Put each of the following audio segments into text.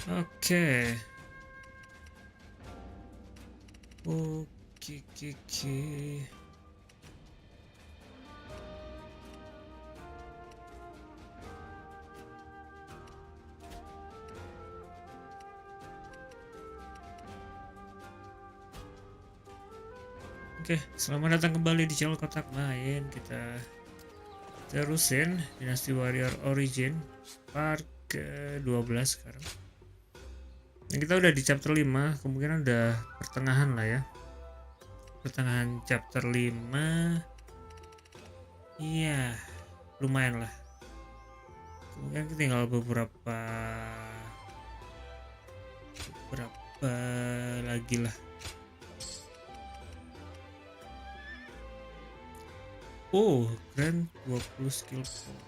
Oke. Oke. Oke, selamat datang kembali di channel Kotak Main. Kita terusin Dynasty Warrior Origin part ke-12 sekarang. Dan kita udah di chapter 5, kemungkinan udah pertengahan lah ya. Pertengahan chapter 5. Iya, lumayan lah. Kemungkinan kita tinggal beberapa lagi lah. Oh, keren, 20 skill point.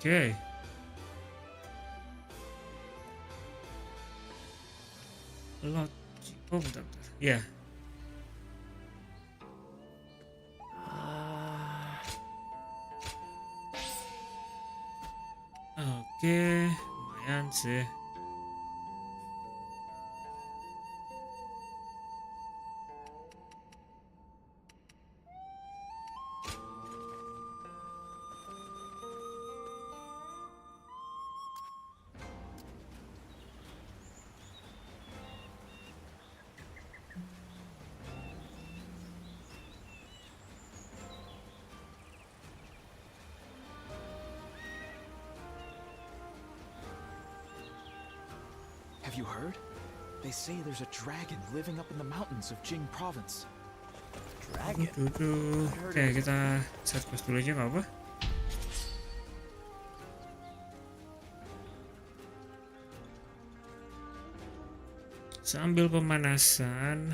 Oke. Oh, bentar. Ya. Oke, lumayan sih. Have you heard? They say there's a dragon living up in the mountains of Jing province. Dragon? Oke, kita set quest dulu aja nggak apa? Sambil pemanasan.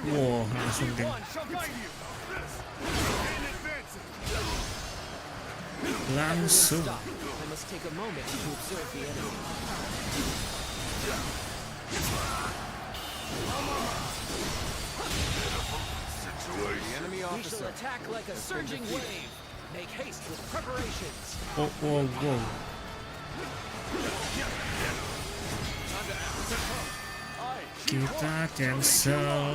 Wow, langsung deh. Langsung. Wow. Kita cancel.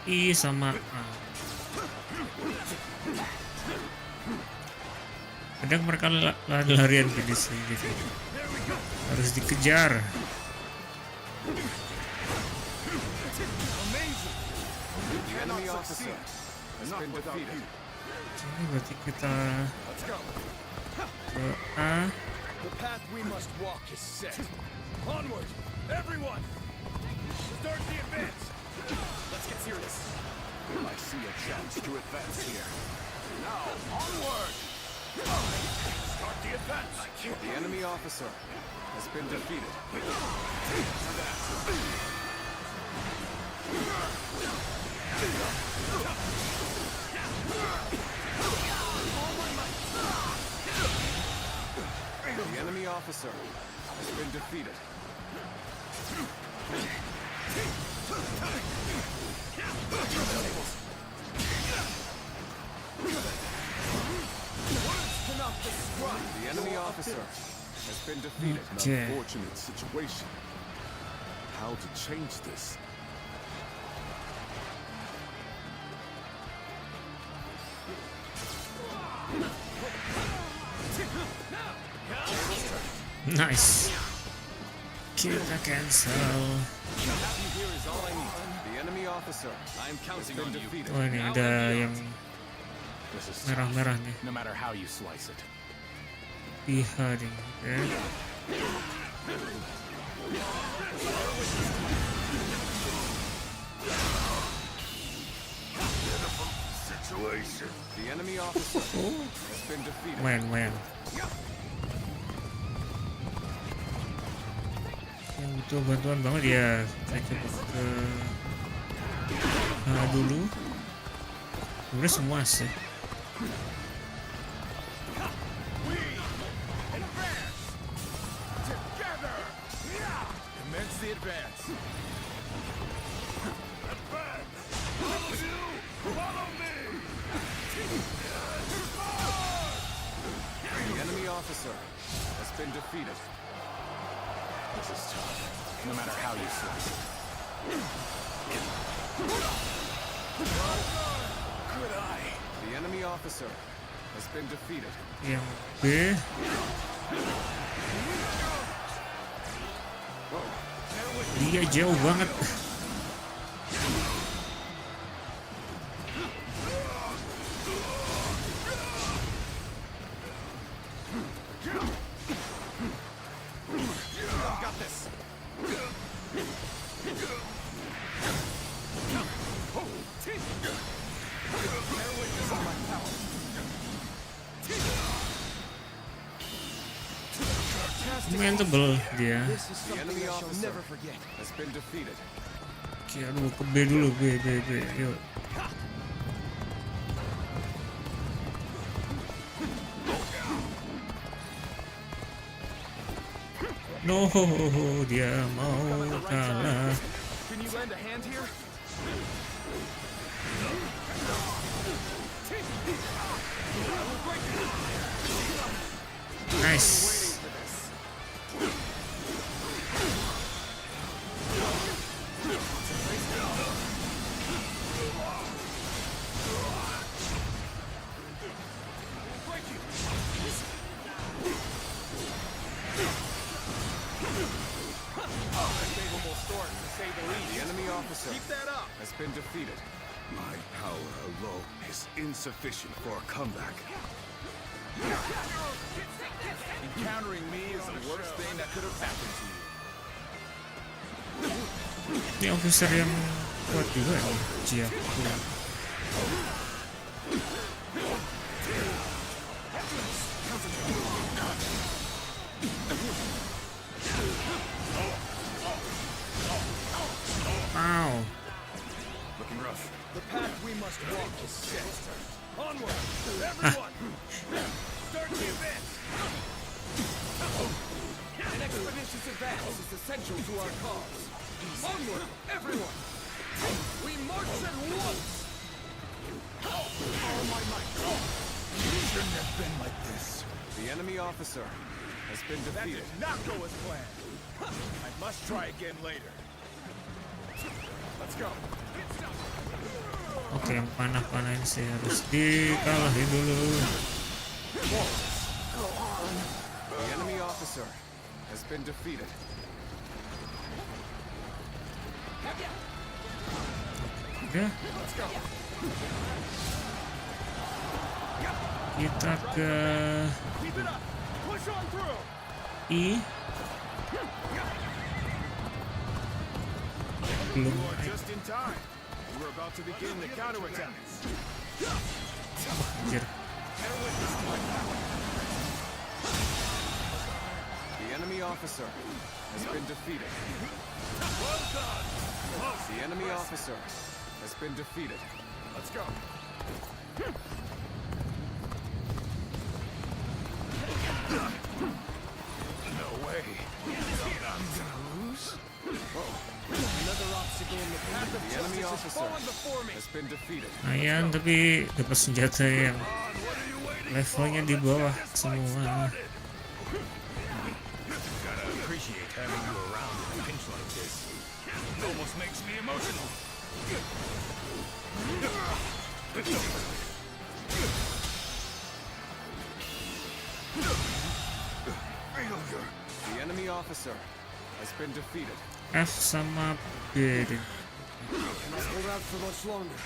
I sama A. Kadang mereka lari-larian di sini gitu. Harus dikejar. Ini berarti kita ke A. The path we must walk is set. Onward, everyone! Start the advance! Let's get serious. I see a chance to advance here. Now, onward! Start the advance! The enemy officer has been defeated. The enemy officer has been defeated. been defeated. An Okay. unfortunate situation. How to change this? Nice. Kita cancel. Here is all I need. The enemy officer. I am counting on you. Defeated. Oh ini ada yang This is merah-merah nih. no matter how you slice it. Beheading. Oke. Situation. The enemy officer has been defeated. Lumayan. Yang butuh bantuan banget ya, saya coba ke dulu. Udah semua sih. We advance together. Commence the advance. Advance. Follow you. Follow me. The enemy officer has been defeated. This is tough. No matter how you slice it. Good eye. The enemy officer has been defeated. Yang B. Dia jauh banget. Got this. Lumayan tebel dia. This is something I shall never forget. Has been defeated. Oke, aduh ke B dulu, B. Yuk. No, dia mau kalah. Can you lend a hand here? Nice. The enemy officer Keep that up. has been defeated. My power alone is insufficient for a comeback. Encountering me is the worst thing that could have happened to you. Ini officer yang kuat juga nih, Cia. Wow. Looking rough. The path we must walk is set. Onward, everyone! Start the advance! An expeditious advance is essential to our cause. Onward, everyone! We march at once! All my might. Shouldn't have been like this. The enemy officer has been That defeated. did not go as planned. I must try again later. Let's go. Oke, yang panah-panah ini sih harus dikalahin dulu. The enemy officer has been defeated. Oke. Kita ke Keep it up. Push on through. I. Belum. You are just in time. We're about to begin the counterattack. Anjir. The enemy officer has been defeated. Well done. The enemy officer has been defeated. Let's go. No way. I'm gonna lose? Another obstacle in the path of the enemy officer has been defeated. Lumayan, tapi dapat senjata yang levelnya di bawah semua. almost makes me emotional. Failure. The enemy officer has been defeated. F sama B. Cannot hold out for much longer.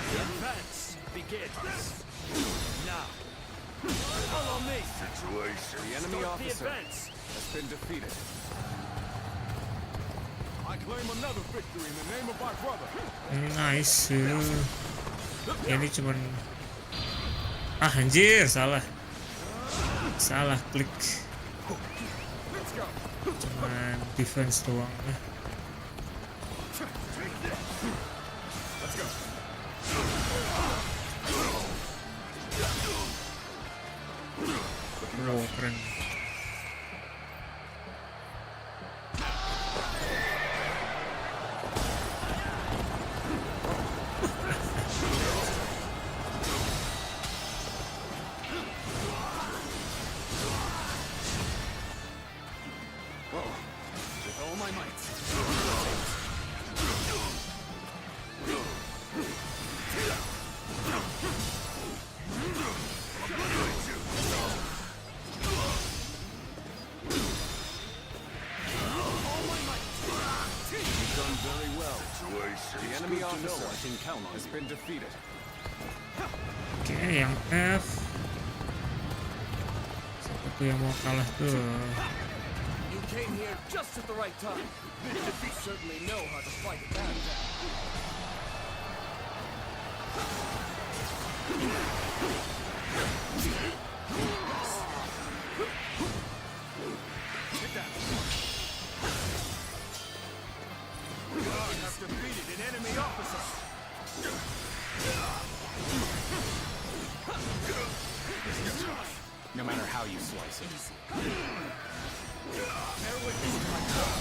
The advance begins. Now, follow me. The enemy Start the officer advance. has been defeated. I claim another victory in the name of my brother. Nice. Ini cuman anjir, salah klik. Let's go. Cuman defense doang. Let's go. Wow, keren. With all my might. You've done very well. The enemy officer has been defeated. Oke, yang F. Siapa tuh yang mau kalah tuh? You came here just at the right time. You certainly know how to fight a battle. Get that. I have defeated an enemy officer. No matter how you slice it. Bear witness to my power.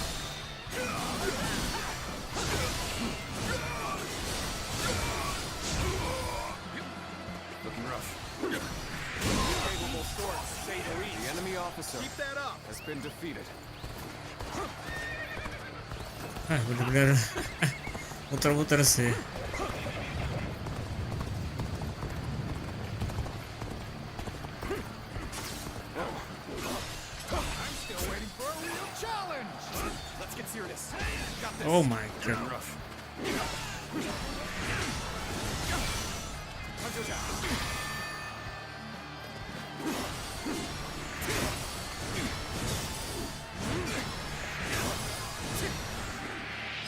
Looking rough. Capable sword, to say the The least. enemy officer Keep that up. has been defeated. Bener-bener muter-muter sih. I'm still waiting for a real challenge. Let's get serious. Got this. Oh my god. Rough. Hunter down.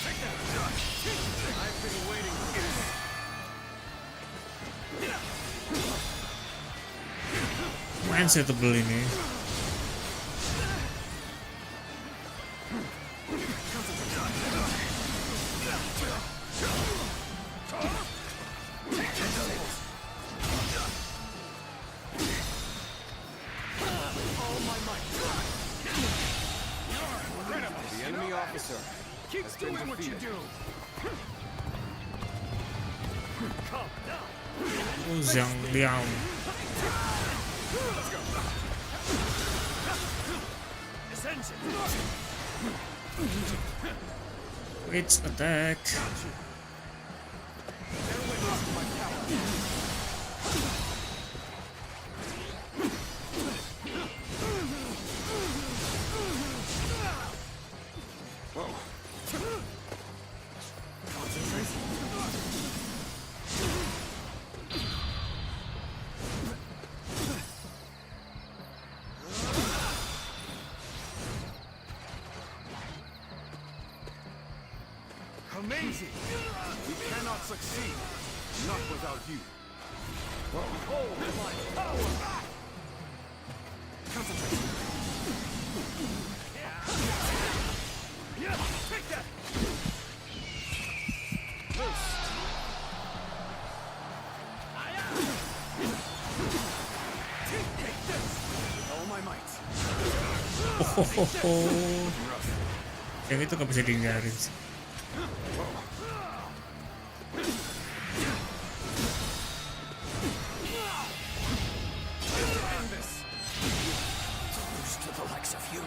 Take that. I've been waiting for this. Main setable ini. All my might. The enemy officer Keep has been doing what you defeated. do. Calm down. Zhang Liao. Ascension. Which attack? Bear witness to my power. Whoa. Amazing. We cannot succeed. Not without you. Hold my power. Concentrate. Yeah, take that. Loose. Take this. With all my might. Yang itu gak bisa dihindarin sih. End this. Toast to the likes of you.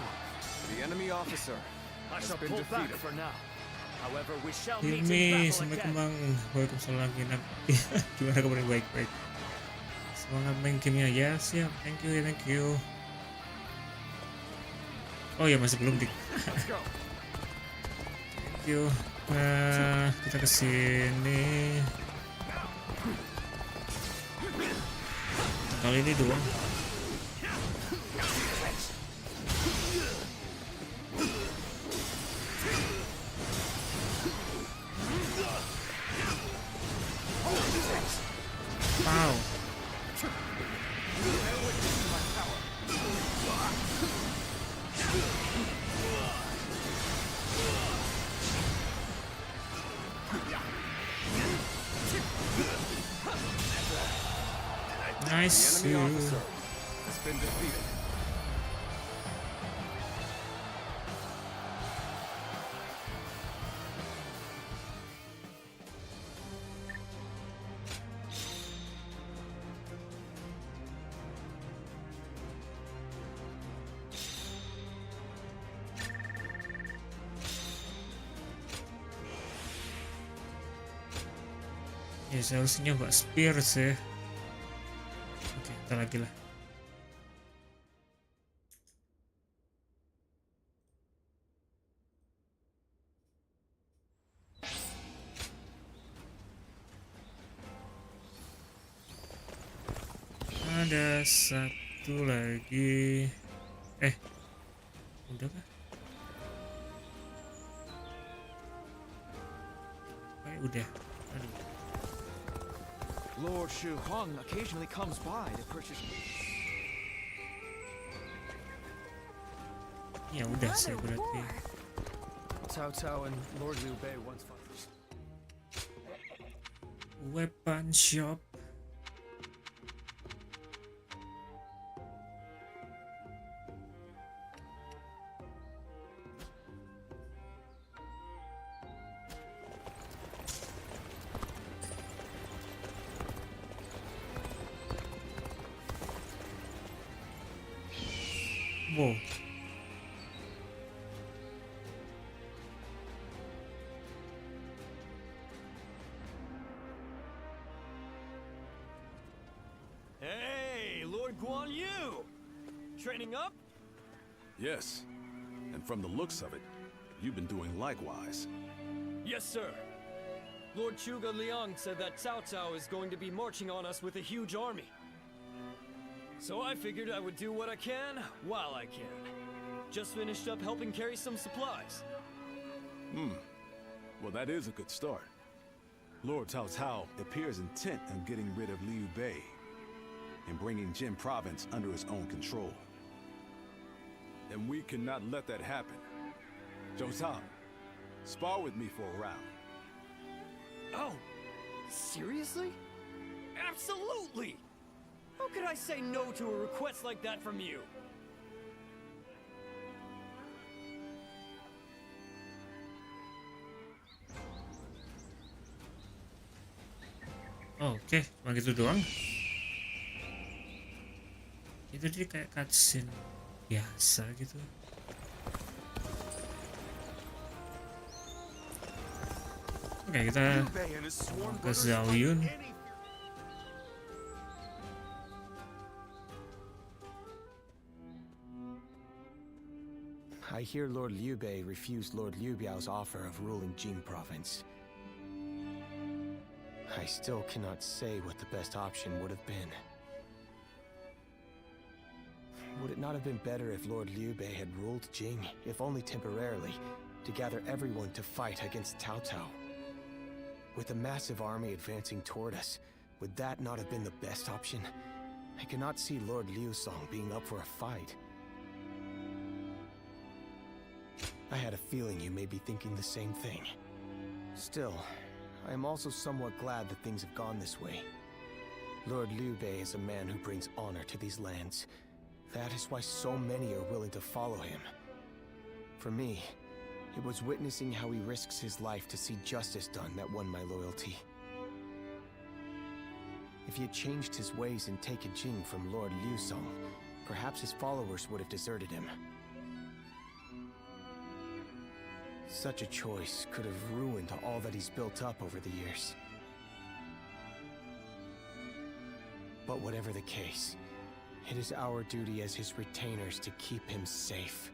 The enemy officer I has shall been pull back defeated. for now. However, we shall meet in Ini battle sampai again. kembang. Waalaikumsalam Kinak. Gimana kabarnya, baik-baik. Semangat main gamenya ya, siap. Thank you, thank you. Oh ya, masih belum dik. Let's go. Thank you. Nah, kita kesini. Kali ini doang. Wow. Nice. The enemy officer has been defeated. Ya seharusnya nyoba Spears ya. Oke, kita lagi lah. Ada satu lagi. Udah kah? Udah. Aduh. Lord Shu Huang occasionally comes by to purchase. Ya udah sih berarti. Cao Cao and Lord Liu Bei once fought. Weapon shop. Wow. Hey, Lord Guan Yu! Training up? Yes, and from the looks of it, you've been doing likewise. Yes, sir. Lord Chuga Liang said that Cao Cao is going to be marching on us with a huge army. So I figured I would do what I can while I can. Just finished up helping carry some supplies. Well, that is a good start. Lord Cao Cao appears intent on getting rid of Liu Bei and bringing Jin Province under his own control. And we cannot let that happen. Zhou Tang, spar with me for a round. Oh, seriously? Absolutely! How could I say no to a request like that from you? Oke, cuma gitu doang. Itu dia kayak cutscene biasa gitu. Oke, kita Liu Bei and his sworn ke brothers Zhao fight Yun. any- I hear Lord Liu Bei refused Lord Liu Biao's offer of ruling Jing province. I still cannot say what the best option would have been. Would it not have been better if Lord Liu Bei had ruled Jing, if only temporarily, to gather everyone to fight against Cao Cao? With a massive army advancing toward us, would that not have been the best option? I cannot see Lord Liu Song being up for a fight. I had a feeling you may be thinking the same thing. Still, I am also somewhat glad that things have gone this way. Lord Liu Bei is a man who brings honor to these lands. That is why so many are willing to follow him. For me, It was witnessing how he risks his life to see justice done that won my loyalty. If he had changed his ways and taken Jing from Lord Liu Song, perhaps his followers would have deserted him. Such a choice could have ruined all that he's built up over the years. But whatever the case, it is our duty as his retainers to keep him safe.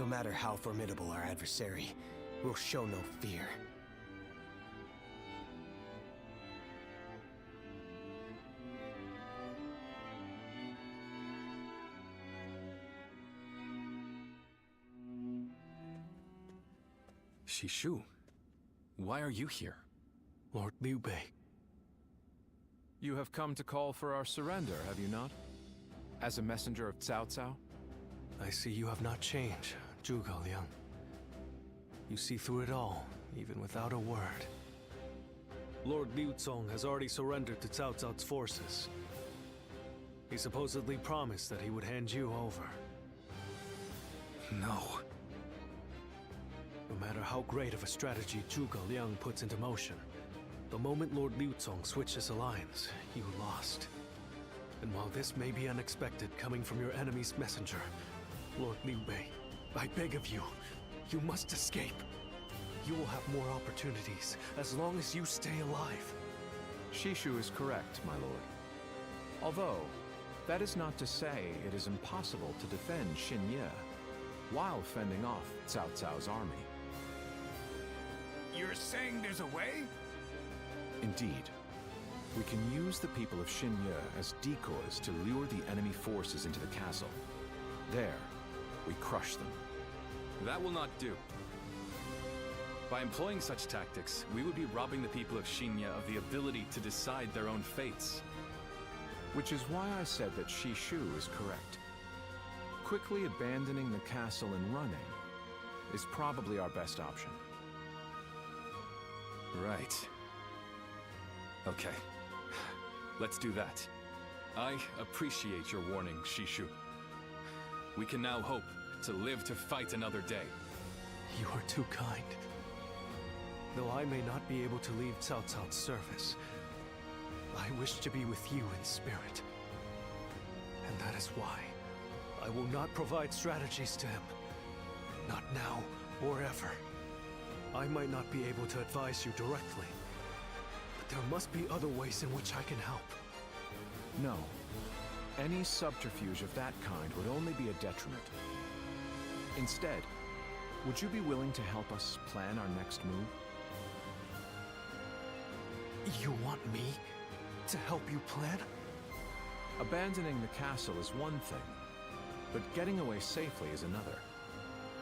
No matter how formidable our adversary, we'll show no fear. Shishu, why are you here? Lord Liu Bei. You have come to call for our surrender, have you not? As a messenger of Cao Cao? I see you have not changed, Zhuge Liang. You see through it all, even without a word. Lord Liu Zong has already surrendered to Cao Cao's forces. He supposedly promised that he would hand you over. No. No matter how great of a strategy Zhuge Liang puts into motion, the moment Lord Liu Zong switched his alliance, you lost. And while this may be unexpected coming from your enemy's messenger, Lord Liu Bei, I beg of you, you must escape. You will have more opportunities as long as you stay alive. Shishu is correct, my lord. Although, that is not to say it is impossible to defend Xinye while fending off Cao Cao's army. You're saying there's a way? Indeed. We can use the people of Xinye as decoys to lure the enemy forces into the castle. There, we crush them. That will not do. By employing such tactics, we would be robbing the people of Xinye of the ability to decide their own fates. Which is why I said that Shishu is correct. Quickly abandoning the castle and running is probably our best option. Right. Okay. Let's do that. I appreciate your warning, Shishu. We can now hope to live to fight another day. You are too kind. Though I may not be able to leave Cao Cao's service, I wish to be with you in spirit. And that is why I will not provide strategies to him. Not now or ever. I might not be able to advise you directly, but there must be other ways in which I can help. No. Any subterfuge of that kind would only be a detriment. Instead, would you be willing to help us plan our next move? You want me to help you plan? Abandoning the castle is one thing, but getting away safely is another,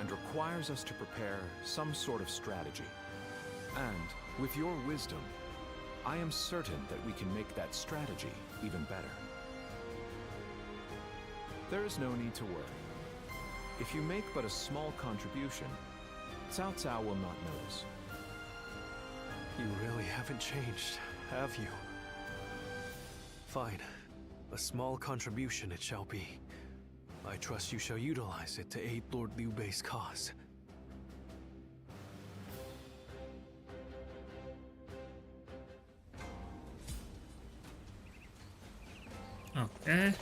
and requires us to prepare some sort of strategy. And, with your wisdom, I am certain that we can make that strategy even better. There is no need to worry. If you make but a small contribution, Cao Cao will not notice. You really haven't changed, have you? Fine. A small contribution it shall be. I trust you shall utilize it to aid Lord Liu Bei's cause. Oke.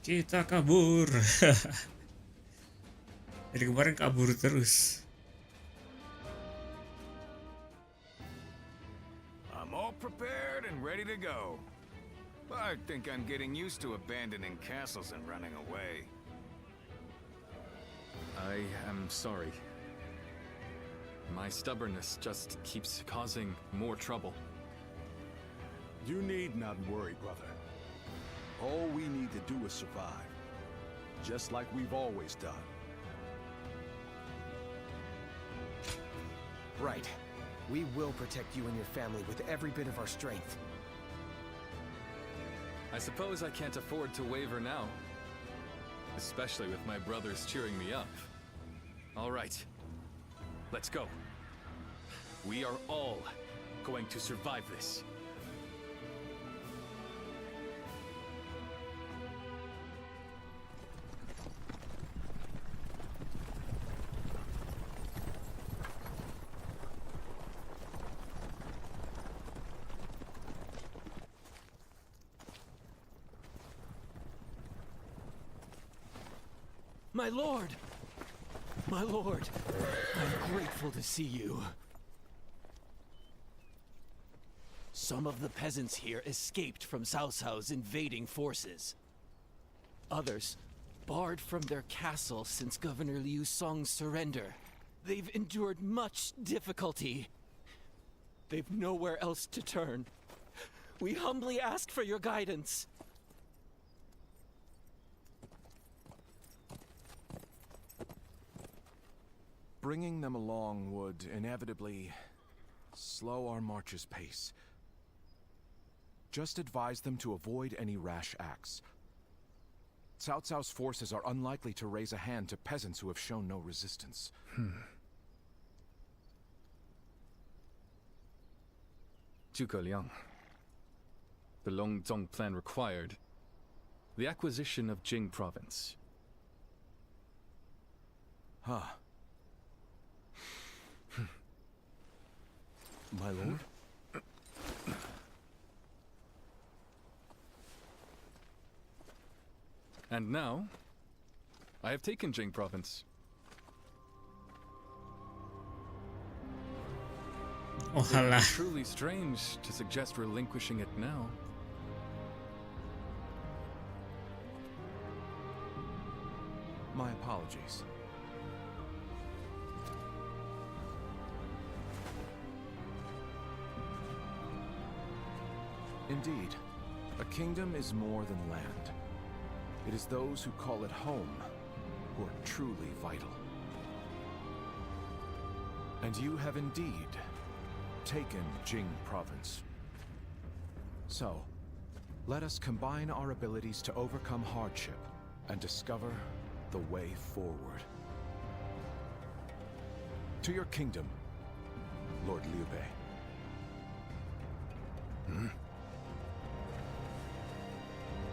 Kita kabur. Dari kemarin kabur terus. I'm all prepared and ready to go. I think I'm getting used to abandoning castles and running away. I am sorry. My stubbornness just keeps causing more trouble. You need not worry, brother. All we need to do is survive, just like we've always done. Right. We will protect you and your family with every bit of our strength. I suppose I can't afford to waver now. Especially with my brothers cheering me up. All right. Let's go. We are all going to survive this. My lord! My lord, I'm grateful to see you. Some of the peasants here escaped from Cao Cao's invading forces. Others barred from their castle since Governor Liu Song's surrender. They've endured much difficulty. They've nowhere else to turn. We humbly ask for your guidance. Bringing them along would inevitably slow our march's pace. Just advise them to avoid any rash acts. Cao Cao's forces are unlikely to raise a hand to peasants who have shown no resistance. Zhuge Liang. The Longzong plan required the acquisition of Jing province. Huh. My lord? And now, I have taken Jing province. Oh It would be halah. truly strange to suggest relinquishing it now. My apologies. Indeed, a kingdom is more than land. It is those who call it home who are truly vital. And you have indeed taken Jing province. So, let us combine our abilities to overcome hardship and discover the way forward. To your kingdom, Lord Liu Bei.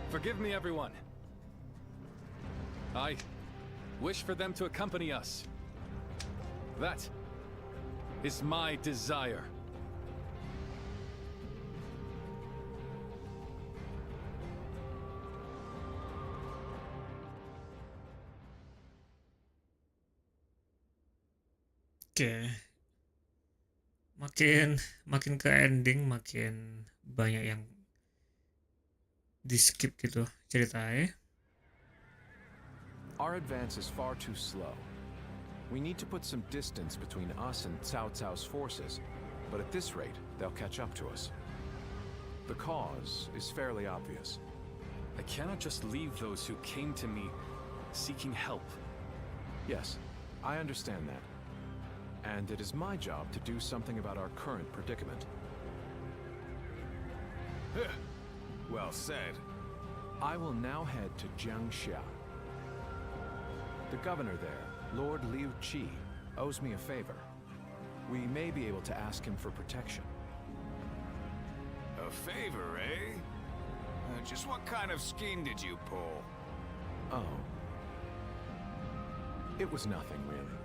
Forgive me, everyone. I wish for them to accompany us. That is my desire. Oke. Makin ke ending makin banyak yang di skip gitu ceritanya. Our advance is far too slow. We need to put some distance between us and Cao Cao's forces, but at this rate, they'll catch up to us. The cause is fairly obvious. I cannot just leave those who came to me seeking help. Yes, I understand that. And it is my job to do something about our current predicament. Well said. I will now head to Jiangxia. The governor there, Lord Liu Qi, owes me a favor. We may be able to ask him for protection. A favor, eh? Just what kind of scheme did you pull? Oh. It was nothing, really.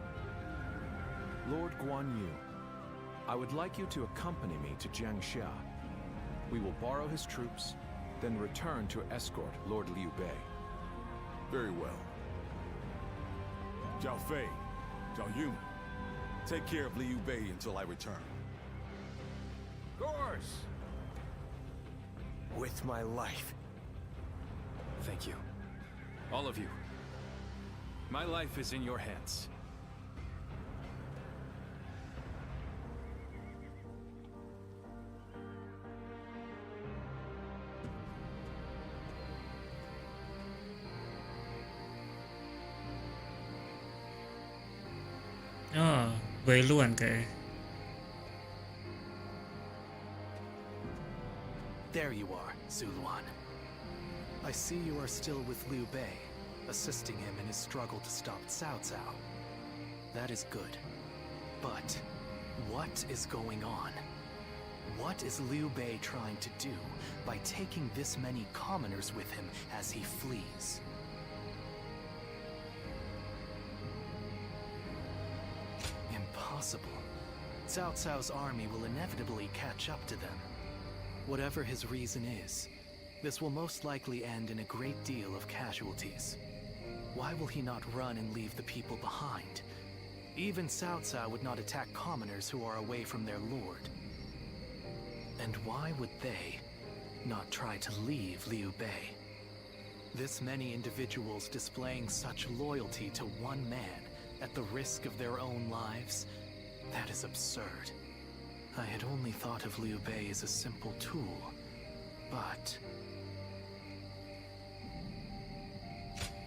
Lord Guan Yu, I would like you to accompany me to Jiangxia. We will borrow his troops, then return to escort Lord Liu Bei. Very well. Zhao Fei, Zhao Yun, take care of Liu Bei until I return. Of course. With my life. Thank you. All of you. My life is in your hands. Oh, Bailuan kayak. There you are, Zuluan. I see you are still with Liu Bei, assisting him in his struggle to stop Cao Cao. That is good. But what is going on? What is Liu Bei trying to do by taking this many commoners with him as he flees? Impossible. Cao Cao's army will inevitably catch up to them. Whatever his reason is, this will most likely end in a great deal of casualties. Why will he not run and leave the people behind? Even Cao Cao would not attack commoners who are away from their lord. And why would they not try to leave Liu Bei? This many individuals displaying such loyalty to one man at the risk of their own lives, that is absurd. I had only thought of Liu Bei as a simple tool, but...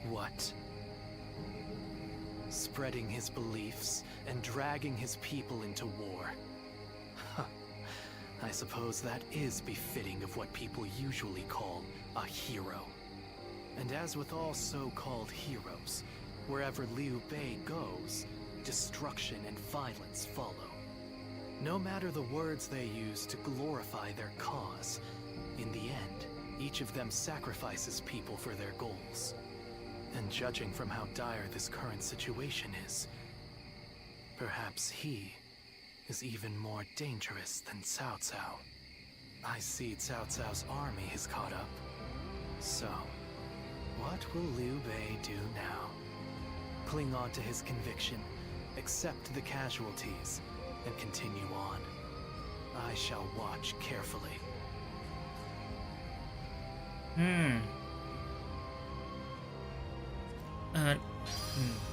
What? Spreading his beliefs and dragging his people into war. I suppose that is befitting of what people usually call a hero. And as with all so-called heroes, wherever Liu Bei goes, destruction and violence follow. No matter the words they use to glorify their cause, in the end, each of them sacrifices people for their goals. And judging from how dire this current situation is, perhaps he is even more dangerous than Cao Cao. I see Cao Cao's army has caught up. So, what will Liu Bei do now? Cling on to his conviction, accept the casualties, and continue on. I shall watch carefully.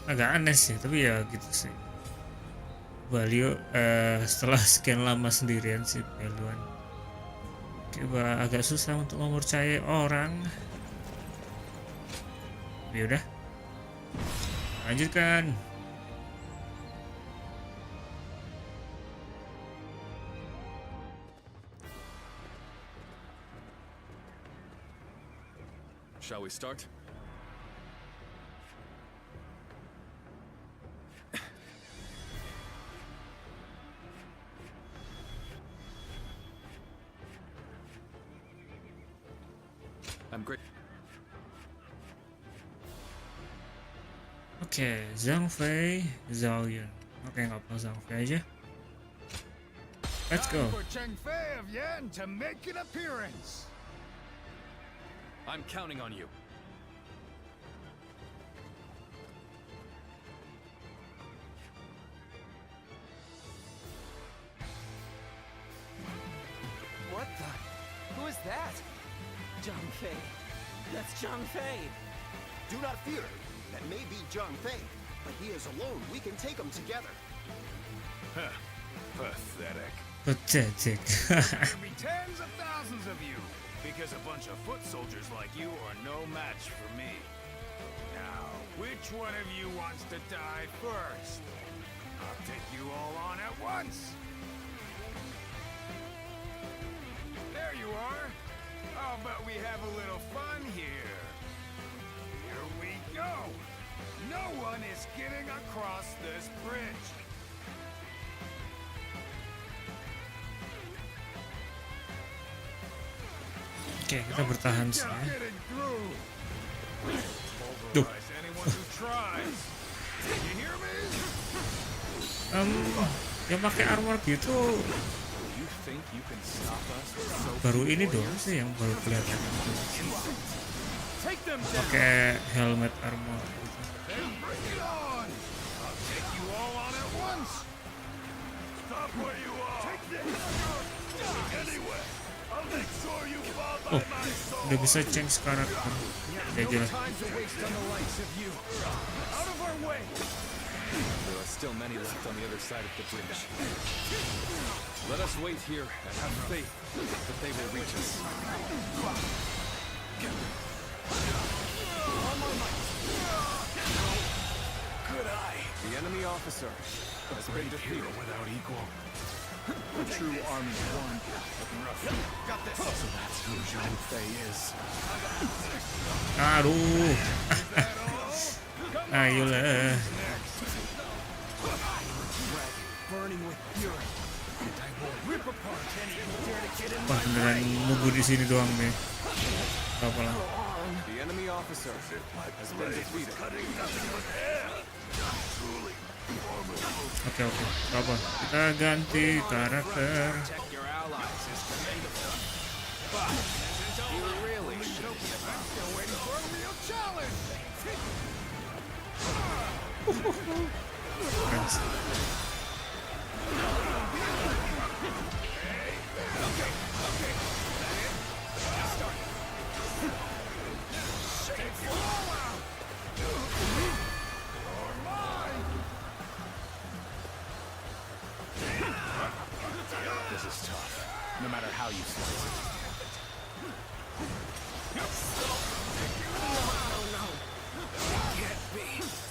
Agak aneh sih, tapi ya gitu sih. Value setelah sekian lama sendirian sih Beluan, coba agak susah untuk mempercayai orang. Ya udah, lanjutkan. Shall we start? I'm great. Oke, Zhang Fei, Zhao Yun. Oke, nggak apa Zhang Fei aja. Let's go. Time for Cheng Fei of Yan to make an appearance. I'm counting on you. What the? Who is that? Zhang Fei. That's Zhang Fei. Do not fear. That may be Zhang Fei, but he is alone. We can take him together. Huh. Pathetic. Pathetic. There'll be tens of thousands of you, because a bunch of foot soldiers like you are no match for me. Now, which one of you wants to die first? I'll take you all on at once. There you are. I'll bet we have a little fun here. Here we go. No one is getting across this bridge. Oke, kita bertahan sih ya. Getting through. Duh. Pulverize anyone who tries. You hear me? Yang pakai armor gitu You think you can stop us with so baru ini doang sih yang baru kelihatan. Take them down. Pakai helmet armor gitu. Then bring it on. I'll take you all on at once. Stop where you are. Take this. Anyway, I'll make sure you fall by Oh, my sword. udah bisa change karakter. Ya jelas. Time to waste on the likes of you. Out of our way. There are still many left on the other side of the bridge. Let us wait here and have faith that they will reach us. Good eye. The enemy officer has been defeated. Without equal. The true army won. Got this. So that's who Zhang Fei is. Aduh. Ayolah. Burning with fury. And I will rip apart any who dare to get in Wah, beneran nunggu di sini doang nih. Gak apa lah. The enemy officer has been defeated. Oke, gak apa. Kita ganti karakter. Protect your allies is commendable. But you really should be still waiting for a real challenge. This is tough, no matter how you slice it.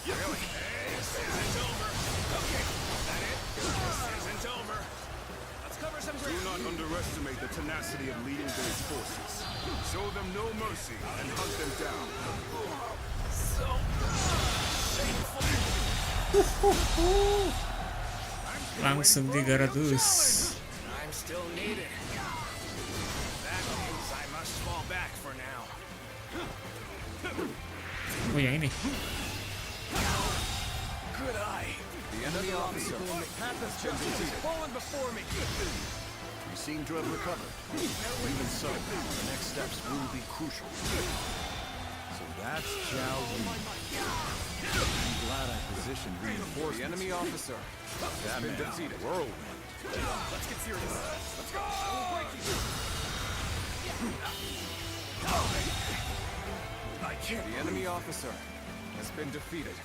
Really? This isn't over. Okay, that it? This isn't over. Let's cover some ground. Do not underestimate the tenacity of leading those forces. Show them no mercy and hunt them down. So shameful. Langsung 300. I'm still needed. That means I must fall back for now. Oh yang ini. Good eye. The enemy officer Path of justice has fallen before me. You seem to have recovered. Even so, the next steps will be crucial. So that's Zhao Li. I'm glad I positioned reinforcements. The enemy officer has been defeated. Whirlwind. Let's get serious. Let's go. I will break you. I can't. The enemy officer has been defeated.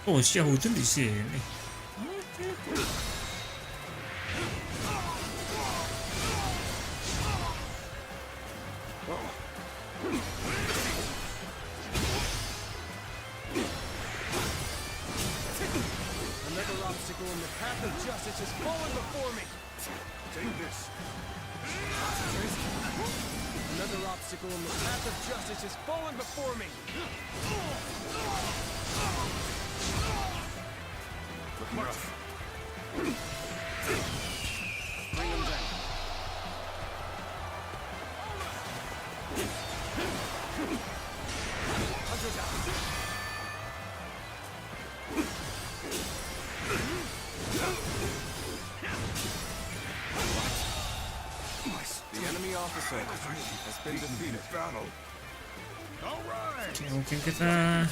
Oh, Syahudun di sini. Another obstacle in the path of justice has fallen before me. Take this. Another obstacle in the path of justice has fallen before me. Looking rough. Bring them down. Hunter down. The enemy officer has been defeated. Battle. All right. Oke, mungkin kita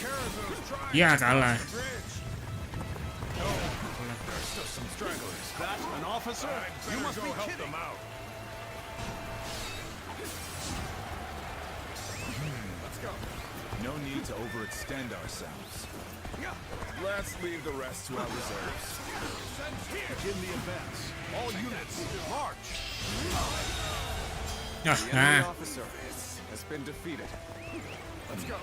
ya kalah. There's still some stragglers. That an officer? You must be help kidding. them out. Let's go. No need to overextend ourselves. Let's leave the rest to our reserves. Begin the advance. All units, march! The enemy Ah, officer has been defeated. Let's go.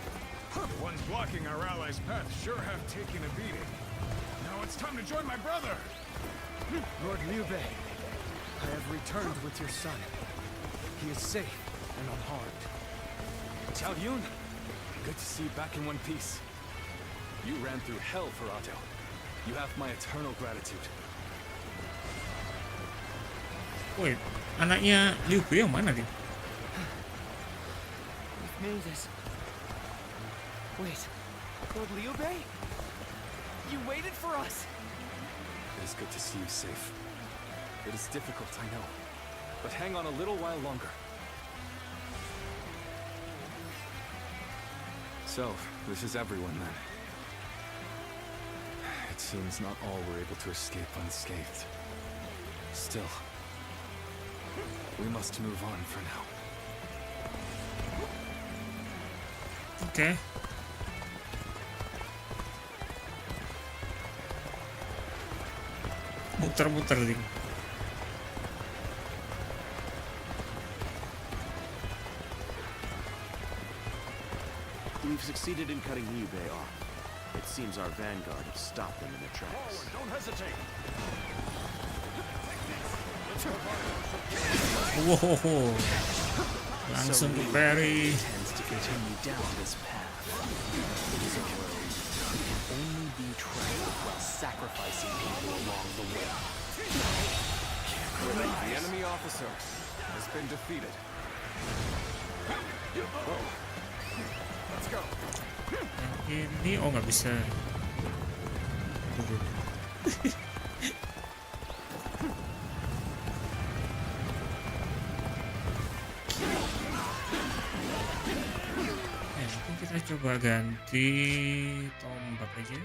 The ones blocking our allies' path sure have taken a beating. Now it's time to join my brother. Lord Liu Bei, I have returned with your son. He is safe and unharmed. Xiao Yun, good to see you back in one piece. You ran through hell for Otto. You have my eternal gratitude. wait, anaknya Liu Bei yang mana dia? We've made it. Wait, Lord Liu Bei? You waited for us! It is good to see you safe. It is difficult, I know. But hang on a little while longer. So, this is everyone then. It seems not all were able to escape unscathed. Still, we must move on for now. Oke. Muter-muter nih. We've succeeded in cutting Liu Bei off. It seems our vanguard has stopped them in their tracks. Don't hesitate. Wow, langsung ke Dari. Intends to continue down this path. It is a road that can only be traveled while sacrificing people along the way. The enemy officer has been defeated. Let's go. Ini oh nggak bisa. Tunggu. Mungkin kita coba ganti tombak aja.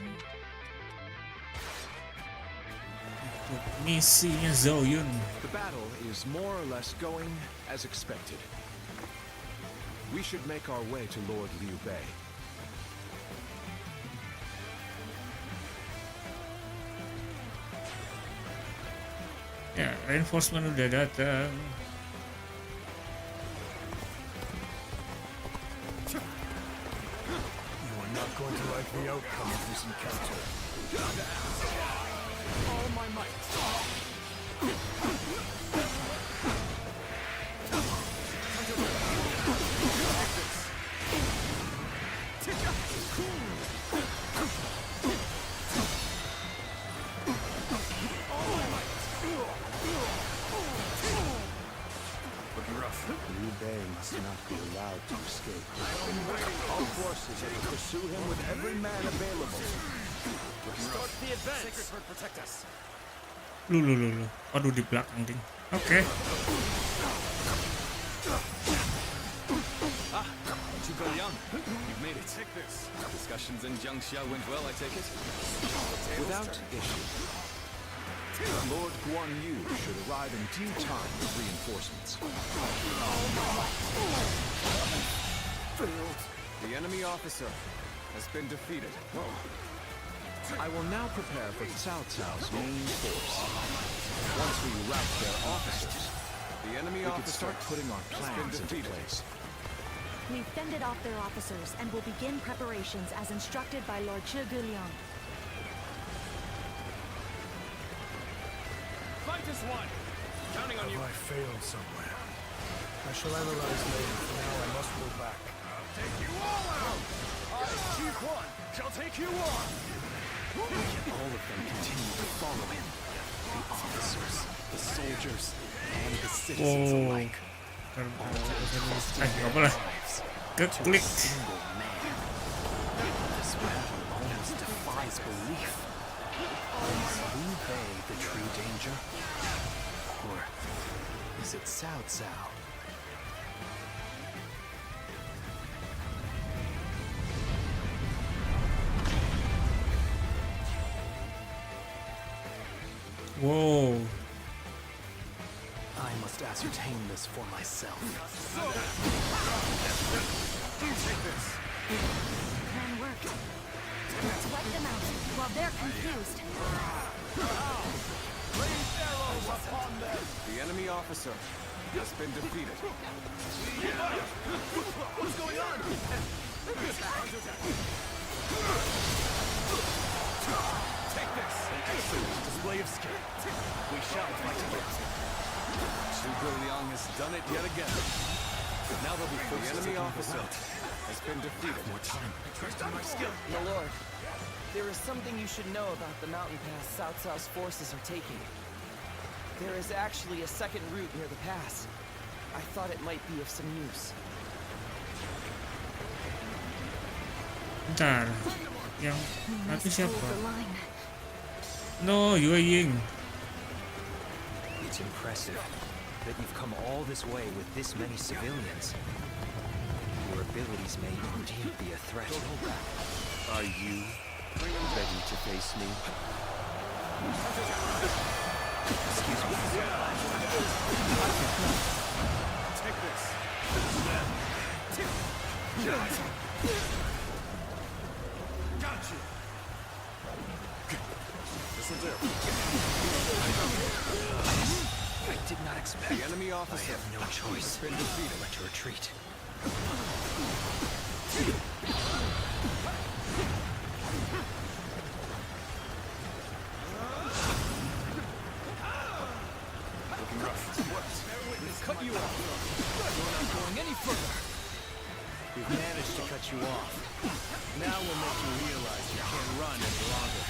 untuk misinya Zoyun. The battle is more or less going as expected. We should make our way to Lord Liu Bei. Ya, reinforcement udah datang. You are not going to like the outcome of this encounter. All my might. Liu Bei must not be allowed to escape. All forces are to pursue him with every man available. Start the advance. Sacred Bird, protect us. Lu. Aduh, di belakang ding. Oke. Zhuge Liang, you've made it. Take this. Discussions in Jiangxia went well, I take it? Without issue. Lord Guan Yu should arrive in due time with reinforcements. The enemy officer has been defeated. I will now prepare for Cao Cao's main force. Once we rout their officers, the enemy officer can start putting our plans into place. We've fended off their officers and will begin preparations as instructed by Lord Zhuge Liang. Fight as one. Counting on you. Have I failed somewhere? I shall analyze later. For now, I must go back. Take you all out. I, Chief One, shall take you on. Yet all of them continue to follow him. The officers, the soldiers, and the citizens alike. Nggak boleh. Keklik. Single man. This battle almost defies belief. Is Liu Bei the true danger? Or is it Cao Cao? Wow. I must ascertain this for myself. Plan worked. Let's wipe them out while they're confused. The enemy officer has been defeated. What's going on? Take this! Excellent display of skill. We shall fight again. Zhuge Liang has done it yet again. Now they'll be The enemy officer has been defeated. More time. My skill. My lord, there is something you should know about the mountain pass Cao Cao's forces are taking. There is actually a second route near the pass. I thought it might be of some use. Bentar. Yang mati siapa? Hold the line. No, Yue Ying. It's impressive that you've come all this way with this many civilians. Your abilities may indeed be a threat. Are you ready to face me? Excuse me. Take this. Got you. This'll do. I did not expect. The enemy I officer have no choice has been defeated. but to retreat. Looking rough. We've cut you off. You're not going any further. We've managed to cut you off. Now we'll make you realize you can't run any longer.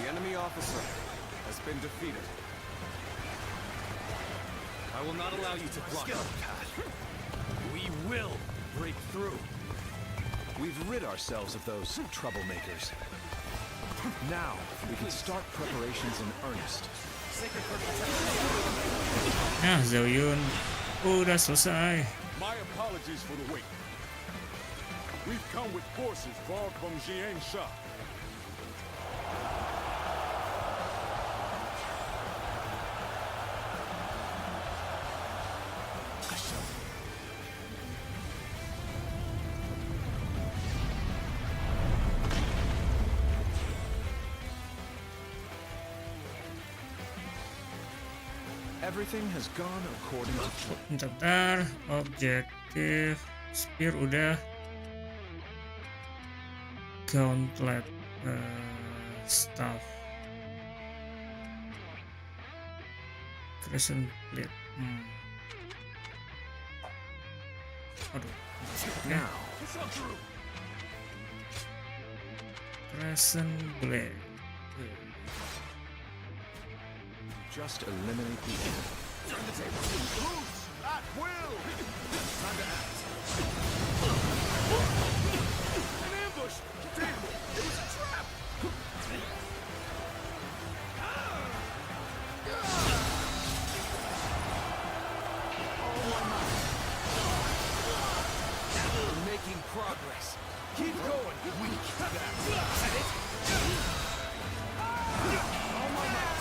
The enemy officer has been defeated. I will not allow you to block our path. We will break through. We've rid ourselves of those troublemakers. Now we can start preparations in earnest. Nah, Zoyun udah selesai. My apologies for the wait. We've come with forces borrowed from Jiansha. Everything has gone according to plan. Bentar, objektif spear udah, gauntlet, staff, crescent blade. Aduh. Now, Crescent blade. just eliminate the enemy. Turn the table. Moves at will. Time to act. An ambush. Damn, it was a trap. We're making progress. Keep going. Weak. That's it. All my might.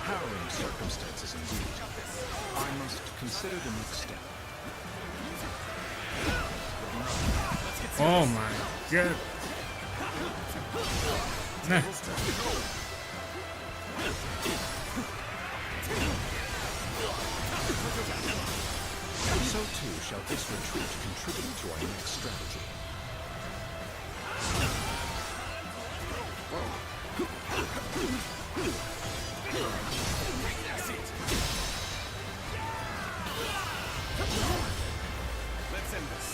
Harrowing circumstances indeed. I must consider the next step. Oh my god. Nah. So too shall this retreat contribute to our next strategy. Let's end this.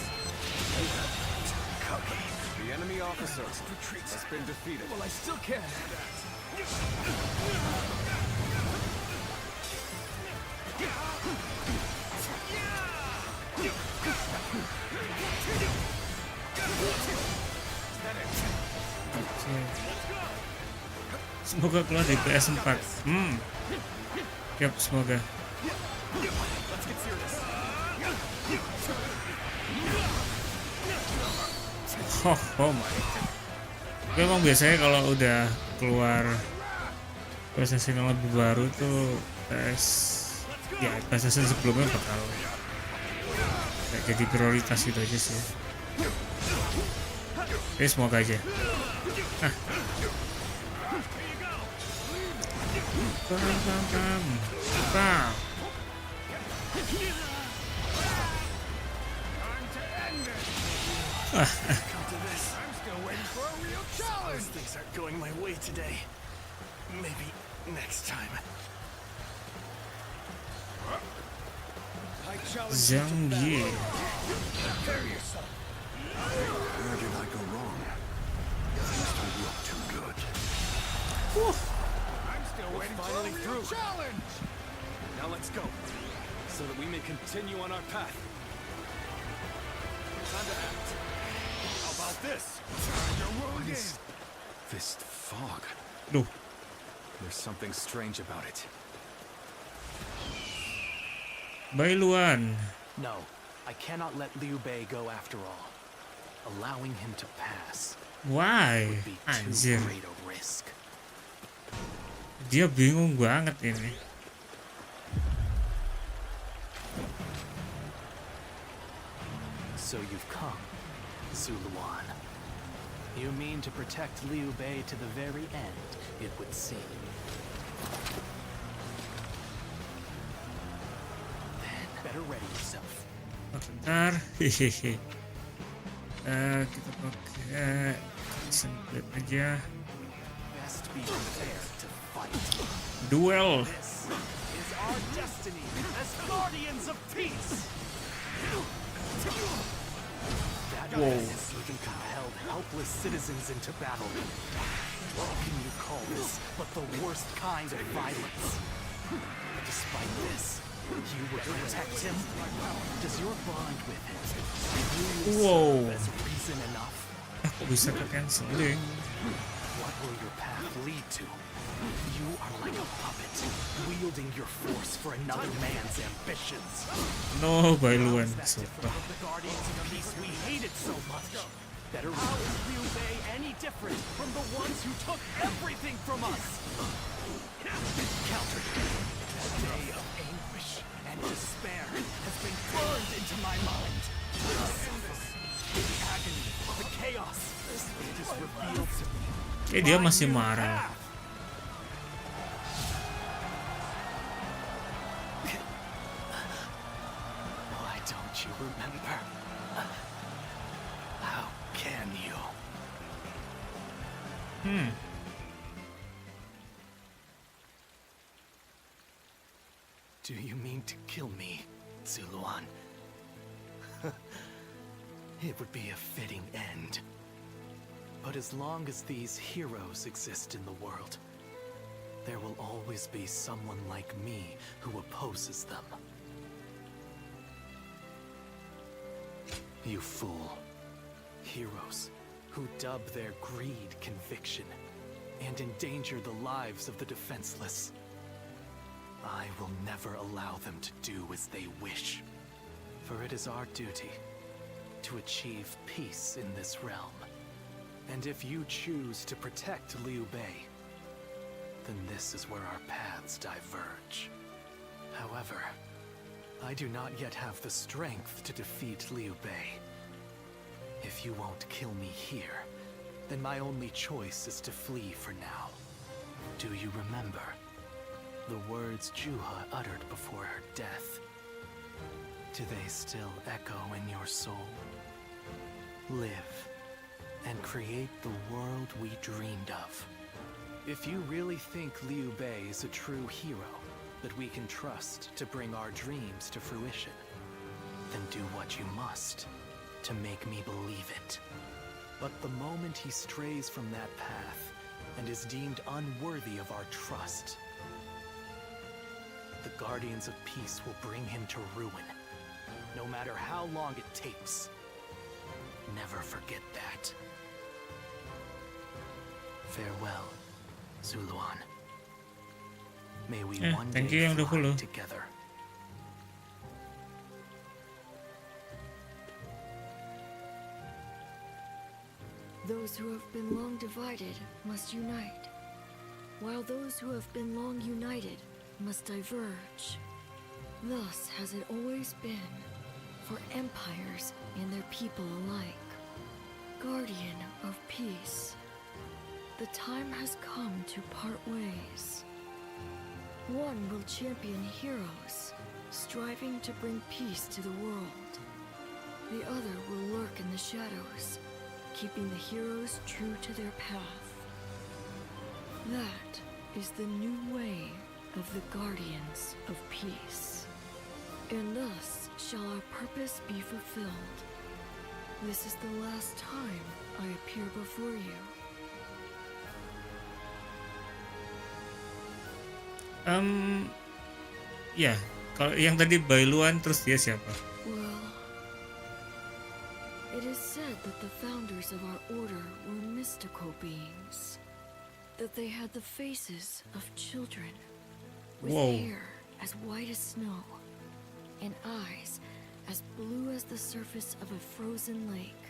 The enemy officer has been defeated. Well, I still can. Semoga keluar di PS4. Yap, semoga. Oh my. Tapi emang biasanya kalau udah keluar PlayStation yang lebih baru tuh PlayStation sebelumnya bakal kayak jadi prioritas gitu aja sih. Jadi semoga aja. Bam. I'm still waiting for a real challenge. Things aren't going my way today. Maybe next time. I challenge Zhang Yi. Prepare yourself. Where did I go wrong? Things don't look too good. I'm still waiting for a real challenge. Now let's go, so that we may continue on our path. Time to act. How about this? Your will again. This fog. Duh. There's something strange about it. Bailuan. No, I cannot let Liu Bei go after all. Allowing him to pass Why? would be too Anjir. great a risk. Dia bingung banget ini. So you've come, Zuluan. You mean to protect Liu Bei to the very end, it would seem. Then better ready yourself. Bentar. Hehehe. Kita pakai sempit aja. Best be prepared to fight. Duel. This is our destiny as guardians of peace. That madness even compelled helpless citizens into battle. What can you call this but the worst kind of violence? Despite this, you would protect him? Does your bond with him Wow. serve as reason enough? Kok bisa ke canceling? What will your path lead to? You are like a puppet, wielding your force for another man's ambitions. No, Bailuan. Perspective Sumpah. of the guardians of peace we hated so much. Better how is Liu Bei any different from the ones who took everything from us? Counter. That day of anguish and despair has been burned into my mind. dia masih marah. Why don't you remember? How can you? Do you mean to kill me, Zuluan? It would be a fitting end. But as long as these heroes exist in the world, there will always be someone like me who opposes them. You fool. Heroes who dub their greed conviction and endanger the lives of the defenseless. I will never allow them to do as they wish, for it is our duty to achieve peace in this realm. And if you choose to protect Liu Bei, then this is where our paths diverge. However, I do not yet have the strength to defeat Liu Bei. If you won't kill me here, then my only choice is to flee for now. Do you remember the words Juha uttered before her death? Do they still echo in your soul? Live and create the world we dreamed of. If you really think Liu Bei is a true hero that we can trust to bring our dreams to fruition, then do what you must to make me believe it. But the moment he strays from that path and is deemed unworthy of our trust, the Guardians of Peace will bring him to ruin, no matter how long it takes. Never forget that. Farewell, Zuluan. May we one thank you day yang udah fly follow. together. Those who have been long divided must unite, while those who have been long united must diverge. Thus has it always been for empires and their people alike. Guardian of peace, the time has come to part ways. One will champion heroes, striving to bring peace to the world. The other will lurk in the shadows, keeping the heroes true to their path. That is the new way of the Guardians of Peace. And thus shall our purpose be fulfilled. This is the last time I appear before you. Ya, kalau yang tadi Bailuan terus dia siapa? Well, it is said that the founders of our order were mystical beings. That they had the faces of children, with hair as white as snow, and eyes as blue as the surface of a frozen lake,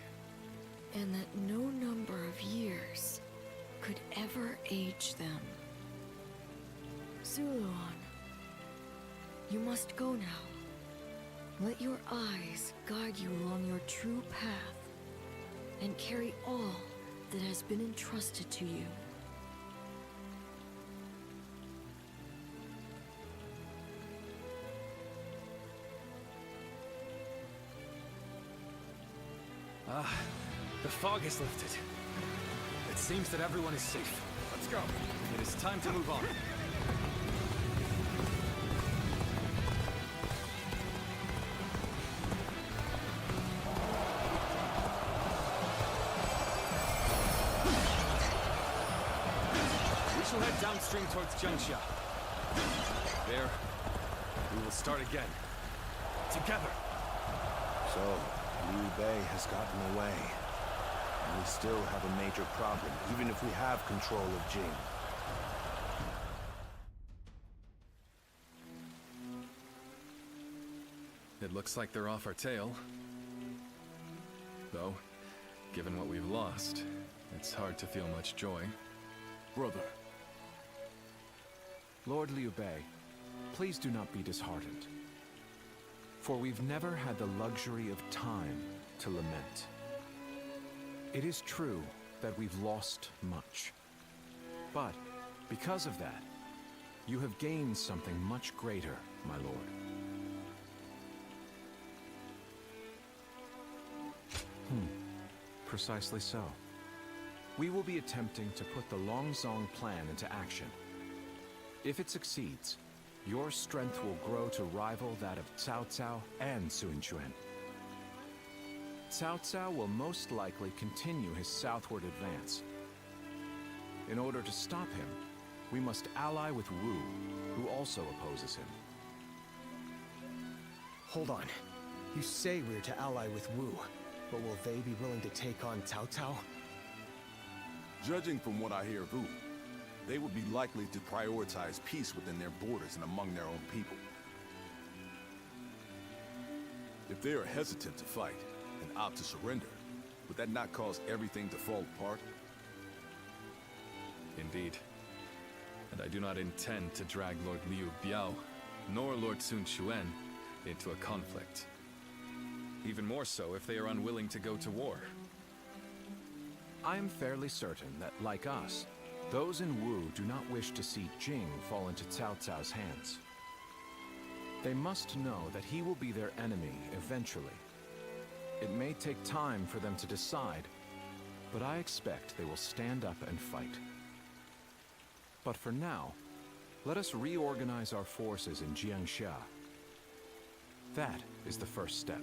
and that no number of years could ever age them. Zuluan, you must go now. Let your eyes guide you along your true path, and carry all that has been entrusted to you. The fog has lifted. It seems that everyone is safe. Let's go. It is time to move on. We shall head downstream towards Jianxia. There, we will start again. Together. So, Liu Bei has gotten away. And we still have a major problem, even if we have control of Jing. It looks like they're off our tail. Though, given what we've lost, it's hard to feel much joy. Brother. Lord Liu Bei, please do not be disheartened. For we've never had the luxury of time to lament. It is true that we've lost much. But because of that, you have gained something much greater, my lord. Precisely so. We will be attempting to put the Longzong plan into action. If it succeeds, your strength will grow to rival that of Cao Cao and Sun Quan. Cao Cao will most likely continue his southward advance. In order to stop him, we must ally with Wu, who also opposes him. Hold on. You say we're to ally with Wu, but will they be willing to take on Cao Cao? Judging from what I hear of Wu, they would be likely to prioritize peace within their borders and among their own people. If they are hesitant to fight and opt to surrender, would that not cause everything to fall apart? Indeed. And I do not intend to drag Lord Liu Biao, nor Lord Sun Quan, into a conflict. Even more so if they are unwilling to go to war. I am fairly certain that, like us, those in Wu do not wish to see Jing fall into Cao Cao's hands. They must know that he will be their enemy eventually. It may take time for them to decide, but I expect they will stand up and fight. But for now, let us reorganize our forces in Jiangxia. That is the first step.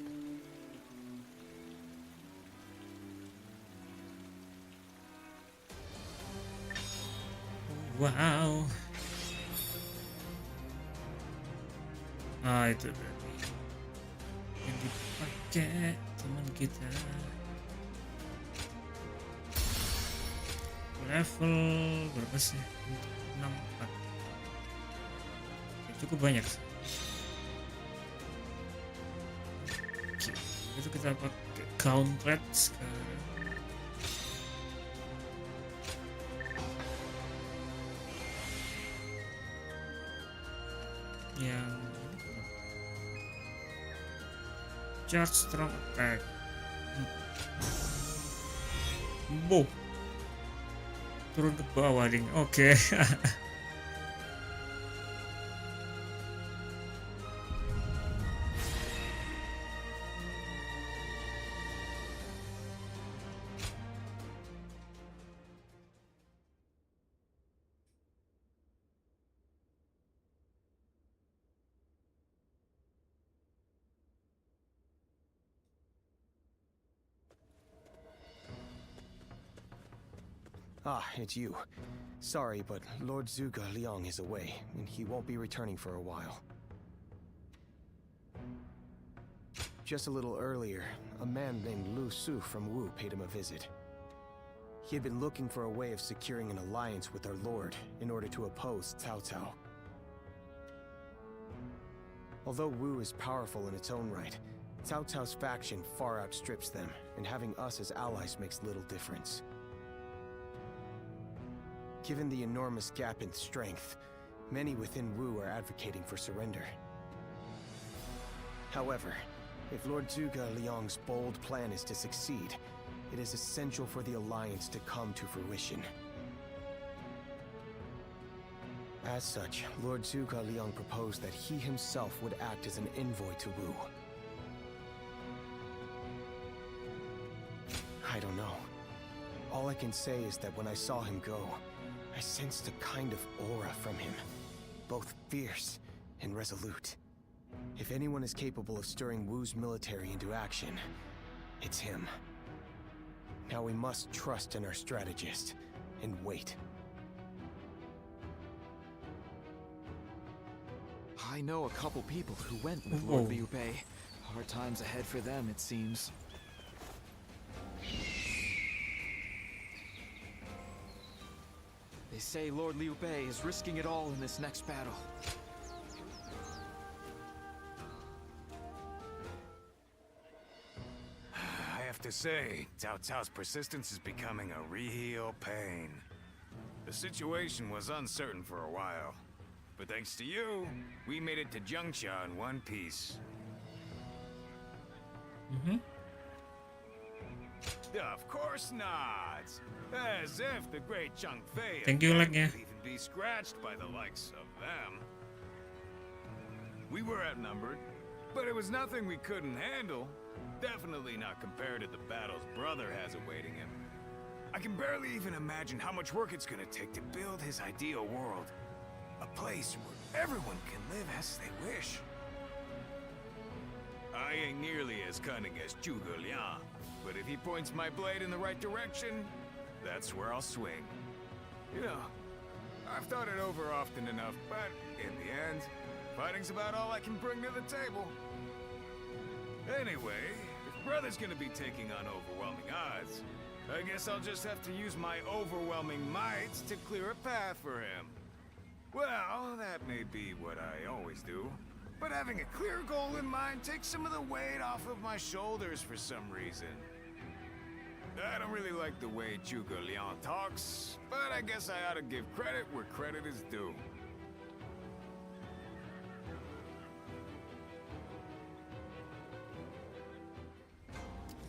Wow. Ah, itu berarti yang dipakai teman kita. Level berapa sih? 64. Ya, cukup banyak sih. Oke, itu kita pakai gauntlet sekarang. Yang charge strong attack. Boh. Turun ke bawah ding. Oke. Ah, it's you. Sorry, but Lord Zhuge Liang is away, and he won't be returning for a while. Just a little earlier, a man named Lu Su from Wu paid him a visit. He had been looking for a way of securing an alliance with our lord in order to oppose Cao Cao. Although Wu is powerful in its own right, Cao Cao's faction far outstrips them, and having us as allies makes little difference. Given the enormous gap in strength, many within Wu are advocating for surrender. However, if Lord Zhuge Liang's bold plan is to succeed, it is essential for the alliance to come to fruition. As such, Lord Zhuge Liang proposed that he himself would act as an envoy to Wu. I don't know. All I can say is that when I saw him go, I sensed a kind of aura from him, both fierce and resolute. If anyone is capable of stirring Wu's military into action, it's him. Now we must trust in our strategist and wait. I know a couple people who went with Lord Liu Bei. Hard times ahead for them, it seems. They say Lord Liu Bei is risking it all in this next battle. I have to say, Cao Cao's persistence is becoming a real pain. The situation was uncertain for a while, but thanks to you, we made it to Jiangxia in one piece. Of course not. As if the great Chang Fei Thank you, would like-nya. even be scratched by the likes of them. We were outnumbered, but it was nothing we couldn't handle. Definitely not compared to the battles brother has awaiting him. I can barely even imagine how much work it's gonna take to build his ideal world. A place where everyone can live as they wish. I ain't nearly as cunning as Zhuge Liang, but if he points my blade in the right direction, that's where I'll swing. You know, I've thought it over often enough, but in the end, fighting's about all I can bring to the table. Anyway, if brother's gonna be taking on overwhelming odds, I guess I'll just have to use my overwhelming might to clear a path for him. Well, that may be what I always do, but having a clear goal in mind takes some of the weight off of my shoulders for some reason. I don't really like the way Zhuge Liang talks, but I guess I ought to give credit where credit is due.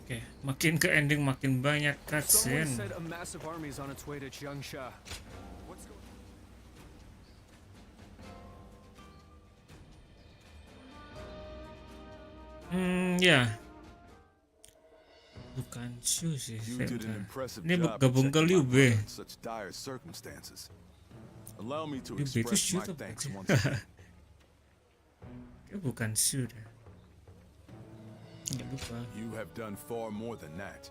Oke, makin ke ending makin banyak Someone cutscene. said a massive army is on its way to Jiangsha. What's going Ya. Bukan Shu sih. You did an Sebentar. impressive Ini job gabung ke protecting Liu my Bei. brother in such dire circumstances. Allow me to Liu Bei itu express Shu my atau thanks bukan? once again. Dia bukan Shu deh. Nggak lupa. You have done far more than that.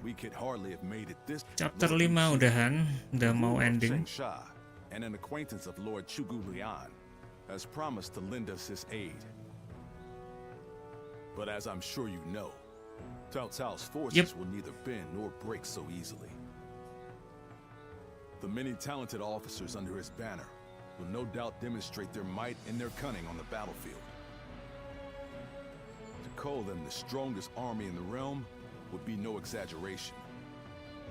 We could hardly have made it this. Chapter Lord 5 Yu udahan, udah the mau ruler of ending. Changsha, and an acquaintance of Lord Zhuge Liang, has promised to lend us his aid. But as I'm sure you know, Cao Cao's forces will neither bend nor break so easily. The many talented officers under his banner will no doubt demonstrate their might and their cunning on the battlefield. To call them the strongest army in the realm would be no exaggeration.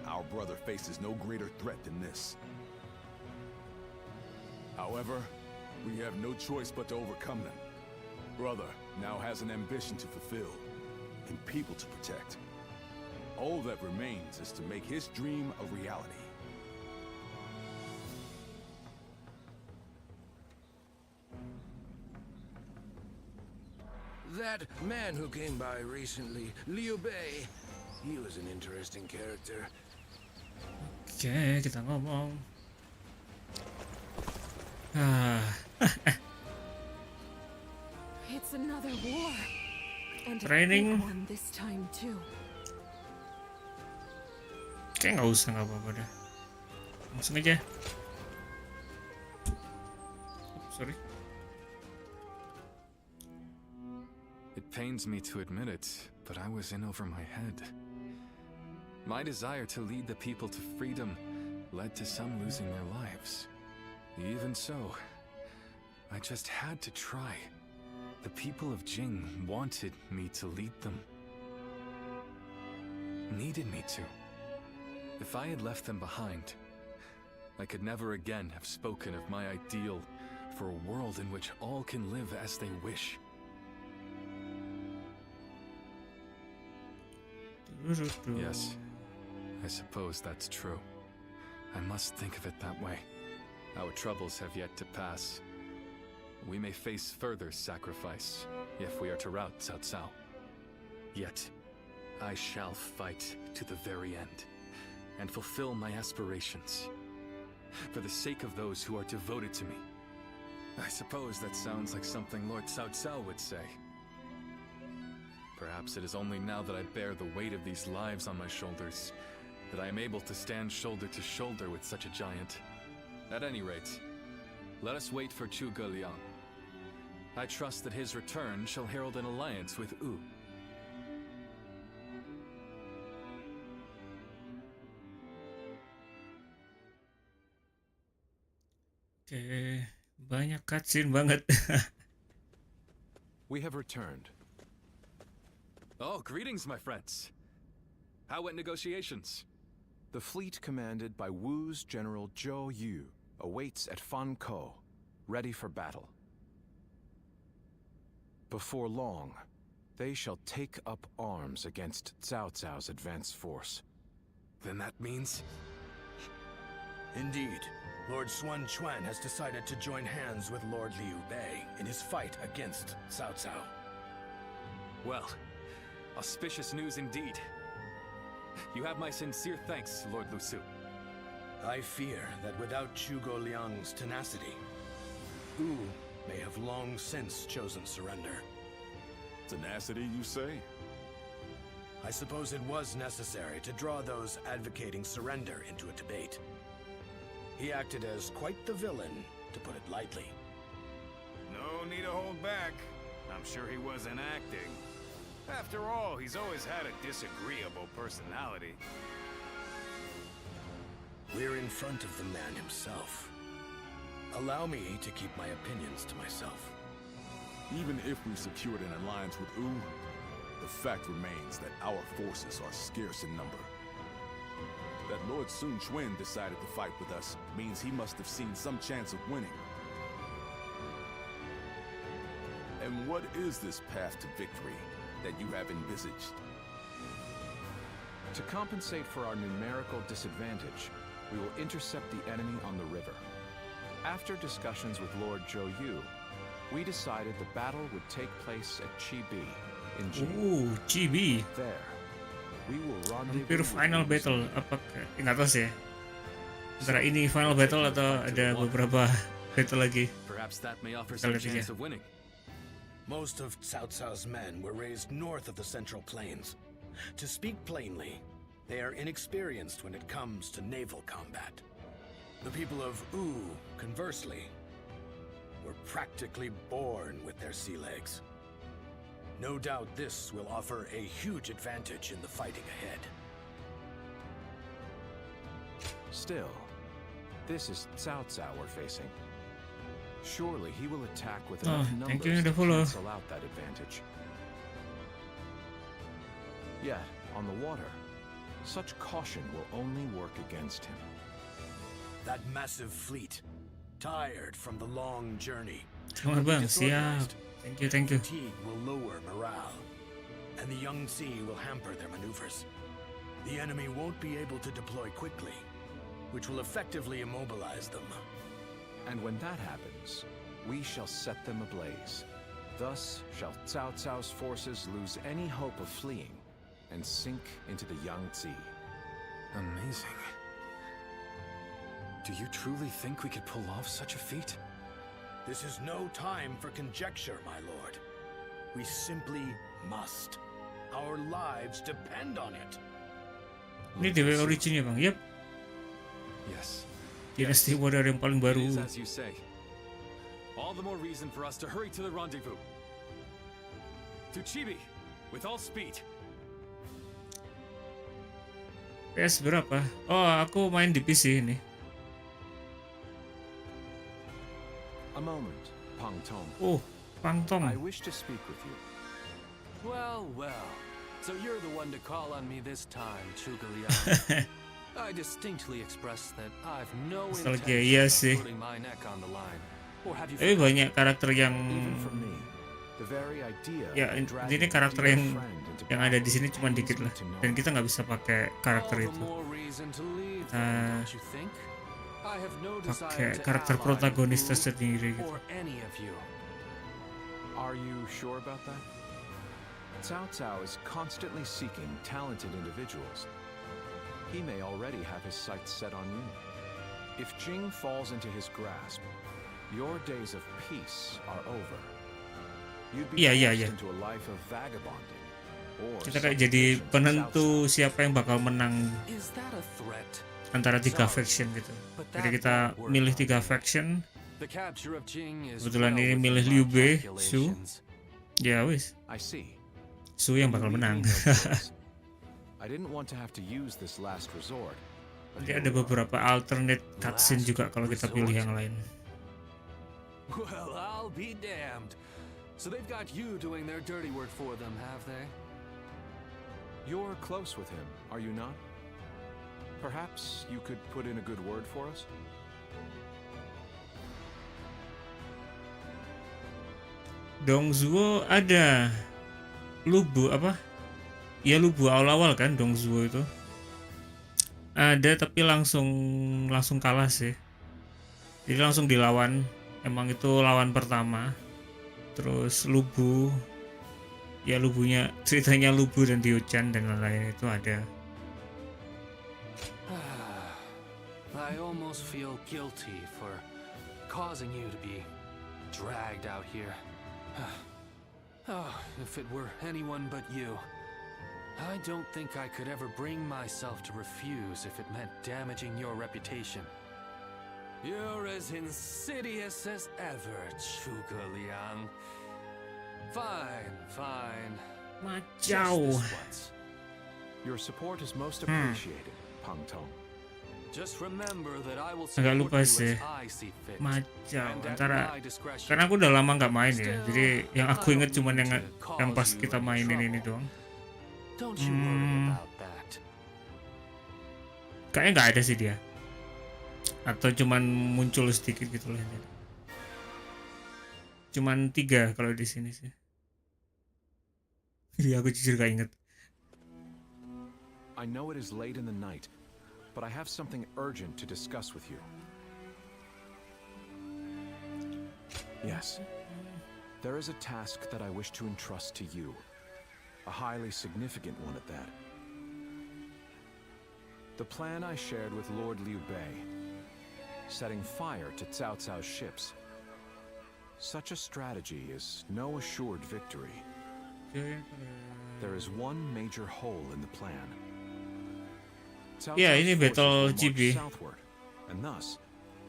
Our brother faces no greater threat than this. However, we have no choice but to overcome them. Brother now has an ambition to fulfill, and people to protect. All that remains is to make his dream a reality. That man who came by recently, Liu Bei, he was an interesting character. Oke, kita ngomong. Ah, It's another war. And a Training. big one this time too. kayak nggak usah, nggak apa-apa dah. Langsung aja. Sorry. It pains me to admit it, but I was in over my head. My desire to lead the people to freedom led to some losing their lives. Even so, I just had to try. The people of Jing wanted me to lead them. Needed me to. If I had left them behind, I could never again have spoken of my ideal for a world in which all can live as they wish. Yes, I suppose that's true. I must think of it that way. Our troubles have yet to pass. We may face further sacrifice if we are to rout Cao Cao. Yet, I shall fight to the very end and fulfill my aspirations for the sake of those who are devoted to me. I suppose that sounds like something Lord Cao Cao would say. Perhaps it is only now that I bear the weight of these lives on my shoulders that I am able to stand shoulder to shoulder with such a giant. At any rate, let us wait for Zhuge Liang. I trust that his return shall herald an alliance with Wu. Oke, banyak cutscene banget. We have returned. Oh, greetings, my friends. How went negotiations? The fleet commanded by Wu's General Zhou Yu awaits at Fan Ko, ready for battle. Before long, they shall take up arms against Cao Cao's advance force. Then that means... Indeed, Lord Xuan Chuan has decided to join hands with Lord Liu Bei in his fight against Cao Cao. Well, auspicious news indeed. You have my sincere thanks, Lord Lu Su. I fear that without Zhuge Liang's tenacity, Wu may have long since chosen surrender. Tenacity, you say? I suppose it was necessary to draw those advocating surrender into a debate. He acted as quite the villain, to put it lightly. No need to hold back. I'm sure he wasn't acting. After all, he's always had a disagreeable personality. We're in front of the man himself. Allow me to keep my opinions to myself. Even if we secured an alliance with Wu, the fact remains that our forces are scarce in number. That Lord Sun Quan decided to fight with us means he must have seen some chance of winning. And what is this path to victory that you have envisaged? To compensate for our numerical disadvantage, we will intercept the enemy on the river. After discussions with Lord Zhou Yu, we decided the battle would take place at Chibi in Jing. Chibi. There, we will rendezvous Hampir with final Wu battle. Su. Apakah nggak tahu sih ya. Antara ini final battle atau ada beberapa battle lagi. Perhaps that may offer Kita some lihat aja. chance of winning. Most of Cao Cao's men were raised north of the Central Plains. To speak plainly, they are inexperienced when it comes to naval combat. The people of Wu, conversely, were practically born with their sea legs. No doubt this will offer a huge advantage in the fighting ahead. Still, this is Cao Cao we're facing. Surely he will attack with enough thank numbers you, to the follow. cancel out that advantage. Yet, on the water, such caution will only work against him. That massive fleet, tired from the long journey, Selamat bang, siap. Thank you. fatigue will lower morale, and the Yangtze will hamper their maneuvers. The enemy won't be able to deploy quickly, which will effectively immobilize them. And when that happens, we shall set them ablaze. Thus shall Cao Cao's forces lose any hope of fleeing and sink into the Yangtze. Amazing. Do you truly think we could pull off such a feat? This is no time for conjecture, my lord. We simply must. Our lives depend on it. Ini DW originnya bang, yep. Yes. Dynasty Warrior yang paling baru. It is as you say. All the more reason for us to hurry to the rendezvous. To Chibi, with all speed. PS berapa? Oh, aku main di PC ini. A moment, Pang Tong. Oh, Pang Tong. I wish to speak with you. Well, well. So you're the one to call on me this time, Zhuge Liang. I distinctly expressed that I've no Nostalgia, intention iya of sih. putting my neck on the line. Or have you Tapi forgotten? banyak karakter yang Even for me, the very idea ya of dragging ini a karakter dear yang friend into ada di battle sini cuma dikit lah, leads me to know. dan kita nggak bisa pakai karakter All the itu. more reason to leave them, don't you think? I have no desire Pakai to karakter ally protagonis you tersendiri gitu. or any of you. Are you sure about that? Cao Cao is constantly seeking talented individuals. He may already have his sights set on you. If Jing falls into his grasp, your days of peace are over. You'd be Iya. forced into a life of vagabonding. Or Kita kayak jadi subjugation to penentu Cao Cao. siapa yang bakal menang Is that a threat? antara tiga faction gitu. Jadi kita milih 3 faction. The capture of Jing is Kebetulan well ini within milih my Liu Bei, Su. calculations. Ya wis, I see. Su yang bakal menang. I didn't want to have to use this last resort. but Nanti here ada we are. beberapa alternate cutscene juga kalau kita pilih yang lain. Well, I'll be damned. So they've got you doing their dirty work for them, have they? You're close with him, are you not? Perhaps you could put in a good word for us? Dongzuo ada. Lubu apa? Ya Lubu awal-awal kan Dongzuo itu. Ada tapi langsung kalah sih. Jadi langsung dilawan. Emang itu lawan pertama. Terus Lubu, ya Lubunya ceritanya Lubu dan Diochan dan lain-lain itu ada. I almost feel guilty for causing you to be dragged out here. Oh, if it were anyone but you. I don't think I could ever bring myself to refuse if it meant damaging your reputation. You're as insidious as ever, Zhuge Liang. Fine, fine. Macau. Your support is most appreciated, Pang Tong. Just remember that I will Agak support lupa you sih. as I see fit. Macau And at antara my discretion. karena aku udah lama nggak main ya. Jadi yang aku I inget don't cuman mean yang to cause pas you kita any mainin trouble. ini doang. Don't you worry about that. Kayaknya nggak ada sih dia. Atau cuman muncul sedikit gitu loh. Cuman 3 kalau di sini sih. Iya aku jujur gak inget. I know it is late in the night, but I have something urgent to discuss with you. Yes, there is a task that I wish to entrust to you. A highly significant one at that. The plan I shared with Lord Liu Bei, setting fire to Cao Cao's ships. Such a strategy is no assured victory. There is one major hole in the plan. Cao Ya, Cao's ini forces battle will march GB southward, and thus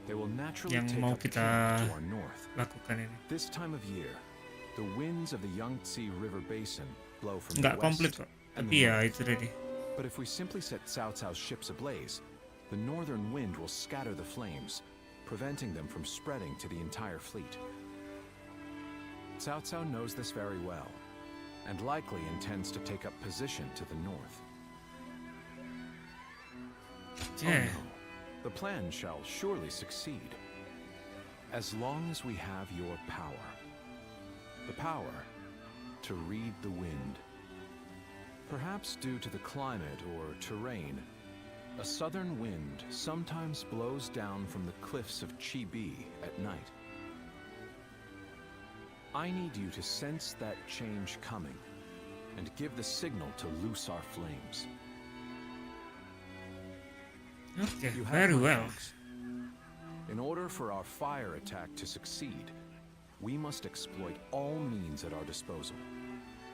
they will naturally yang take mau up kita camp to our north. lakukan ini. This time of year, the winds of the Yangtze River Basin blow from Nggak the komplit west kok. and Tapi the ya north. itu tadi. But if we simply set Cao Cao's ships ablaze, the northern wind will scatter the flames, preventing them from spreading to the entire fleet. Cao Cao knows this very well, and likely intends to take up position to the north. Yeah. Oh no, the plan shall surely succeed, as long as we have your power. The power to read the wind. Perhaps due to the climate or terrain, a southern wind sometimes blows down from the cliffs of Chibi at night. I need you to sense that change coming and give the signal to loose our flames. Okay, You have very my well. thanks. In order for our fire attack to succeed, we must exploit all means at our disposal.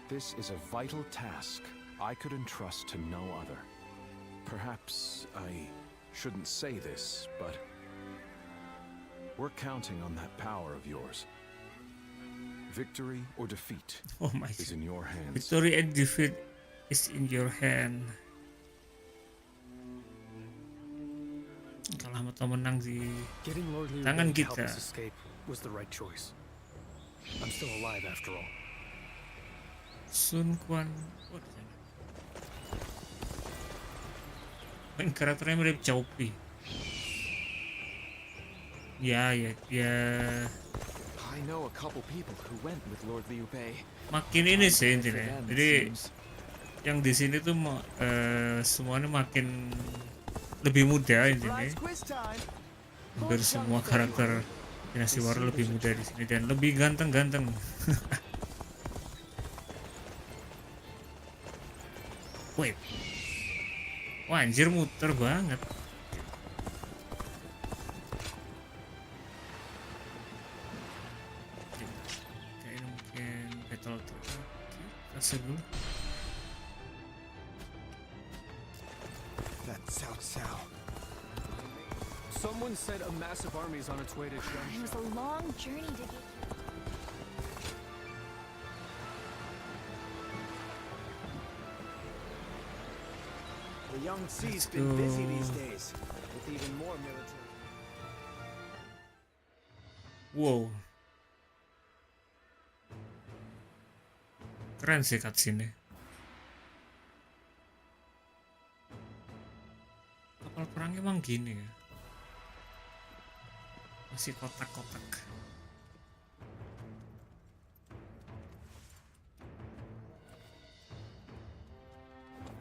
This is a vital task I could entrust to no other. Perhaps I shouldn't say this, but we're counting on that power of yours. Victory or defeat Oh my is in your hands. Victory and defeat is in your hand. Kalah atau menang di Getting Lord Liu tangan Bei to help kita. us escape was the right choice. I'm still alive after all. Sun Quan. Oh, di sana. Main karakternya mirip Chaupi. Ya. I know a couple people who went with Lord Liu Bei. Makin ini sih intinya. Jadi yang di sini tuh semuanya makin lebih muda intinya. Hampir semua karakter Dynasty Warriors lebih muda di sini dan lebih ganteng-ganteng. Wait. Wah, anjir muter banget. Kayaknya mungkin battle terakhir. Kasih dulu. That's Cao Cao. Someone said a massive army is on its way to It Shanxi. was a long journey to get. The Yangtze's Let's been busy go. these days, with even more military. Wow. Keren sih cutscene-nya. Kapal perang emang gini ya. Masih kotak-kotak.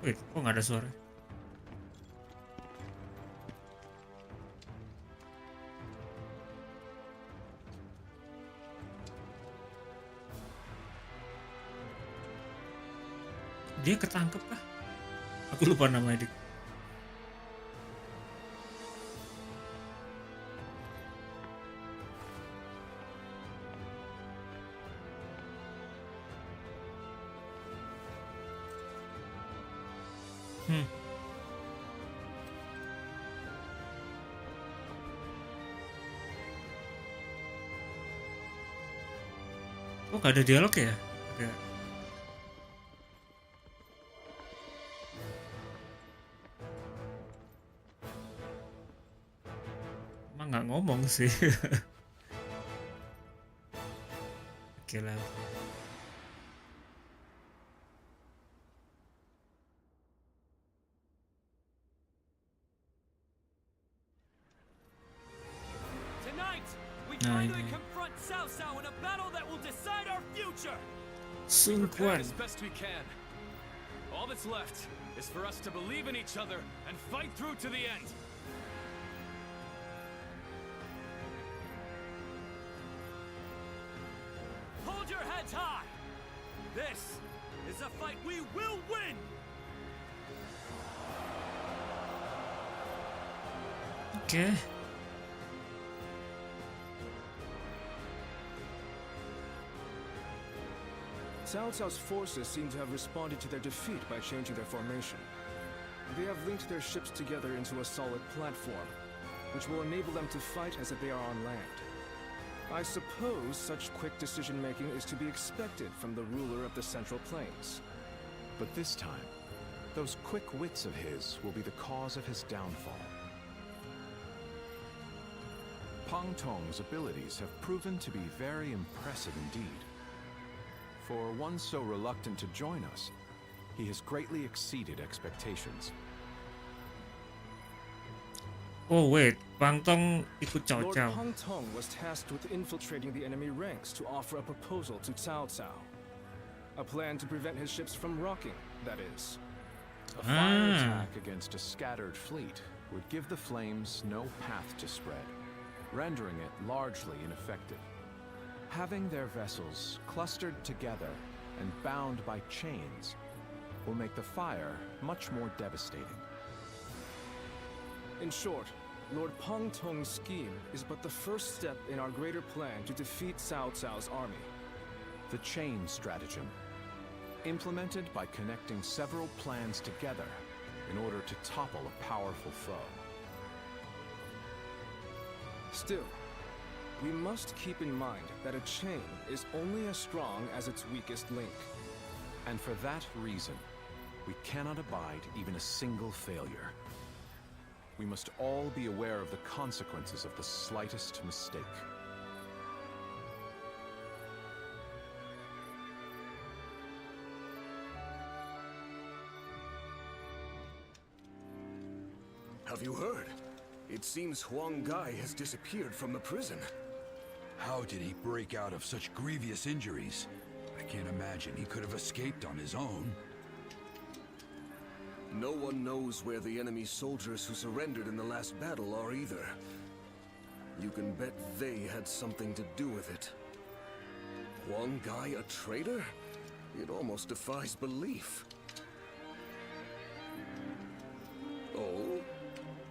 Wait, kok nggak ada suara? Dia ketangkep kah? Aku lupa namanya. Oh, gak ada dialog ya? Ada. Emang nggak ngomong sih. Oke lah. Prepare as best we can. All that's left is for us to believe in each other and fight through to the end. Hold your heads high. This is a fight we will win. Okay. Cao Cao's forces seem to have responded to their defeat by changing their formation. They have linked their ships together into a solid platform, which will enable them to fight as if they are on land. I suppose such quick decision-making is to be expected from the ruler of the Central Plains. But this time, those quick wits of his will be the cause of his downfall. Pang Tong's abilities have proven to be very impressive indeed. For one so reluctant to join us, he has greatly exceeded expectations. Oh wait, Pang Tong ikut Cao Lord Cao. Pang Tong was tasked with infiltrating the enemy ranks to offer a proposal to Cao Cao. A plan to prevent his ships from rocking, that is. A fire attack against a scattered fleet would give the flames no path to spread, rendering it largely ineffective. Having their vessels clustered together and bound by chains will make the fire much more devastating. In short, Lord Pang Tong's scheme is but the first step in our greater plan to defeat Cao Cao's army. The chain stratagem, implemented by connecting several plans together in order to topple a powerful foe. Still, we must keep in mind that a chain is only as strong as its weakest link. And for that reason, we cannot abide even a single failure. We must all be aware of the consequences of the slightest mistake. Have you heard? It seems Huang Gai has disappeared from the prison. How did he break out of such grievous injuries? I can't imagine he could have escaped on his own. No one knows where the enemy soldiers who surrendered in the last battle are either. You can bet they had something to do with it. Huang Gai a traitor? It almost defies belief. Oh?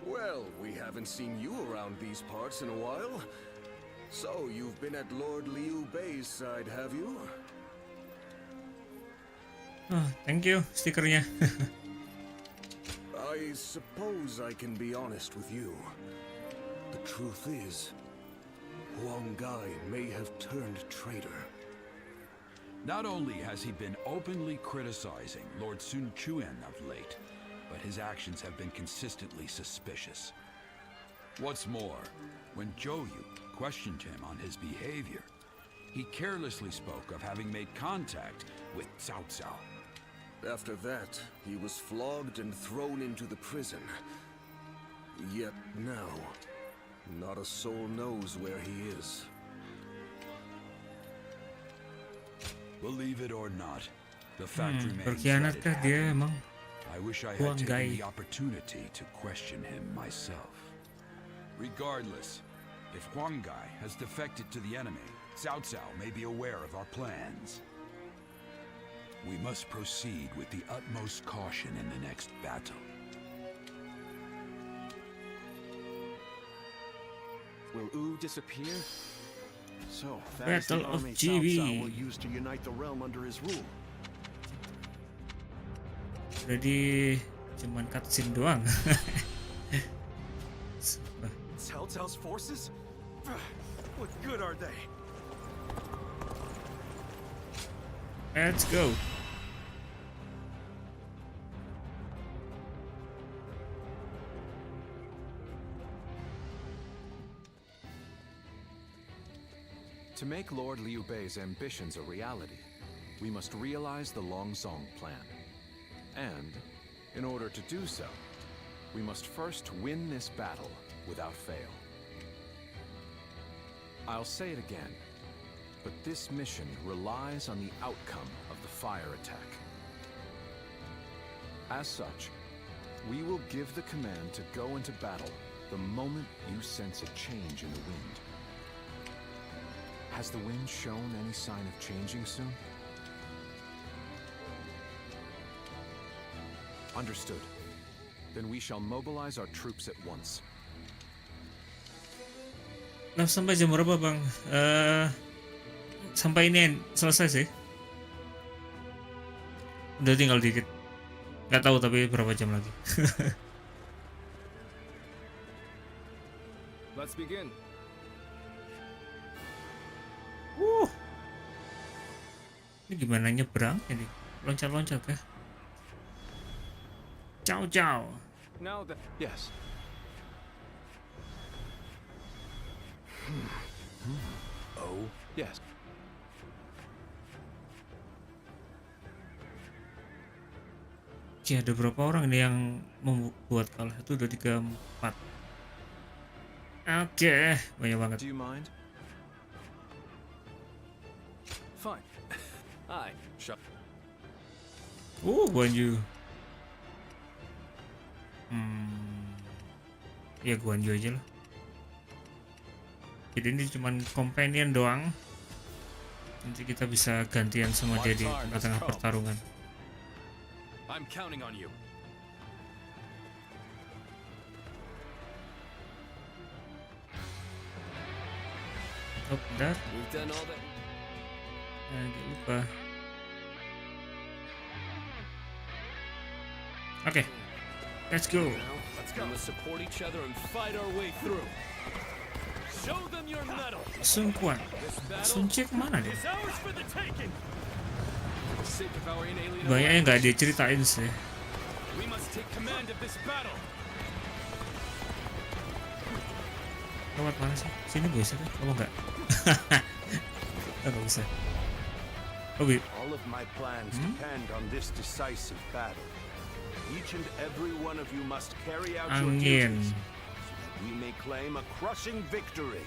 Well, we haven't seen you around these parts in a while. So, you've been at Lord Liu Bei's side, have you? Oh, thank you stikernya. I suppose I can be honest with you. The truth is, Huang Gai may have turned traitor. Not only has he been openly criticizing Lord Sun Quan of late, but his actions have been consistently suspicious. What's more, when Zhou Yu questioned him on his behavior, he carelessly spoke of having made contact with Cao Cao. After that, he was flogged and thrown into the prison. Yet now, not a soul knows where he is. Believe it or not, the fact remains that it Berkhianatkah dia emang? I wish I had taken Guy. the opportunity to question him myself. Regardless, if Huang Gai has defected to the enemy, Cao Cao may be aware of our plans. We must proceed with the utmost caution in the next battle. Will Wu disappear? So, that is the Battle of army Cao GB. Cao will use to unite the realm under his rule. Jadi cuman cutscene doang. Cao Cao's forces? What good are they? Let's go. To make Lord Liu Bei's ambitions a reality, we must realize the Longzong plan. And, in order to do so, we must first win this battle without fail. I'll say it again, but this mission relies on the outcome of the fire attack. As such, we will give the command to go into battle the moment you sense a change in the wind. Has the wind shown any sign of changing soon? Understood. Then we shall mobilize our troops at once. Nah, sampai jam berapa bang? Sampai ini selesai sih. Udah tinggal dikit. Gak tahu tapi berapa jam lagi. Let's begin. Ini gimana nyebrang ini? Loncat-loncat ya? Ciao ciao. Now that Yes. Oh, yes. Oke, ada berapa orang nih yang membuat kalah? Itu udah 3-4. Oke, banyak banget. Do you mind? fine. I shut. Guan Yu. Ya Guan Yu aja lah. Jadi ini cuman companion doang. Nanti kita bisa gantian sama dia di tengah-tengah pertarungan. I'm counting on you. Oh, bentar. We've done all that. Agak lupa. Oke, let's go. We must support each other and fight our way through. Show them your mettle. Sun Quan. Sun Cie kemana dia? It's ours for the taking. For the sake of our inalienable Banyak yang nggak dia ceritain sih. we must take command of this battle. Lewat mana sih? Sini bisa kan? Oh enggak. Oh, nggak bisa. Oh, All of my plans depend on this decisive battle. Each and every one of you must carry out your Angin. duties so that we may claim a crushing victory.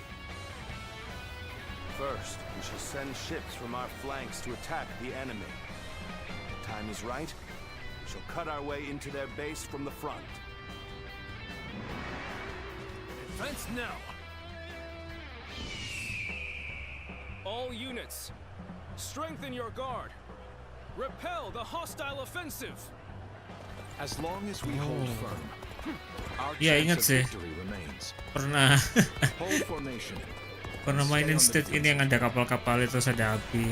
First, we shall send ships from our flanks to attack the enemy. When the time is right, we shall cut our way into their base from the front. Advance now. All units, strengthen your guard. Repel the hostile offensive. As long as we hold firm, our Ya ingat chance sih, of victory remains. pernah Hold formation. pernah mainin state ini yang ada kapal-kapal itu ada api.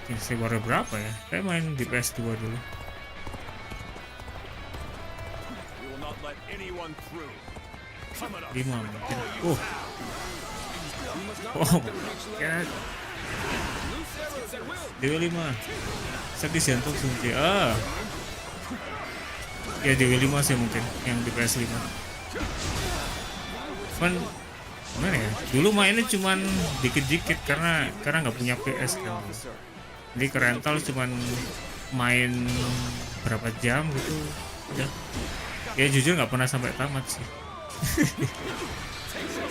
Dynasty Warriors berapa ya? Kayak main di PS2 dulu. We will not let anyone through. Come on up. 5 mungkin. Oh my god. Dewa 5. Sakti jantung Sun Cie. Ya Dewa 5 sih mungkin yang di PS5. Cuman gimana ya? Dulu mainnya cuman dikit-dikit karena nggak punya PS kan. Jadi ke rental cuman main berapa jam gitu. Udah. Ya jujur nggak pernah sampai tamat sih.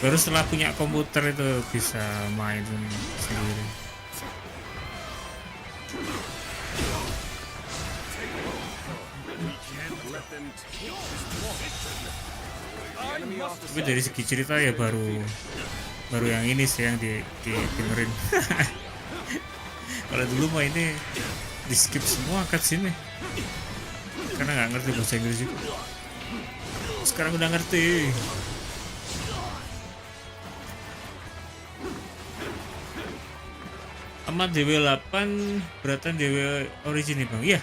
Baru setelah punya komputer itu bisa main sendiri. Tapi dari segi cerita ya baru yang ini sih yang dengerin. Kalau dulu mah ini di skip semua cutscene karena nggak ngerti bahasa Inggris juga. Sekarang udah ngerti. Sama DW8 beratan DW Origin nih bang. Iya,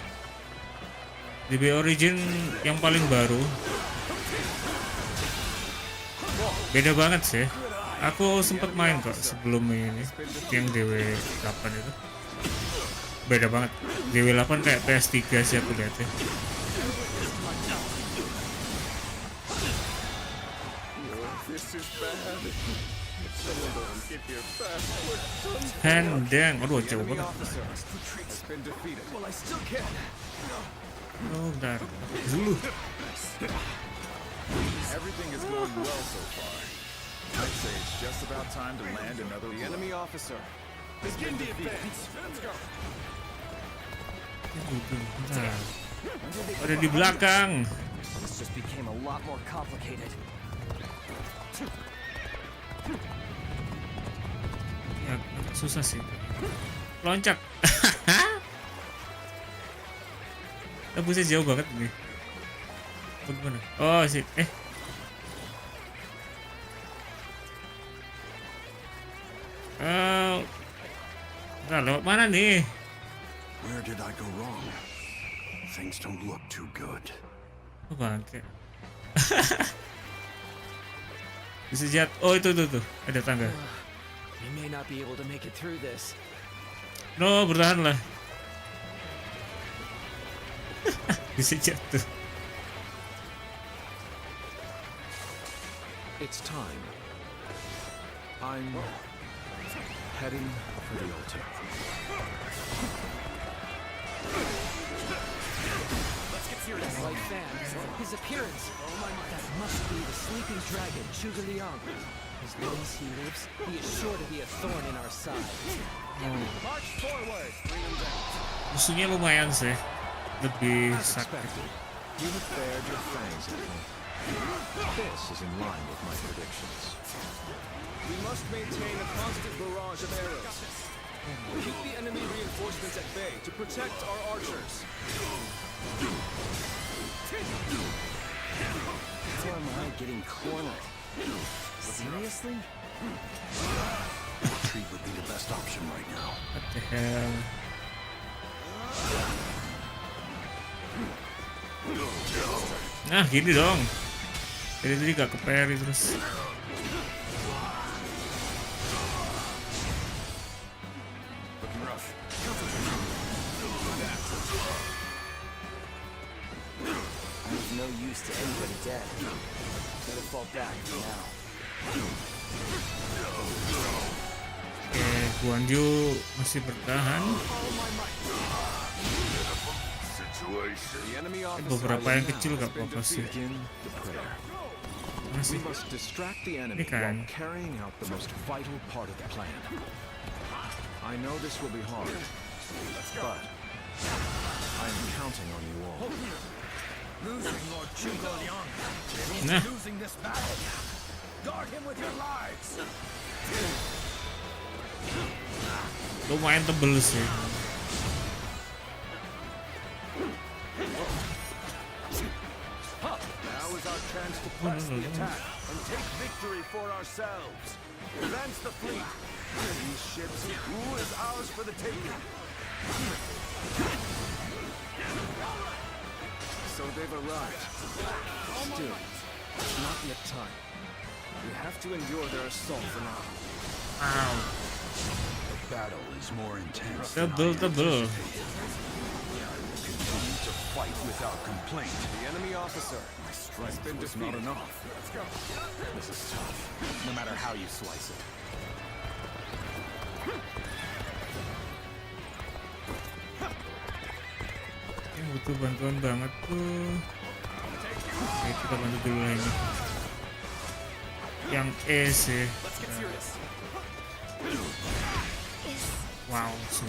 DW Origin yang paling baru. Beda banget sih. Aku sempat main kok sebelum ini yang DW8 itu. Beda banget. DW8 kayak PS3 sih aku lihatnya. Handeng, aduh jauh banget. Oh, bentar. Dulu. Everything is going well so far. I'd say it's just about time to land another blow. Enemy officer. Begin the advance. Let's go. Bentar. Ada di belakang. This just became a lot more complicated. Ya, agak susah sih. Loncat. Tembusnya jauh banget nih. Bagaimana? Oh sih, Nah, lewat mana nih? Where did I go wrong? Things don't look too good. Oh bangke. Bisa jat. Oh itu ada tangga. We may not be able to make it through this. No, bertahanlah. Bisa jatuh. It's time. I'm heading for the altar. Let's get serious. Like fan, his appearance. That must be the sleeping dragon, Zhuge Liang. As long as he lives, he is sure to be a thorn in our side. March forward. Bring him down. Musuhnya lumayan sih. Lebih sakit. You have bared your fangs at me. This is in line with my predictions. We must maintain a constant barrage of arrows. Keep the enemy reinforcements at bay to protect our archers. How am I getting cornered? Seriously? Retreat would be the best option right now. What the hell? Nah gini dong. Jadi tadi gak keperi terus. Looking rough. I'm of no use to anybody dead. Better fall back for now. Oke, Guanju masih bertahan. Beberapa yang kecil gak apa-apa sih. We must distract the enemy while carrying out the most vital part of the plan. I know this will be hard, but I am counting on you all. Losing Lord Zhuge Liang means losing this battle. Guard him with your lives. Lumayan tebel sih. Now is our chance to press the attack and take victory for ourselves. Advance the fleet. These ships, who is ours for the taking? So they've arrived. Still, it's not yet time. We have to endure their assault for now. Wow. The battle is more intense. Tebel. Continue to fight without complaint. The enemy officer. My strength has been defeated. Not enough. Let's go. This is tough, no matter how you slice it. Ini butuh bantuan banget tuh. Oke, kita bantu dulu lah ini. Yang E sih. Wow, sih.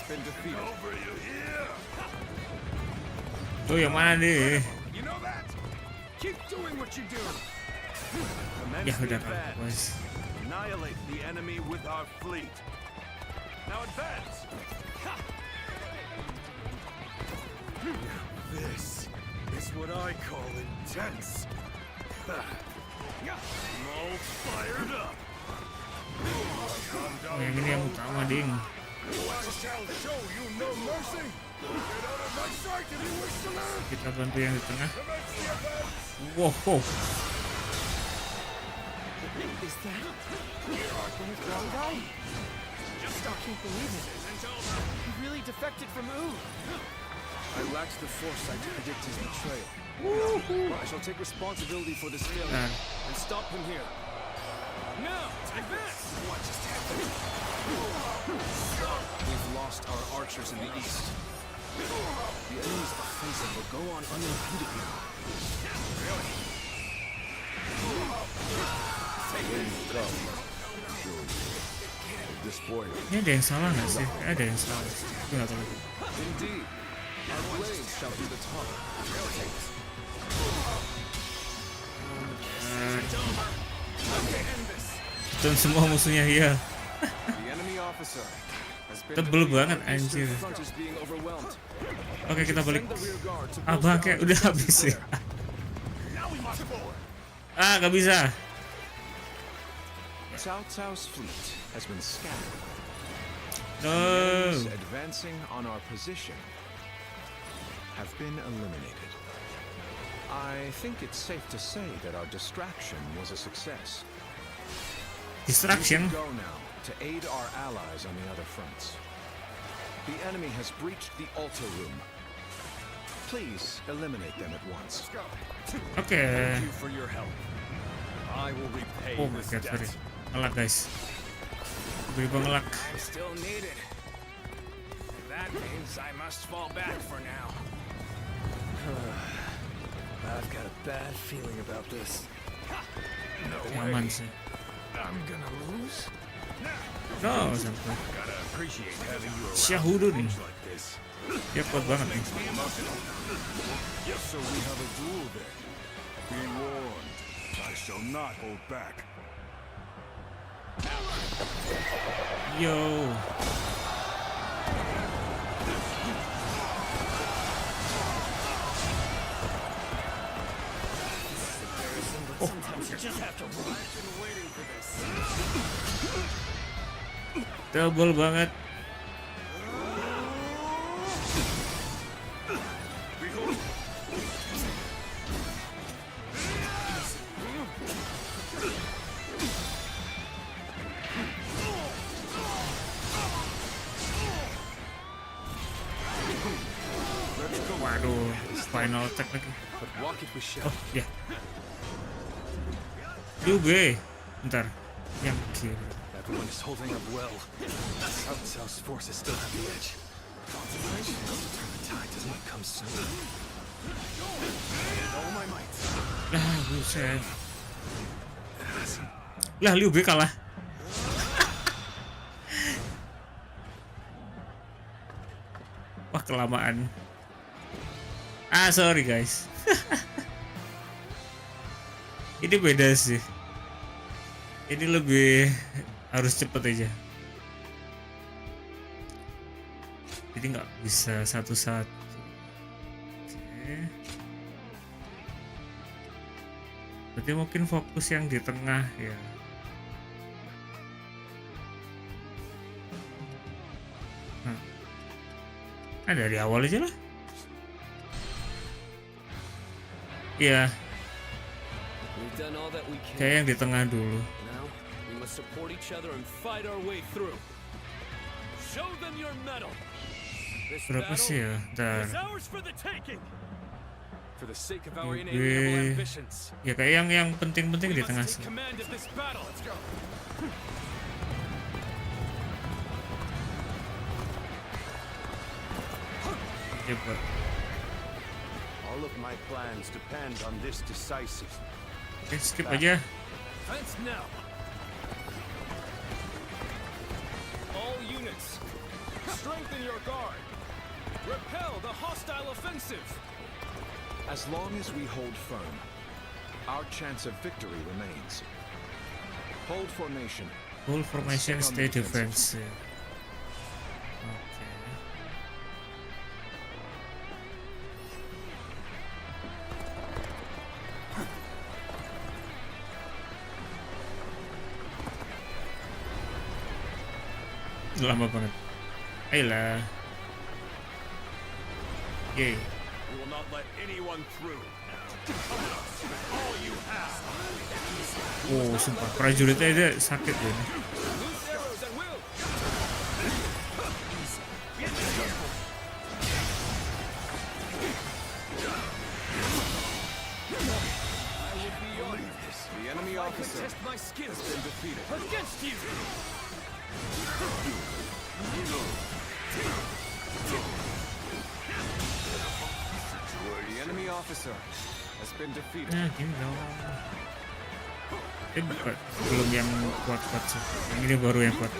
been defeated. Tuh yang mana nih? You know that? Keep doing what you do. Ya udah kalau bos. Annihilate the enemy with our fleet. Now advance. This is what I call intense. I'm all fired up. Oh, yang ini yang utama ding. I shall show you no mercy. Get out of my sight if you wish to live. Kita bantu yang di tengah. Commence the advance. Wow. Is that the wrong guy? I can't believe it. He really defected from Ooh. I lacked the foresight to predict his betrayal. I shall take responsibility for this failure and stop him here. Now, advance! What just happened? We've lost our archers in the east. The enemy's offensive will go on unimpeded now. Really? Ini ada yang salah nggak sih? Ada yang salah. Gue nggak tahu. Indeed. Our blades shall do the talking. Dan semua musuhnya ya. The enemy officer has been Tebel banget anjir. front is being overwhelmed. Oke, kita balik. Abang kayak udah habis ya. Ah, nggak bisa. Cao Cao's fleet has been scattered. No. Enemies advancing on our position have been eliminated. I think it's safe to say that our distraction was a success. Distraction? We can go now to aid our allies on the other fronts. The enemy has breached the altar room. Please eliminate them at once. Oke. Thank you for your help. I will repay Oh my this god, debt. sorry. Ngelak guys. Tiba-tiba ngelak. I'm still needed. That means I must fall back for now. I've got a bad feeling about this. No Aman sih. I'm gonna lose. No, sampai. Gotta appreciate having you around. Syahudun. Like this. Dia kuat banget nih. Yes, so we have a duel then. Be warned, I shall not hold back. Yo. Sometimes you just have to run. I've been waiting for this. Tebel banget. Waduh, final attack lagi. Oh, ya. Liu Bei. Bentar. Yang kiri. Everyone is holding up well. Cao Cao's forces still have the edge. Concentration. Turn the tide does not come soon. All my might. Lah, buset. Lah, Liu Bei kalah. Wah, kelamaan. Ah, sorry guys. Ini beda sih. Ini lebih harus cepet aja. Jadi nggak bisa satu-satu. Oke. Berarti mungkin fokus yang di tengah ya. Nah, dari awal aja lah. Iya. We've done all that we can. Kayak yang di tengah dulu. Now, we must support each other and fight our way through. Show them your mettle. This Berapa sih ya? Ntar. is ours for the taking. For the sake of our Liu inalienable Bei. ambitions. Ya kayak yang penting-penting di We tengah must sih. take command of this battle. Let's go. Coba. All of my plans depend on this decisive. Oke, skip aja. Fence now. All units, Strengthen your guard. Repel the hostile offensive. As long as we hold firm, our chance of victory remains. Hold formation. Full formation, stay defensive. Lama banget. Ayolah. Yay. We will not let anyone through. Come with us with all you have. Oh, sumpah prajuritnya dia sakit ya. Loose arrows at will. I would be yours. The enemy I officer contest my skills has been defeated. against you. The enemy officer has been defeated. Nah, gini dong. Belum yang kuat-kuat sih. Yang ini baru yang kuat.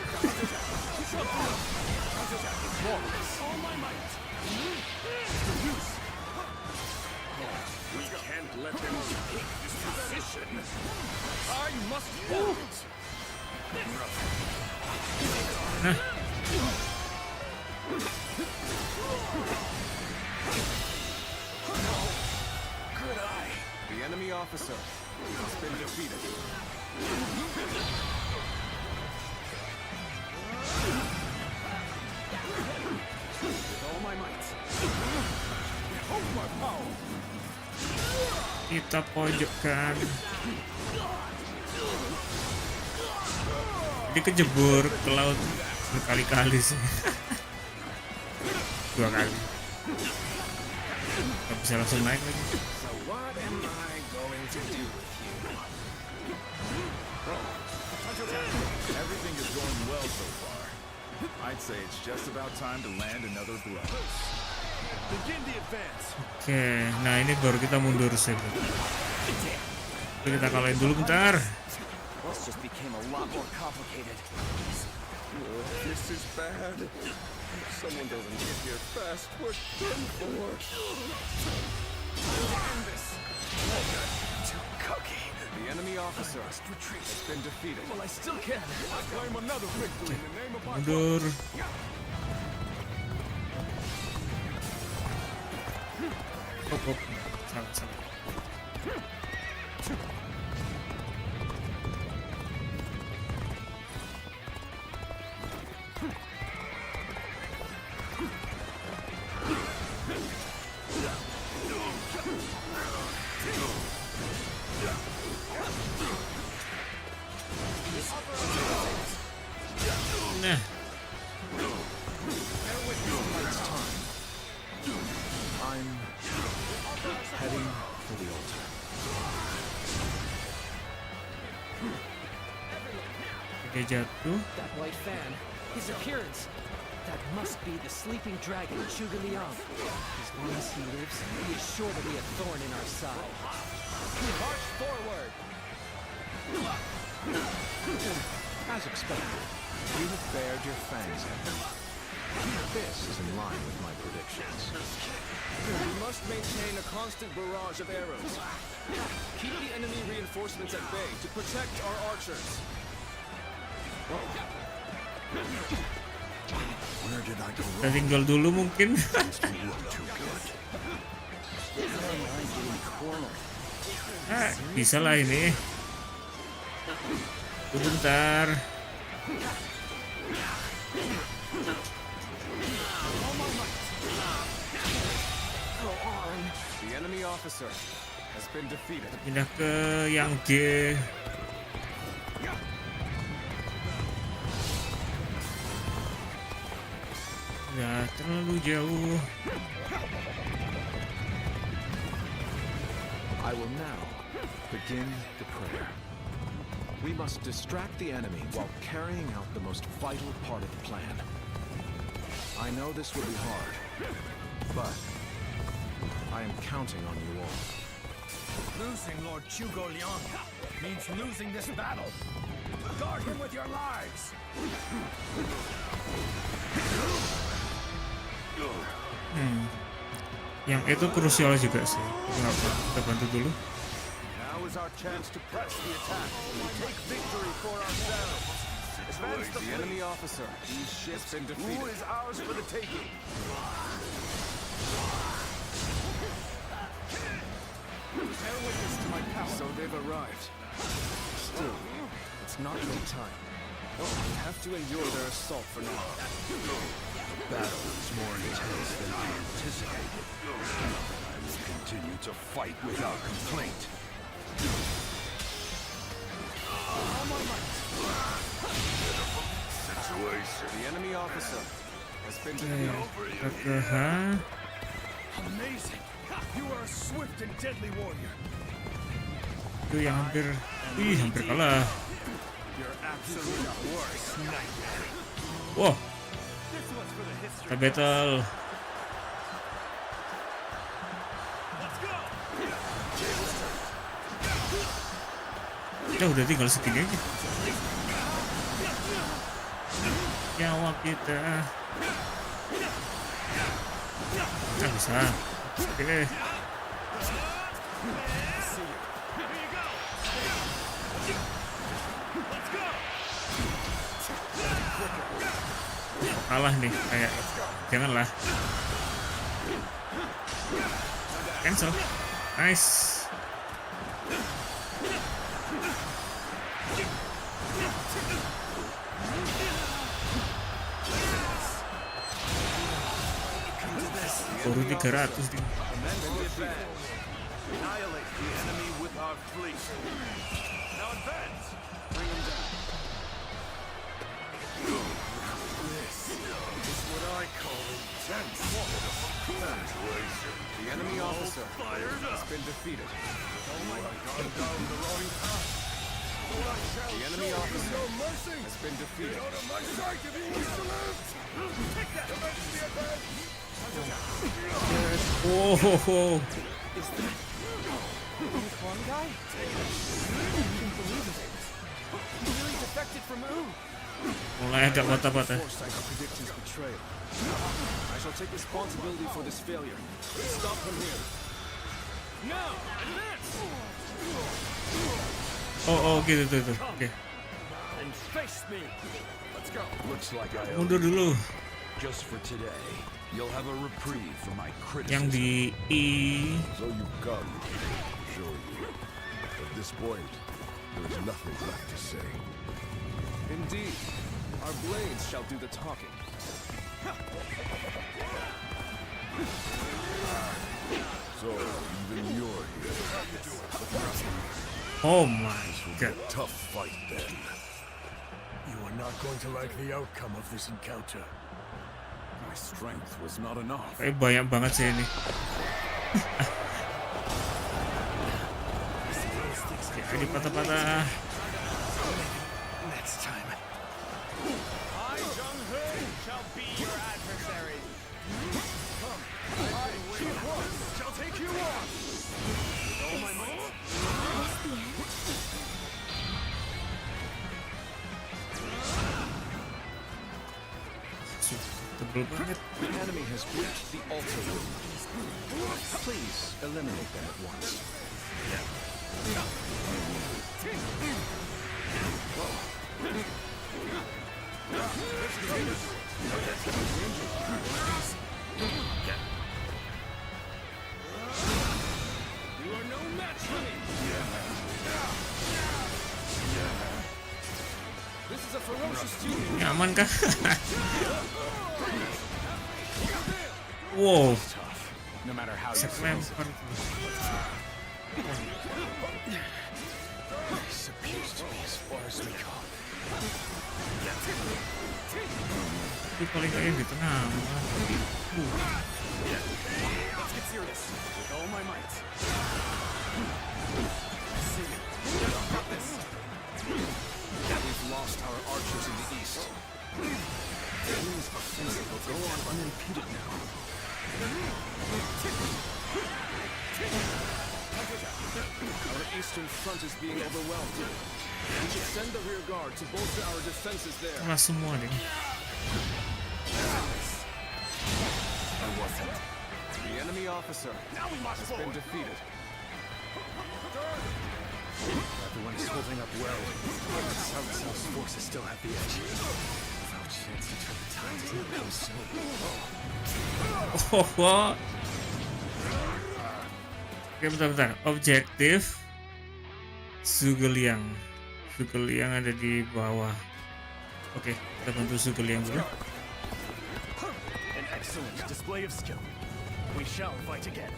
We can't let them take this position. I must hold it. Nah. Good eye. The enemy officer has been defeated. With all my might. Behold my power. Kita pojokkan. Dia kejebur ke laut berkali-kali sih. 2 kali. Gak bisa langsung naik lagi. So what am I going to do with you? Everything is going well so far. I'd say it's just about time to land another blow. Begin the advance. Oke, nah ini baru kita mundur sih. Kita kalahin dulu bentar. This just became a lot more complicated. This is bad. If someone doesn't get here fast, we're done for. End this. Too cocky. The enemy officer has been defeated. Well, I still can. I claim another victory in the name of my Mundur. Oh. Salah. Nah. I'm heading for the altar. Dia jatuh. That white fan, his appearance. That must be the sleeping dragon, Zhuge Liang. As long as he lives, he is sure to be a thorn in our side. March forward! As expected, you have bared your fangs at me. This is in line with my predictions. We must maintain a constant barrage of arrows. Keep the enemy reinforcements at bay to protect our archers. Where did I go Kita tinggal dulu mungkin. Bisa lah ini. Tunggu bentar. The enemy officer has been defeated. Pindah ke yang G. Ya, terlalu jauh. I will now begin the prayer. We must distract the enemy while carrying out the most vital part of the plan. I know this will be hard, but I am counting on you all. Losing Lord Chugo Liang means losing this battle. Guard him with your lives. Yang itu krusial juga sih. Kenapa? Kita bantu dulu. Now is our chance to press the attack. Take victory for ourselves. Advance the enemy officer. These ships been defeated. Who is ours for the taking? Bear witness to my power. So they've arrived. Still, it's not your time. We have to endure their assault for now. The battle is more intense than I anticipated. I will continue to fight without complaint. The enemy officer has been Amazing. You are a swift and deadly warrior. Itu yang hampir kalah. You're absolutely the worst nightmare. Wow. Kita battle. Kita udah tinggal segini aja. Nyawa kita. Nggak bisa. Oke. Kalah nih kayak. Janganlah. Cancel. Nice. Baru 300 nih. annihilate the enemy with our fleet. Now advance. Bring them down. This is what I call intense. The enemy officer has been defeated. Gone down the wrong path. The enemy officer has been defeated. Out of my sight if he wants to live. Take that. Commence the advance. Oh. Is that the one guy? I can't believe it. He really defected from Ooh. Mulai agak patah-patah. I shall take responsibility for this failure. Stop him here. Now, advance. Oh, gitu tuh. Oke. And face me. Let's go. Looks like I owe Mundur dulu. just for today. You'll have a reprieve for my Yang criticism. di I. So you come, sure you. At this point, there is nothing left to say. Indeed, our blades shall do the talking. So even you're here. Oh my god. Tough fight then. You are not going to like the outcome of this encounter. My strength was not enough. Kayak banyak banget sih ini. Jadi patah-patah. Next time. I, Jung-Ho, shall be your adversary. Come, I, Qin-Huan, shall take you on. With all my might. Tebel banget. The enemy has reached the altar room. Please eliminate them at once. You are no match for me. This is a ferocious duel. Nyaman kah? Wow. No matter how you Lempar. This appears to be as far as we go. Itu paling kayak di tengah. Let's get serious. With all my might. See you. Got this. We've lost our archers in the east. The enemy's offensive will go on unimpeded now. Our eastern front is being overwhelmed. We should send the rear guard to bolster our defenses there. Kalah semua nih. I wasn't. The enemy officer has been defeated. Everyone is holding up well. South's forces still have the edge. No chance to turn the tide anytime soon. Oh. Oke, bentar. Objektif Zhuge Liang ada di bawah. Oke, kita bantu Zhuge Liang dulu. An excellent display of skill. We shall fight again.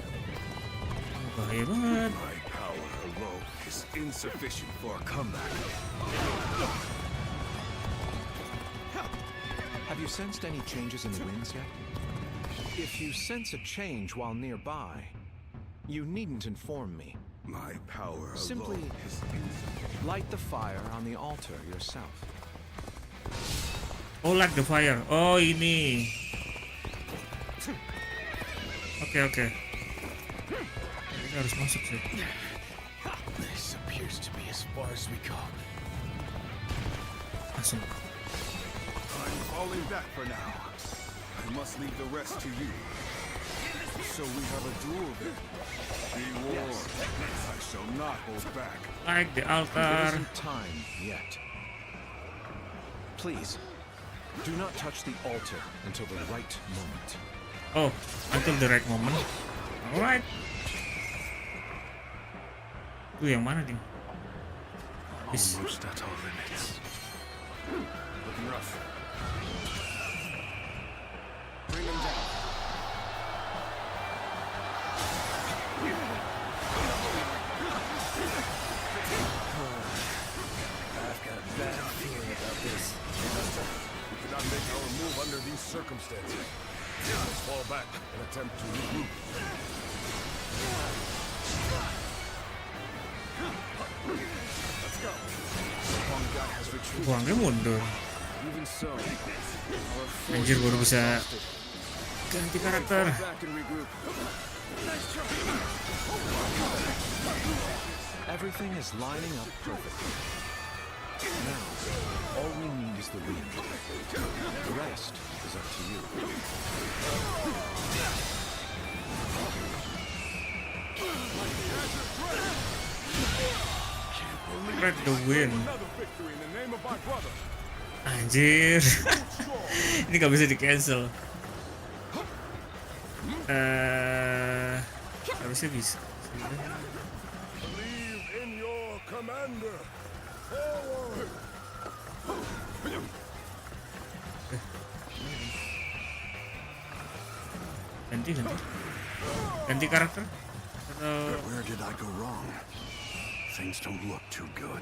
Bahaya banget. My power alone is insufficient for a comeback. Have you sensed any changes in the winds yet? If you sense a change while nearby, you needn't inform me. My power Simply alone is insufficient. light the fire on the altar yourself. Oh, like the fire. Oh, ini. Oke. Ini harus masuk sih. This appears to be as far as we go. Langsung. I'm falling back for now. I must leave the rest to you. So we have a duel then. Be warned. I shall not hold back. Like the It altar. isn't time yet. Please, do not touch the altar until the right moment. Oh, until the right moment. Alright. Itu yang mana nih? Almost at our limits. Looking rough. Bring him down. I've got a bad feeling about this. We cannot make our move under these circumstances. Let's fall back and attempt to regroup. Let's go. One guy has retreated. Buangnya mundur. Even so, our Anjir, baru bisa exhausted. ganti karakter. Fall back and regroup. Everything is lining up perfectly. Now, all we need is the wind. The rest is up to you. Red the win. Another victory in the name of my brother. Anjir. Ini gak bisa di cancel. Harusnya bisa. Believe in your commander. Forward. Ganti karakter. Atau Where did I go wrong? Things don't look too good.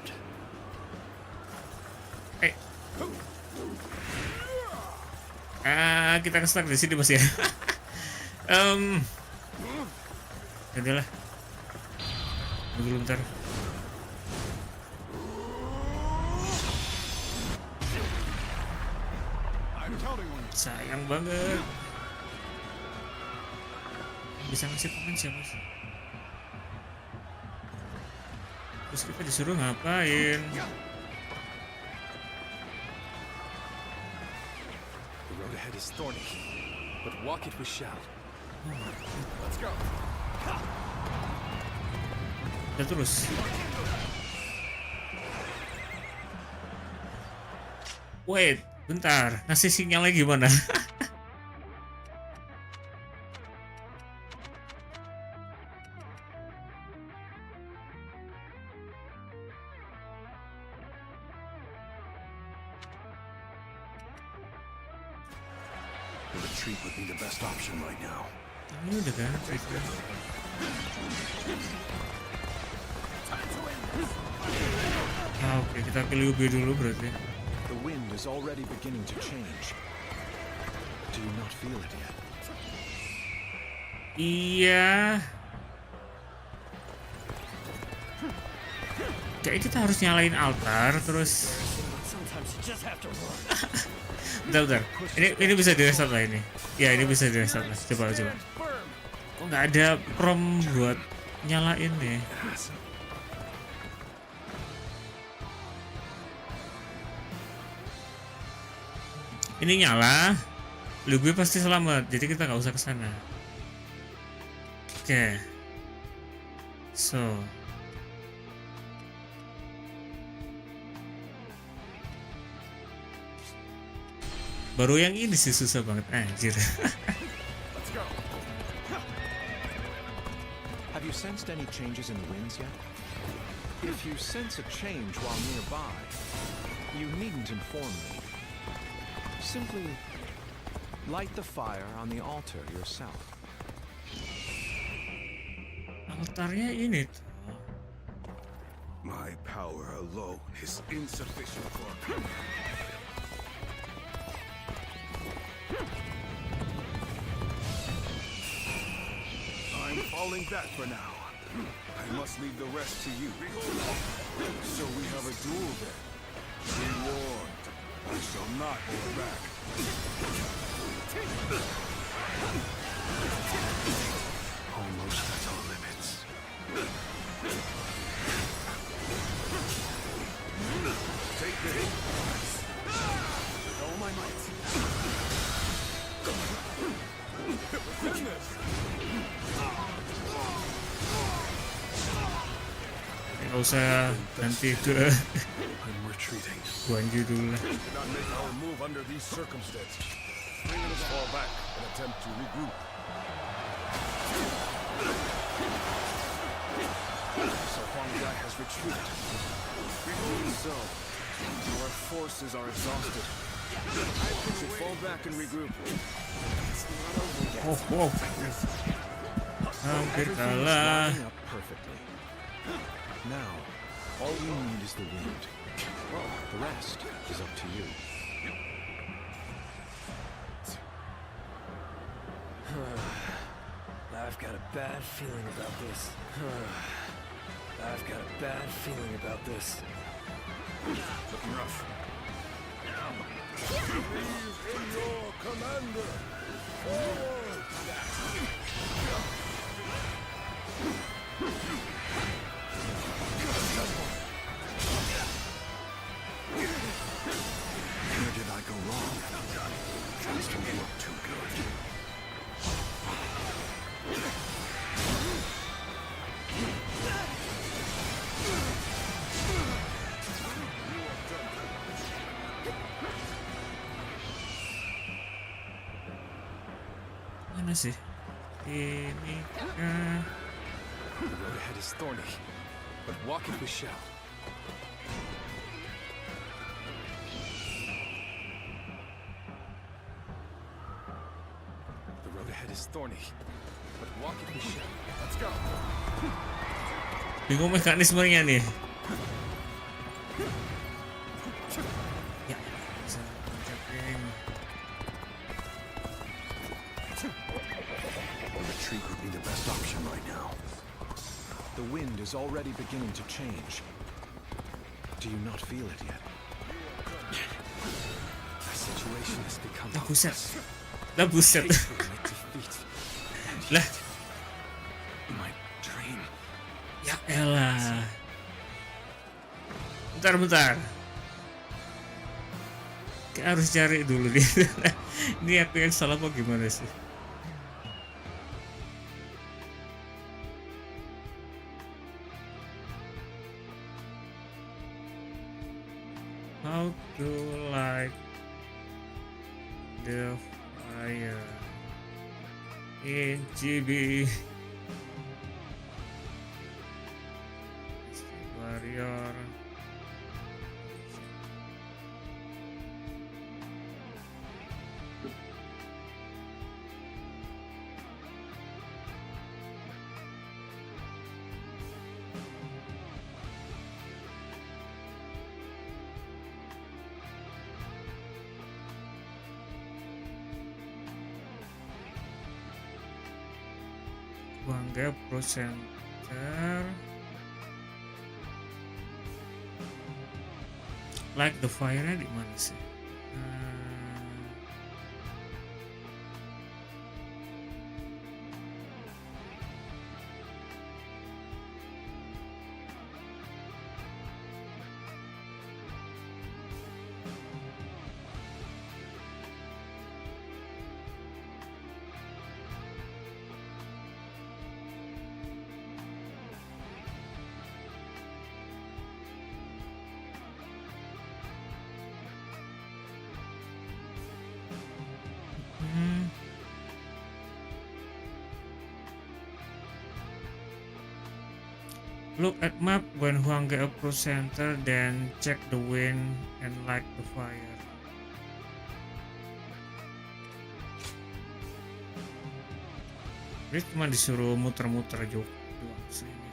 Kita ke-stuck di sini Mas ya. Gantilah. Dulu bentar. Sayang banget. Bisa ngasih komen siapa sih? Terus kita disuruh ngapain? The road ahead is thorny, but walk it we shall. Let's go. Udah terus. Wait, bentar. Ngasih sinyalnya gimana? The retreat would be the best option right now. Ini udah kan? Oke, kita ke Liu Bei dulu berarti. The wind is already beginning to change. Do you not feel it yet? Iya. Kayak kita harus nyalain altar terus. Bentar. Ini bisa di restart lah ini. Ya ini bisa di restart lah. Coba. Kok nggak ada prom buat nyalain nih. Ini nyala, Liu Bei pasti selamat, jadi kita nggak usah ke sana. Oke. So. Baru yang ini sih susah banget, anjir. Have you sensed any changes in the winds yet? If you sense a change while nearby, you needn't inform me. Simply light the fire on the altar yourself. Altarnya ini tuh. My power alone is insufficient for I'm falling back for now. I must leave the rest to you. So we have a duel then. Be warned. I shall not hold back. Almost at our limits. Take the hit. With all my might. Within this. Nggak usah nanti ke Guanju dulu lah. Did not make our move under these circumstances. Let us fall back and attempt to regroup. Guy has retreated. So, our forces are exhausted. We should fall back and regroup. It's not over yet. Oh. Hampir kalah. Perfectly. Now, all we need is the wind. Well, the rest is up to you. I've got a bad feeling about this. I've got a bad feeling about this. Looking rough. Believe in your commander. Forward! Where did I go wrong? Things don't look too good. Mana sih? Ini kan. The road ahead is thorny, but walk it we shall. The road ahead is thorny, but walk it we shall. Let's go. Bingung mekanismenya nih. Ya, bisa pencapaian. Retreat would be the best option right now. The wind is already beginning to change. Do you not feel it yet? The situation has become Buset. Lah buset. Lah. My dream. Ya elah. Bentar. Kayak harus cari dulu dia. Ini aku yang salah apa gimana sih? How to light the fire in GB Warrior. Bangga Pro Center. Like the fire-nya di mana sih? Look at map when Huangge approach center, then check the wind and light the fire. Dia cuma disuruh muter-muter doang sini.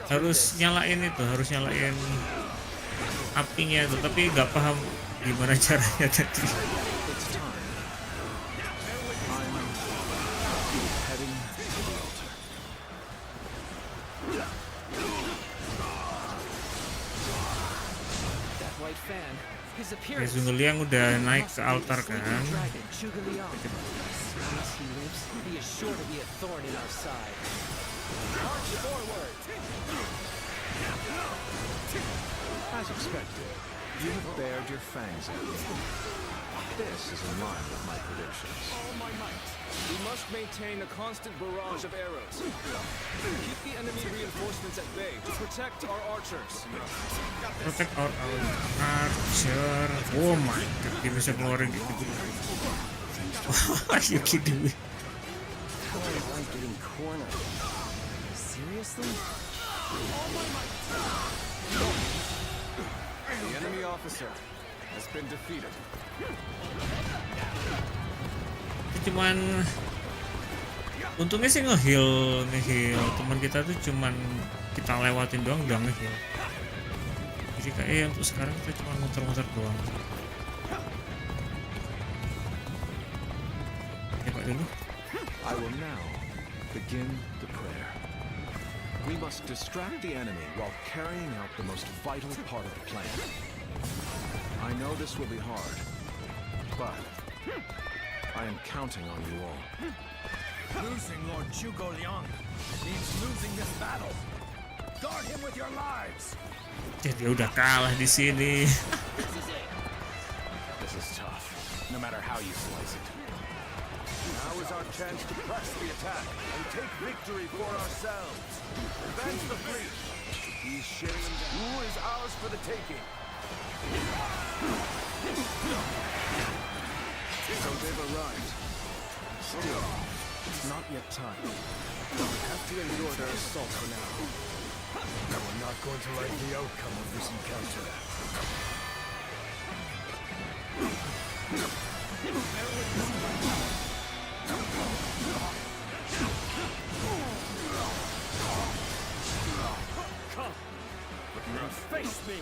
Harus nyalain itu, harus nyalain apinya itu, tapi nggak paham gimana caranya tadi. Ya, Zhang Liang udah naik ke altar kan. As expected, you have bared your fangs at me. This is in line with my predictions. All my might. We must maintain a constant barrage of arrows. Keep the enemy reinforcements at bay to protect our archers. Protect our archer. Oh my god, dia bisa keluarin gitu. Are you kidding me? How am I getting cornered? Seriously? All my might. The enemy officer has been defeated. Itu cuman untungnya sih nge-heal teman kita tuh cuman kita lewatin doang udah nge-heal. Jadi kayak untuk sekarang kita cuma muter-muter doang. Coba dulu. I will now begin the prayer. We must distract the enemy while carrying out the most vital part of the plan. I know this will be hard, but I am counting on you all. Losing Lord Zhuge Liang means losing this battle. Guard him with your lives. Jadi udah kalah di sini. This is tough, no matter how you slice it. Now is our chance to press the attack and take victory for ourselves. Advance the fleet. These ships, Wu is ours for the taking. So they've arrived. Still, it's not yet time. We'll have to endure their assault for now. We're not going to like the outcome of this encounter. Come and face me.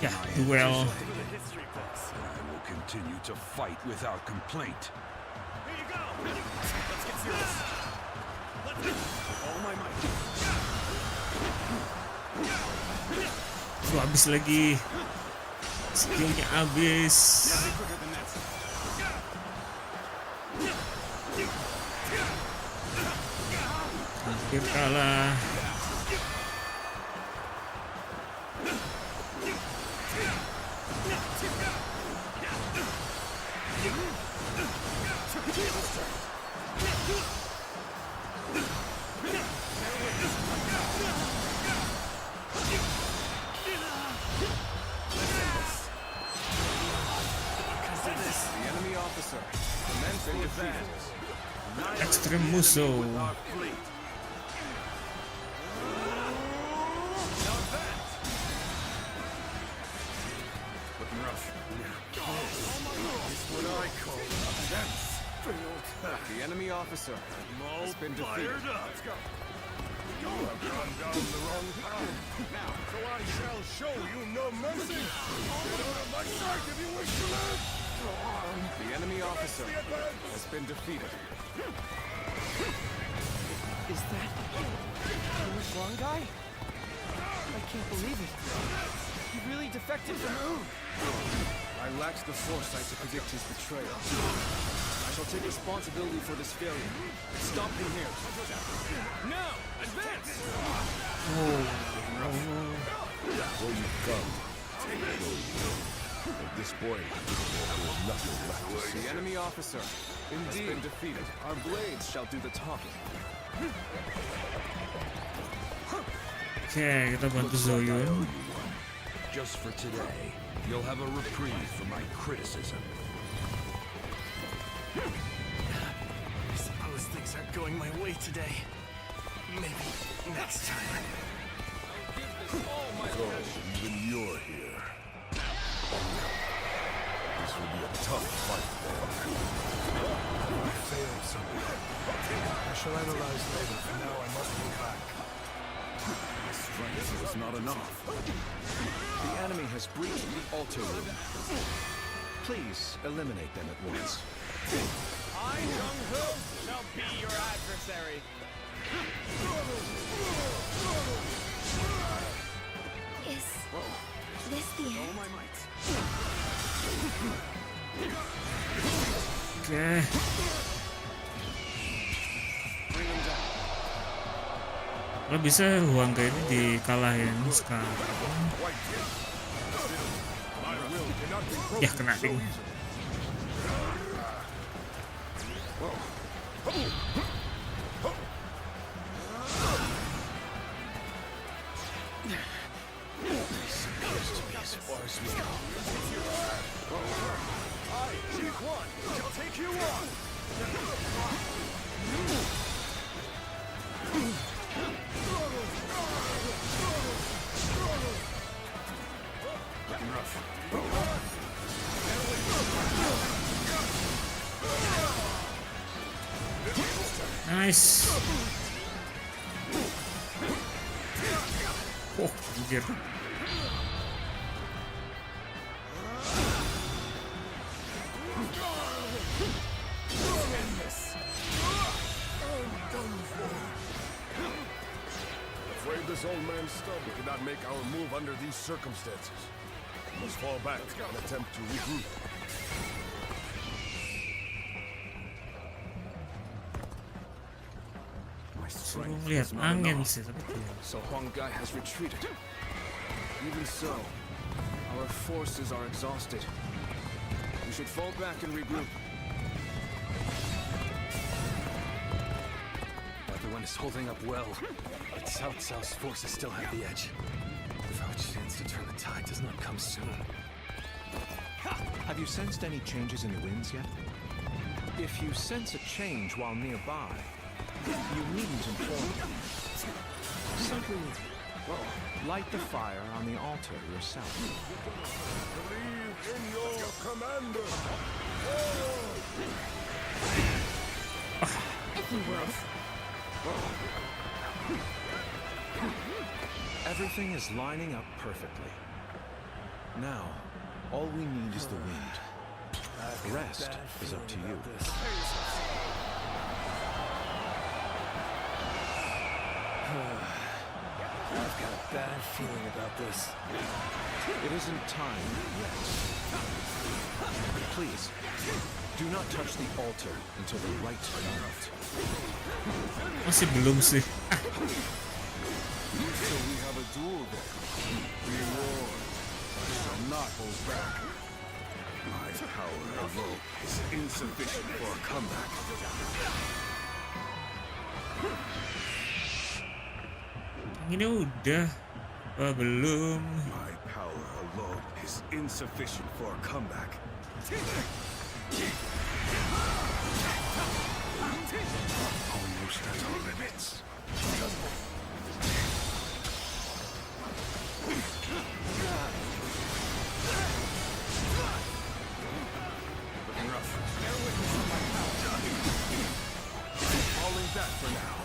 Ya, duel. I will continue to fight without complaint. Here you go. Let's get serious. Let's go. All my might. Habis lagi. Skillnya habis. Hampir kalah. Extreme musuh. The enemy officer has been defeated. Let's go. You have gone down the wrong path. Now, so I shall show you no mercy. Get out of my sight if you wish to live. The enemy officer has been defeated. Is that the wrong guy? I can't believe it. He really defected from Wu. I lacked the foresight to predict his betrayal. I shall take responsibility for this failure. Stop him here. Now, advance! Where you come. At this point, there is nothing left to see. The enemy officer has been defeated. Our blades shall do the talking. Oke, kita bantu Zoyun. Just for today, you'll have a reprieve from my criticism. I suppose things aren't going my way today. Maybe next time. So, even you're here. This will be a tough fight, then. I failed somewhere. I shall analyze later. For now, I must move back. My strength was not enough. The enemy has breached the altar room. Please eliminate them at once. I, Jung-Ho, shall be your adversary. Is this the end? Oke. Kalau bisa Huangga ini dikalahin sekarang. Ya kena ting. Nice. Oh, anjir. Afraid this old man's stubborn cannot make our move under these circumstances. We must fall back and attempt to regroup. Suruh lihat angin sih tapi So Huangga has retreated. Even so, our forces are exhausted. We should fall back and regroup. Everyone is holding up well, but Cao Cao's forces still have the edge. If our chance to turn the tide does not come soon. Have you sensed any changes in the winds yet? If you sense a change while nearby, you needn't inform me. Simply, light the fire on the altar yourself. Believe in your commander. If you would. Everything is lining up perfectly. Now, all we need is the wind. The rest is up to you. I've got a bad feeling about this. It isn't time yet. Please, do not touch the altar until the right moment. masih belum sih. So we have a duel then. We war. I shall not hold back. My power alone is insufficient for a comeback. Ini udah apa belum? My power alone is insufficient for a comeback. Almost at our limits. Looking rough. Falling back for now.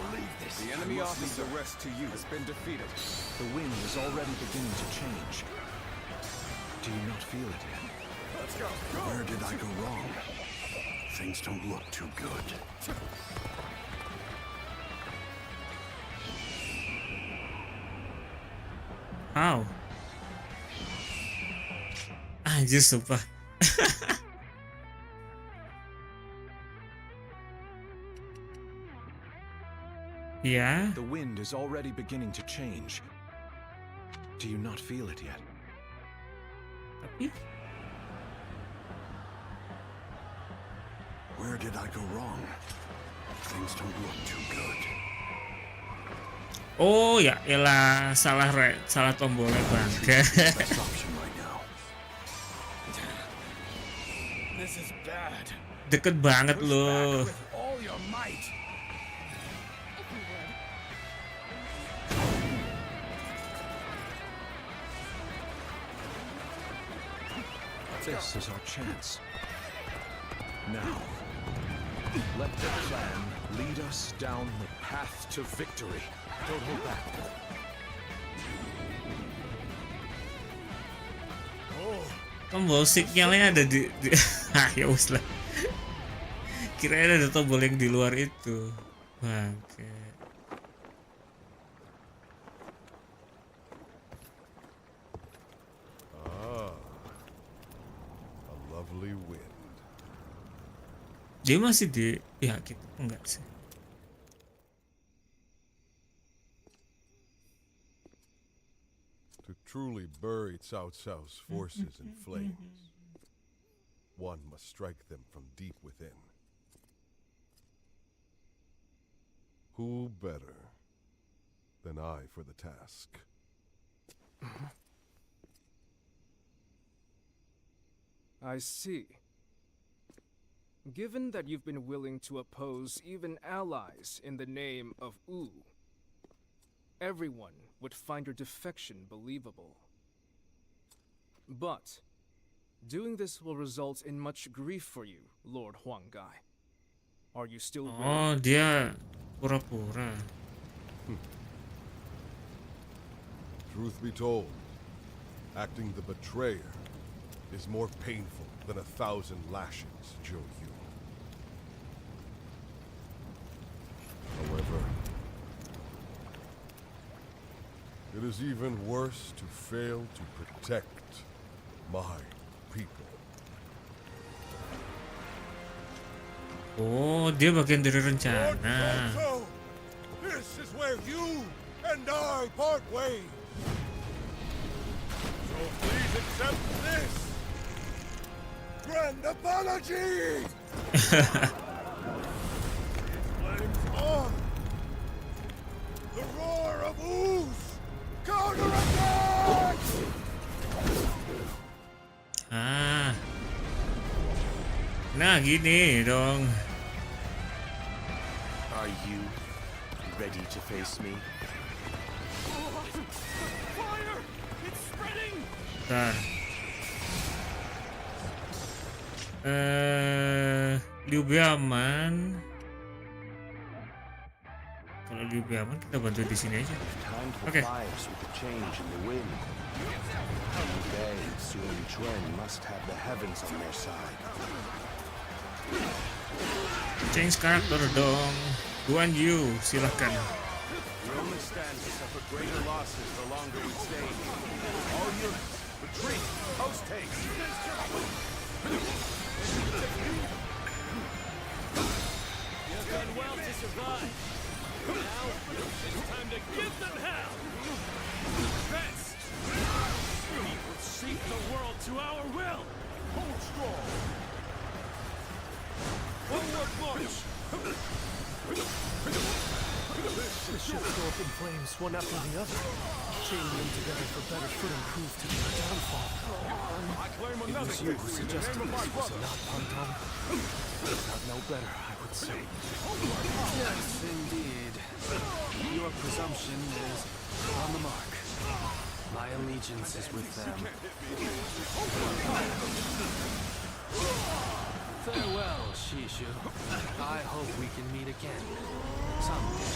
The enemy officer has been defeated. The wind is already beginning to change. Do you not feel it yet? Let's go. Where did I go wrong? Things don't look too good. How? Anjir sumpah. Ya. The wind is already beginning to change. Do you not feel it yet? Tapi Where did I go wrong? Things don't look too good. Oh ya, elah salah tombolnya bangga. Best option right now. This is bad. Deket banget Push loh. back with all your might. This is our chance. Now, let the plan lead us down the path to victory. Don't hold back. Tombol signalnya ada di ya wis lah. Kirain ada tombol yang di luar itu. Oke. A lovely wind. Dia masih di pihak kita enggak sih? To truly bury Cao Cao's forces in flames, one must strike them from deep within. Who better than I for the task? I see. Given that you've been willing to oppose even allies in the name of Wu, everyone would find your defection believable. But doing this will result in much grief for you, Lord Huanggai. Are you still willing? Oh, dia pura-pura. Truth be told, acting the betrayer is more painful than 1,000 lashings, Zhou Yu. However, it is even worse to fail to protect my people. Oh, dia bagian dari rencana. This is where you and I part ways. So please accept this grand apology. Flames on. The roar of ooze. Counterattack. Ah. Nah, gini dong. Are you ready to face me? Fire! It's spreading! Bentar. Liu Bei aman. Kalau Liu Bei aman, kita bantu di sini aja. Oke. Liu Bei and Sun Quan must have the heavens on their side. Change karakter dong. Guan Yu, silahkan. We only stand to suffer greater losses the longer we stay here. All units, retreat, post haste. You've done well to survive. Now, it's time to give them hell! Defense! We will seek the world to our will! Hold strong. Forward march! The ships go up in flames, one after the other. Chaining them together for better footing proved to be our downfall. I claim It another was you who victory in the suggested name of my this, was it brother. not, Pantong? Not no better, I would say. Yes, indeed. Your presumption is on the mark. My allegiance is with them. Farewell, Shishu. I hope we can meet again. Someday.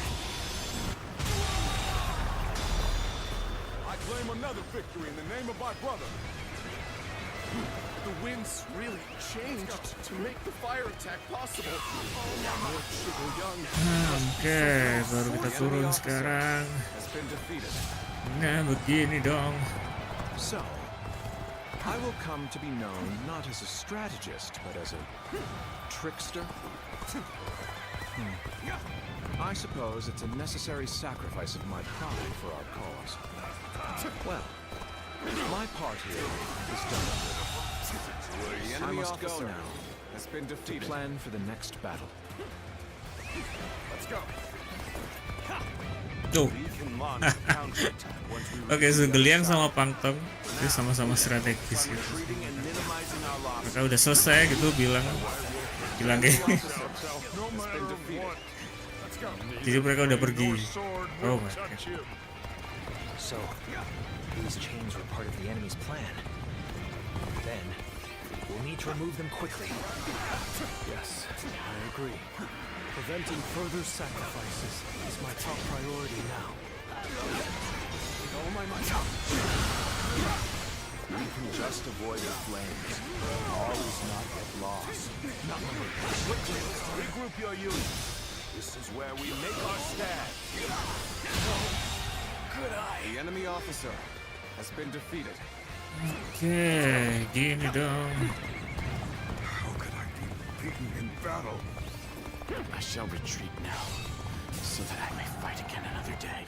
I claim another victory in the name of my brother. The winds really changed to make the fire attack possible. Lord Sugar Young. Oke, baru kita turun sekarang. Nah, begini dong. So, I will come to be known not as a strategist, but as a trickster. I suppose it's a necessary sacrifice of my pride for our cause. Well, my part here is done. I must go now. has been To defeated. plan for the next battle. Let's go. Tuh. We can launch a counterattack once we Oke, reach the other Sugeliang side. sama Pangtong itu sama-sama strategis By gitu. retreating and minimizing our losses. Mereka udah selesai gitu bilang kayak No matter what. Let's go. jadi mereka udah pergi. Oh my god. So, these chains were part of the enemy's plan. Then, we'll need to remove them quickly. Yes, I agree. Preventing further sacrifices is my top priority now. With all my might. We can just avoid the flames. All is not yet lost. Regroup your unit. This is where we make our stand. Good eye. The enemy officer has been defeated. Oke, gini dong. How could I be beaten in battle? I shall retreat now, so that I may fight again another day.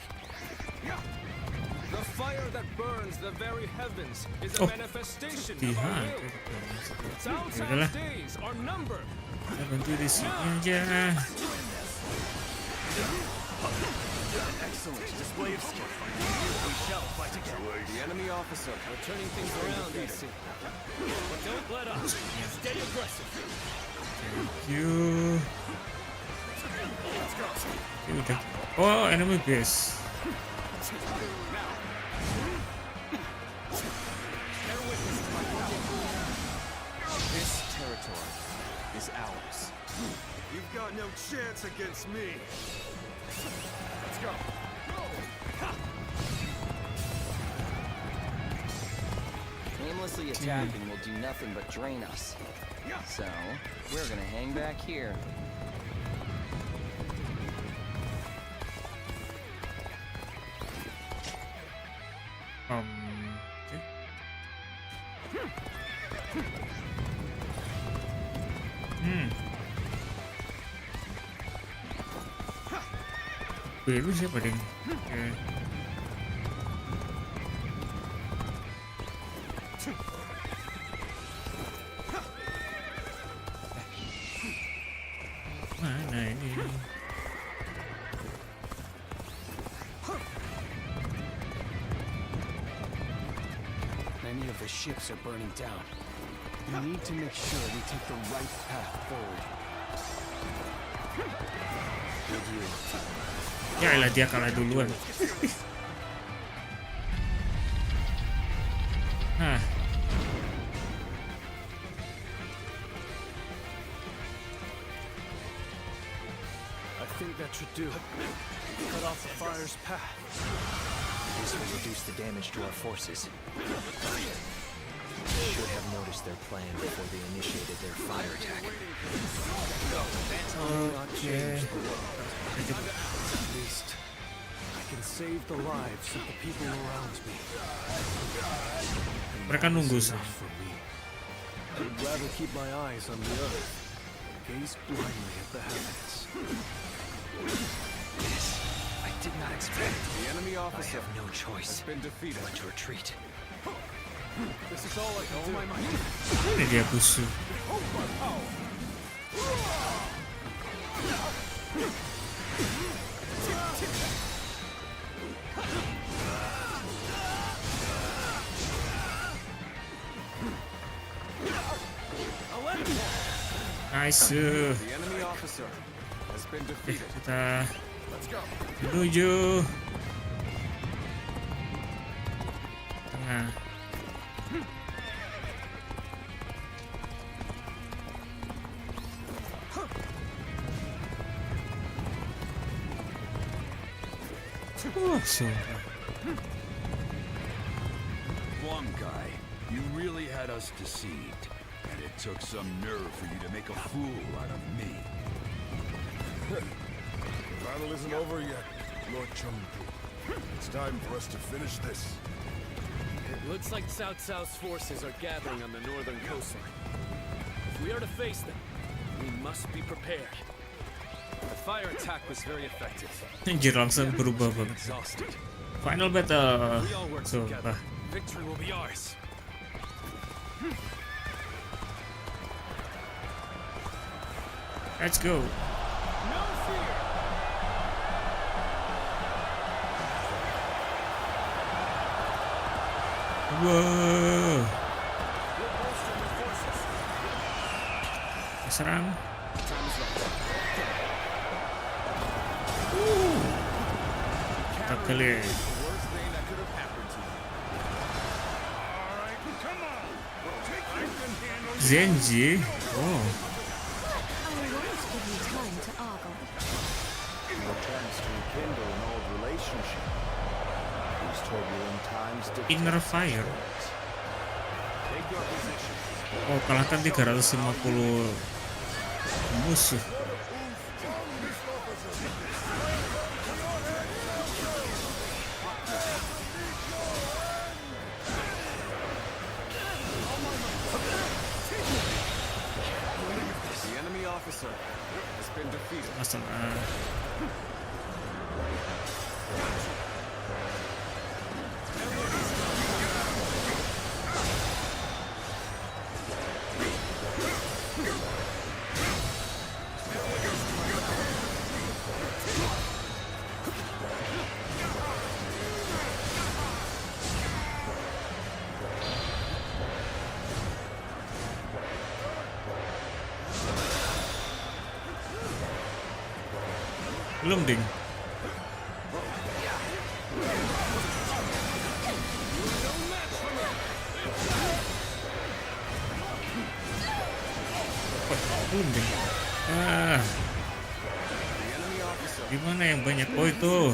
The fire that burns the very heavens is a Oh, manifestation of our Tihan. will. Cao Yaudahlah, Cao's days are numbered. kita bantu di sini aja. Excellent display of skill. We shall fight again. The enemy officer We're turning things around, I see. But don't let up. Stay aggressive. Thank you. Oke, udah. Oh, enemy base. This territory is ours. You've got no chance against me. Let's go. Aimlessly attacking will do nothing but drain us. So, we're gonna hang back here. Oke. Biru siapa ding? Oke. Mana ini? Many of the ships are burning down. We need to make sure we take the right path forward. Ya elah, dia kalah duluan. Hah. I think that should do. Cut off the fire's path. This will reduce the damage to our forces. They should have noticed their plan before they initiated their fire attack. Oke. At least, I can save the lives of the people around me. Mereka nunggu sih. Enough for me. I'd rather keep my eyes on the earth, gaze blindly at the heavens. This, I did not expect. The enemy I officer have no choice has been defeated. but to retreat. This is all I can do. Ini dia busuk. Nice. The enemy officer has been defeated. Kita Let's go. menuju tengah. Sumpah. Guy, you really had us deceived, and it took some nerve for you to make a fool out of me. The battle isn't over yet, Lord Chengdu. It's time for us to finish this. It looks like Cao Cao's forces are gathering on the northern coastline. If we are to face them, we must be prepared. The fire attack was very effective. Anjir, langsung berubah banget. Exhausted. Final battle. We all work together. Sumpah. Victory will be ours. Let's go. Wow. Serang. Tak kali. Zenji. Oh. Inner Fire. Oh, kalahkan 350 musuh. Masalah. Belum ding. Belum ding. Gimana yang banyak? Oh itu.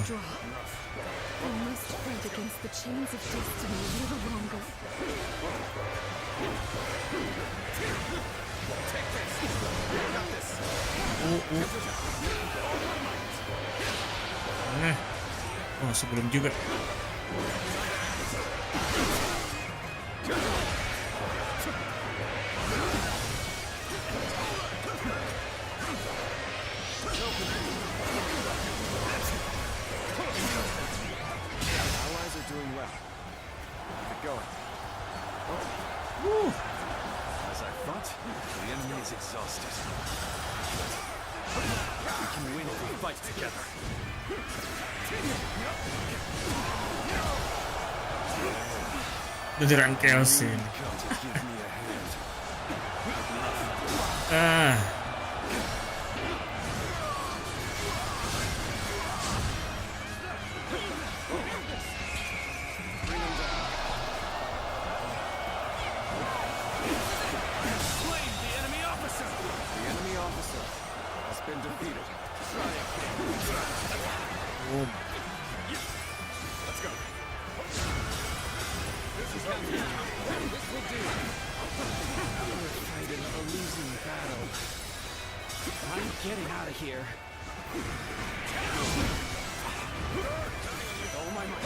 Oh, sebelum juga. As I thought, the enemy is exhausted. We can win if we fight together. Beneran chaos ini. Getting out of here. Oh my might.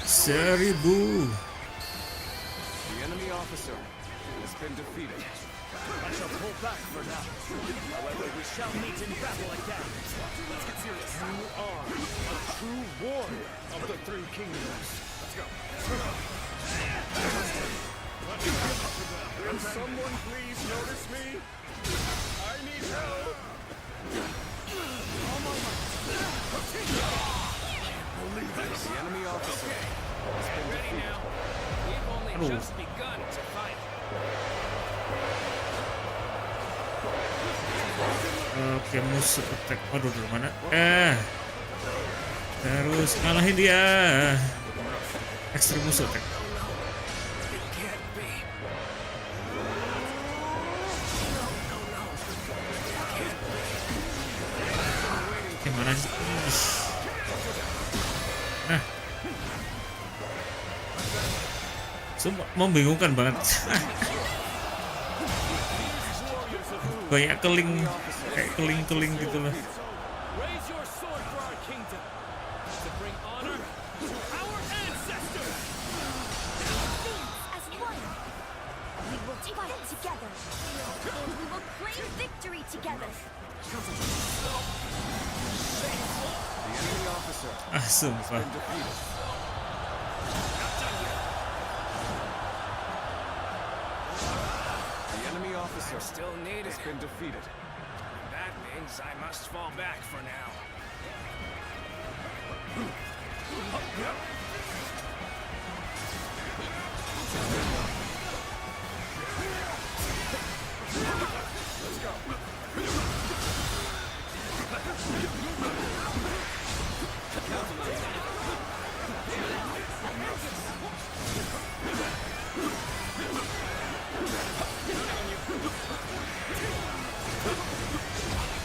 Seribu. The enemy officer has been defeated. I shall pull back for now. However, we shall meet in battle again. Let's get serious. You are a true warrior of the Three Kingdoms. Let's go. Can someone please notice me? I need help. Oh my believe this. The enemy officer has been Ready defeated. now. We've only just begun to fight. Oke, musuh attack. Waduh, dari mana? Terus ngalahin dia. Ekstrim musuh attack. Gimana sih? Nah, sumpah membingungkan banget. Banyak keling, kayak keling-keling gitu loh. Raise your sword for our kingdom to bring honor to our ancestors. As one, we will fight together, and we will claim victory together. The enemy officer Sumpah. has been defeated. officer still needed. has been defeated. That means I must fall back for now. Let's go.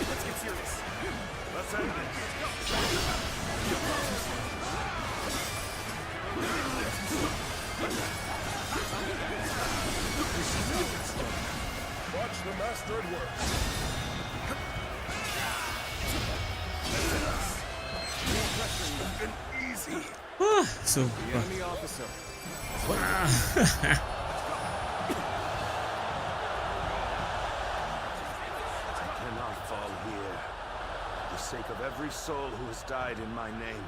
Let's get serious. Let's end this. Watch the master at work. Easy. Sumpah. Enemy officer. Wah. I cannot fall here. For the sake of every soul who has died in my name,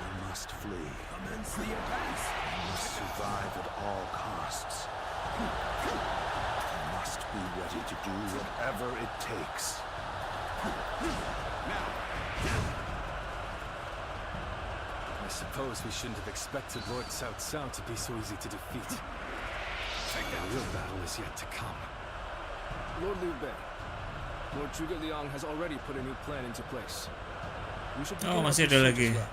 we must flee. Commence the advance. We must survive at all costs. We must be ready to do whatever it takes. I suppose we shouldn't have expected Lord Cao Cao to be so easy to defeat. The real battle is yet to come. Lord Liu Bei, Lord Zhuge Liang has already put a new plan into place. We should begin Oh, our masih ada pursuit lagi. as well.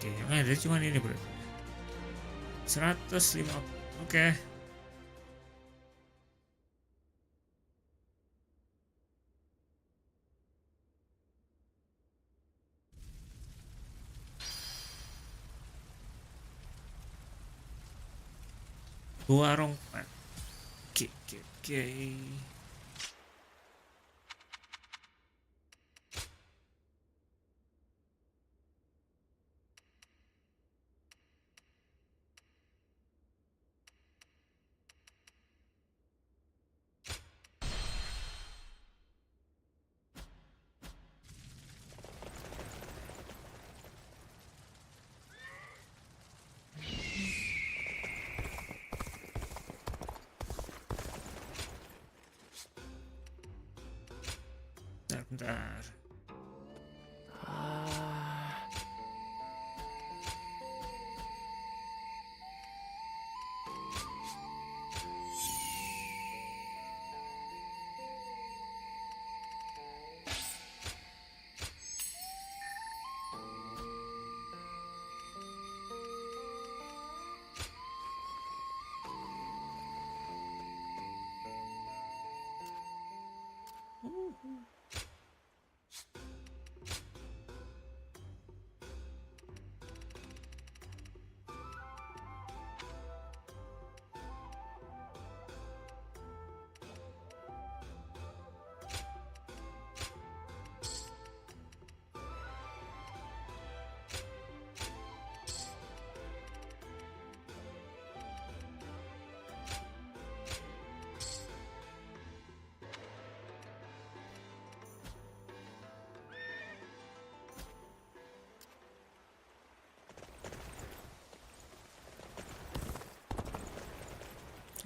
Oke, yang ada cuma ini berarti. 105. Oke. Warung Pak. Oke. Bentar.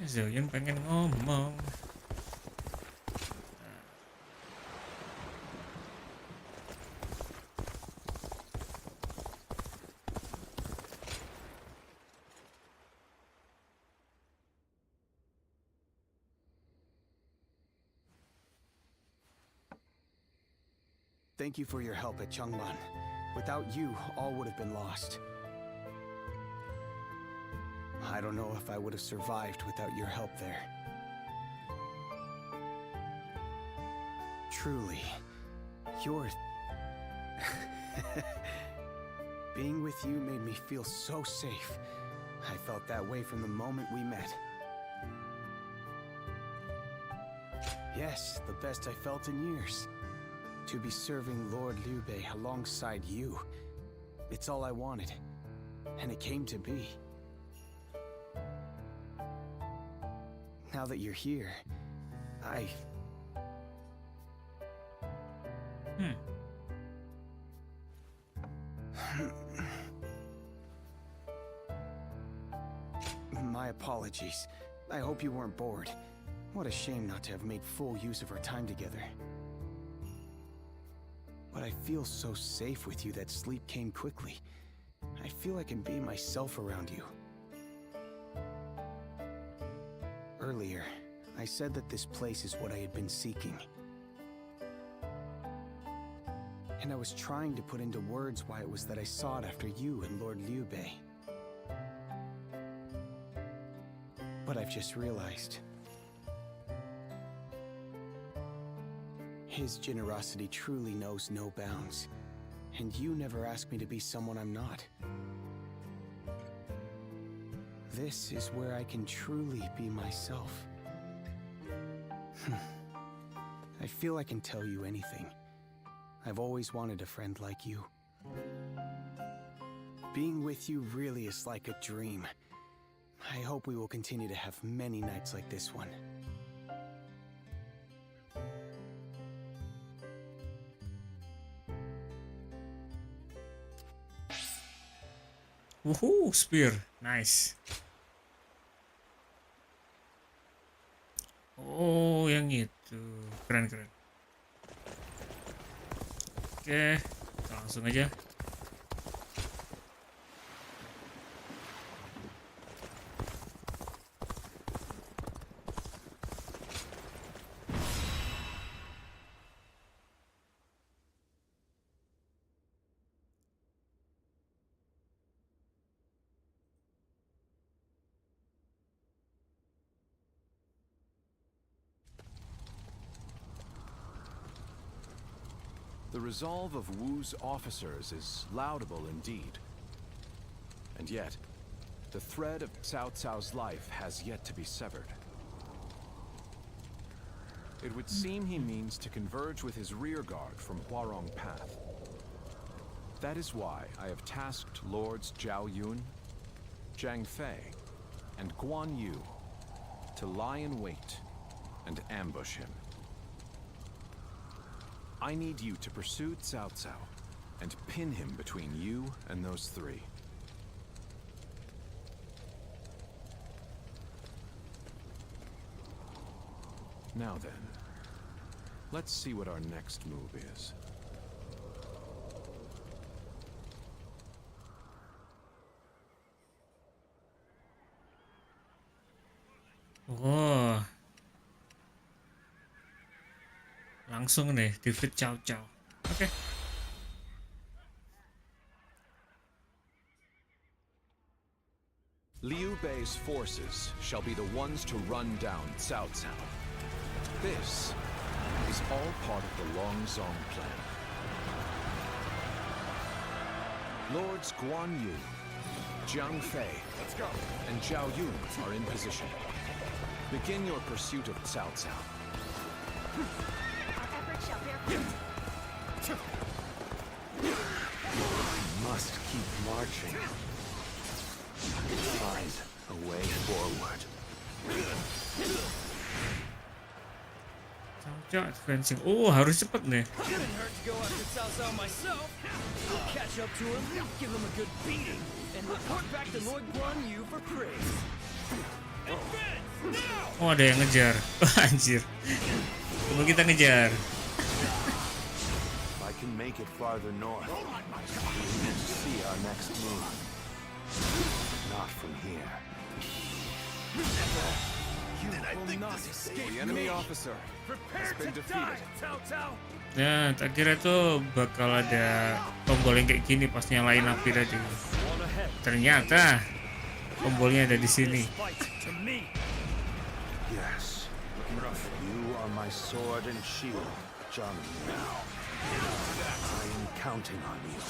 Zillion pengen ngomong. Thank you for your help at Changban. Without you, all would have been lost. I don't know if I would have survived without your help there. Truly, you're... Being with you made me feel so safe. I felt that way from the moment we met. Yes, the best I felt in years. To be serving Lord Liu Bei alongside you. It's all I wanted. And it came to be. Now that you're here, My apologies. I hope you weren't bored. What a shame not to have made full use of our time together. But I feel so safe with you that sleep came quickly. I feel I can be myself around you. Earlier, I said that this place is what I had been seeking. And I was trying to put into words why it was that I sought after you and Lord Liu Bei. But I've just realized. His generosity truly knows no bounds. And you never asked me to be someone I'm not. This is where I can truly be myself. I feel I can tell you anything. I've always wanted a friend like you. Being with you really is like a dream. I hope we will continue to have many nights like this one. Woohoo, spear, nice. Oh, yang itu, keren. Oke, kita langsung aja. The resolve of Wu's officers is laudable indeed. And yet, the thread of Cao Cao's life has yet to be severed. It would seem he means to converge with his rearguard from Huarong Path. That is why I have tasked Lords Zhao Yun, Zhang Fei, and Guan Yu to lie in wait and ambush him. I need you to pursue Cao Cao and pin him between you and those three. Now then, let's see what our next move is. Oh, langsung nih defeat Cao Cao. Oke. Liu Bei's forces shall be the ones to run down Cao Cao. This is all part of the Longzong plan. Lords Guan Yu, Zhang Fei, and Zhao Yun are in position. Begin your pursuit of Cao Cao. We must keep marching. Find a way forward. Cao Cao advancing. Oh, harus cepet nih. Couldn't hurt to go after Cao Cao myself. I'll catch up to him, give him a good beating, and report back to Lord Guan Yu for praise. Oh, ada yang ngejar. Anjir. Tunggu kita ngejar. If I can make it farther north, we need to see our next move. Not from here. The enemy officer has been defeated. Nah, tak kira tuh bakal ada tombol yang kayak gini pas nyalain api tadi. Ternyata tombolnya ada di sini. Yes. You are my sword and shield, John. Now, I am counting on you.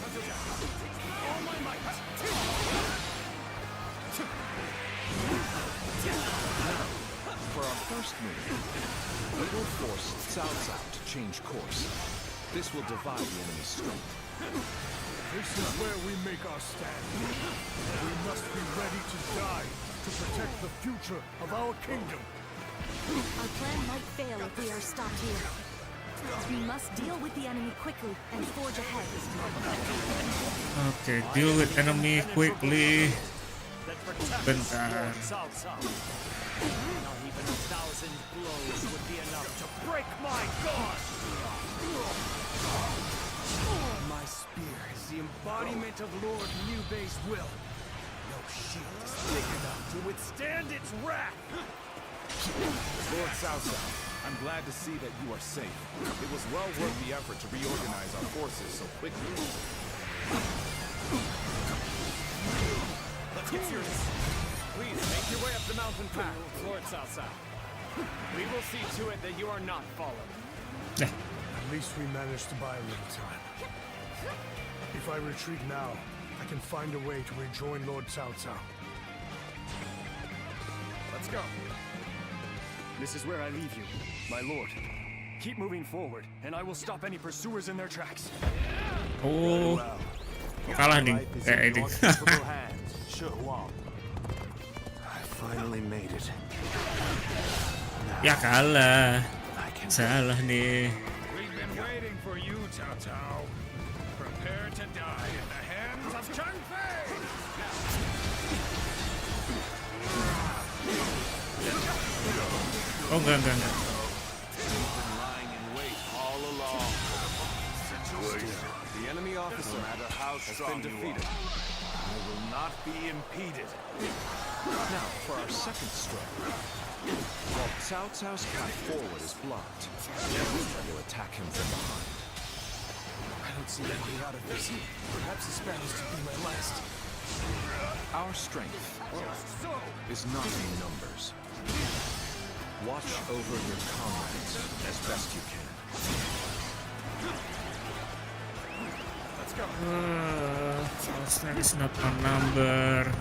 For our first move, we will force Cao Cao to change course. This will divide the enemy's strength. This is where we make our stand. We must be ready to die to protect the future of our kingdom. Our plan might fail if we are stopped here. We must deal with the enemy quickly and forge ahead. Oke, deal with enemy quickly. Bentar. Not even 1,000 blows would be enough to break my guard. My spear is the embodiment of Lord Liu Bei's will. No shield is big enough to withstand its wrath. Lord Cao Cao, I'm glad to see that you are safe. It was well worth the effort to reorganize our forces so quickly. Let's get serious. Please make your way up the mountain path, Lord Cao Cao. We will see to it that you are not followed. At least we managed to buy a little time. If I retreat now, I can find a way to rejoin Lord Cao Cao. Let's go. This is where I leave you, my lord. Keep moving forward, and I will stop any pursuers in their tracks. Oh, kalah nih kayak ini. I finally made it. Ya kalah. Salah nih. We've been waiting for you, Cao Cao. Prepare to die in the hands of Chang Fei. Oh enggak. You've been lying in wait all along. The enemy officer, no matter how strong has been defeated. I will not be impeded. Now, for our second stroke. While Cao Cao's path forward is blocked, we will attack him from behind. I don't see a way out of this. Perhaps this battle should be my last. Our strength is not in numbers. Watch over your comrades as best you can. Let's go. Our strength is not on number.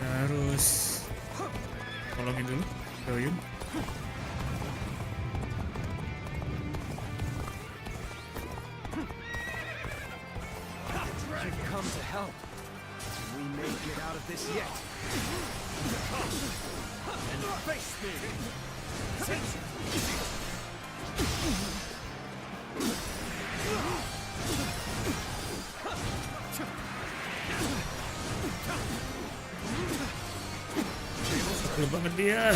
Harus tolongin dulu, Doyun. You've come to help. We may get out of this yet. Come and face me. Tebel banget dia.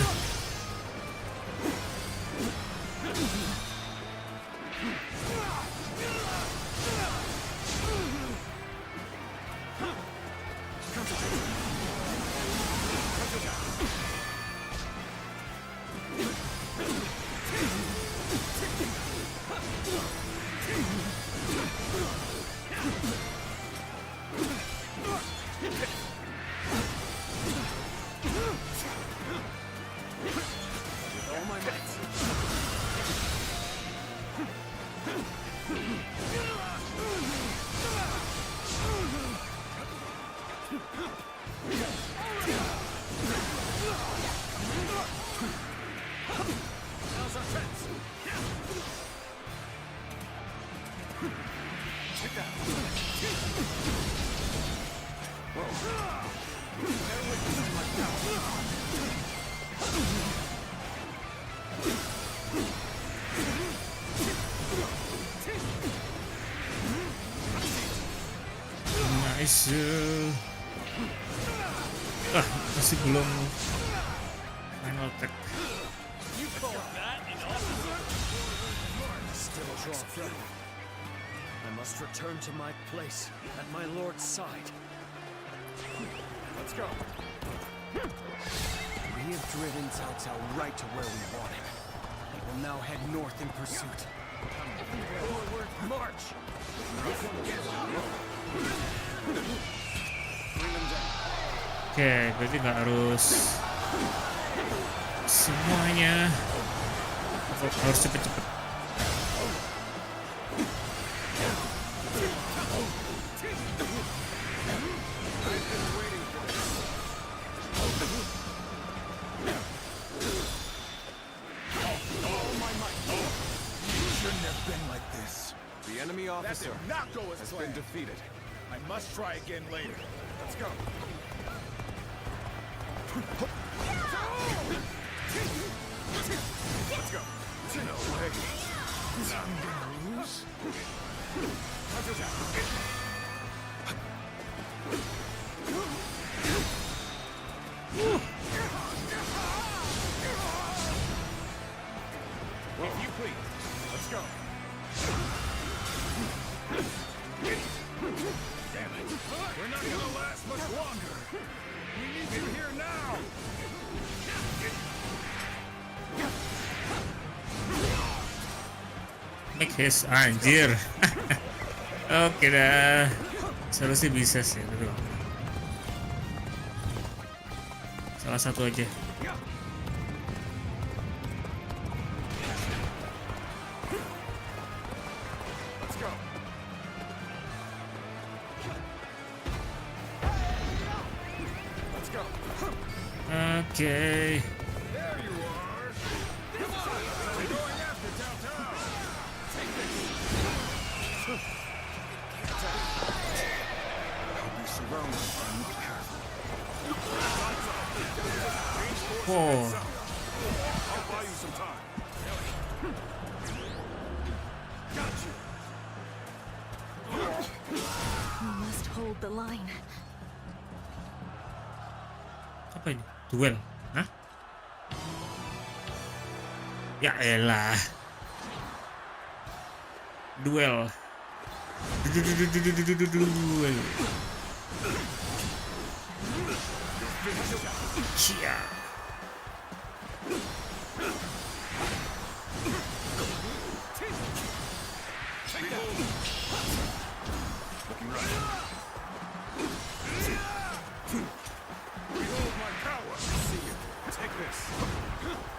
Nice. Masih belum final attack. You call that an officer? Still a draw breath. I must return to my place at my lord's side. Let's go. We have driven Cao Cao right to where we want him. We will now head north in pursuit. Forward march! Oke, berarti nggak harus semuanya. Harus cepet-cepet. Shouldn't have been like this. The enemy officer That did not go as has planned. been defeated. I must try again later. Let's go. Let's go. No way. I'm gonna lose. Hunter's out. If you please. Let's go. Damn it. We're not gonna last much longer. We need you here now. Make his anjir. Oke dah. Seru sih bisa sih, tapi salah satu aja. Let's go. Let's go. Oke. There you are. Come on. We're going after Tao Tao. Take this. I'll be surrounded by you. Be careful. Oh. I'll buy you some time. Got you. We must hold the line. Apa ini? Duel? Hah? Ya elah. Duel. Duel. Cia. Looking right. Behold my power. See you. Take this.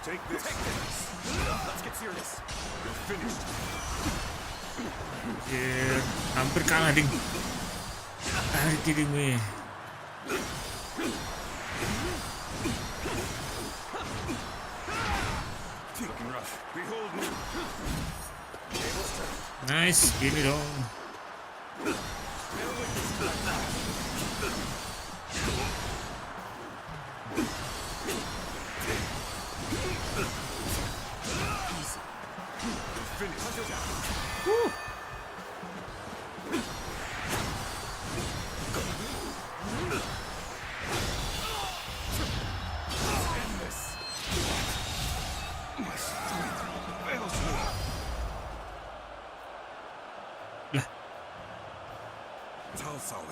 Take this. Take this. Let's get serious. You're finished. Anjir, hampir kalah ding. Tarik diri gue. Thinking rough. Behold me. Nice, gini dong.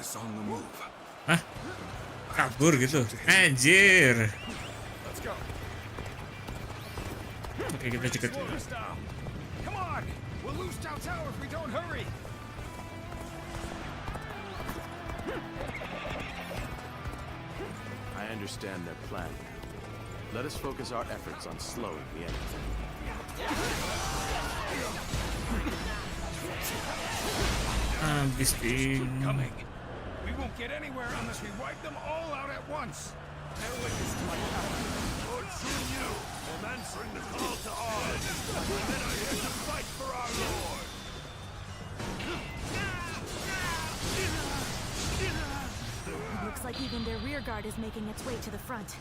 Is on the move. Hah? Kabur gitu. Anjir. Let's go. Oke, kita cekat. Slow this down. Come on. We'll lose Tao Tao if we don't hurry. I understand their plan. Let us focus our efforts on slowing the enemy. Habis ding. Coming. We won't get anywhere unless we wipe them all out at once. Bear witness to my power. Lord Shu, I'm answering the call to arms. The men are here to fight for our Lord. It looks like even their rear guard is making its way to the front.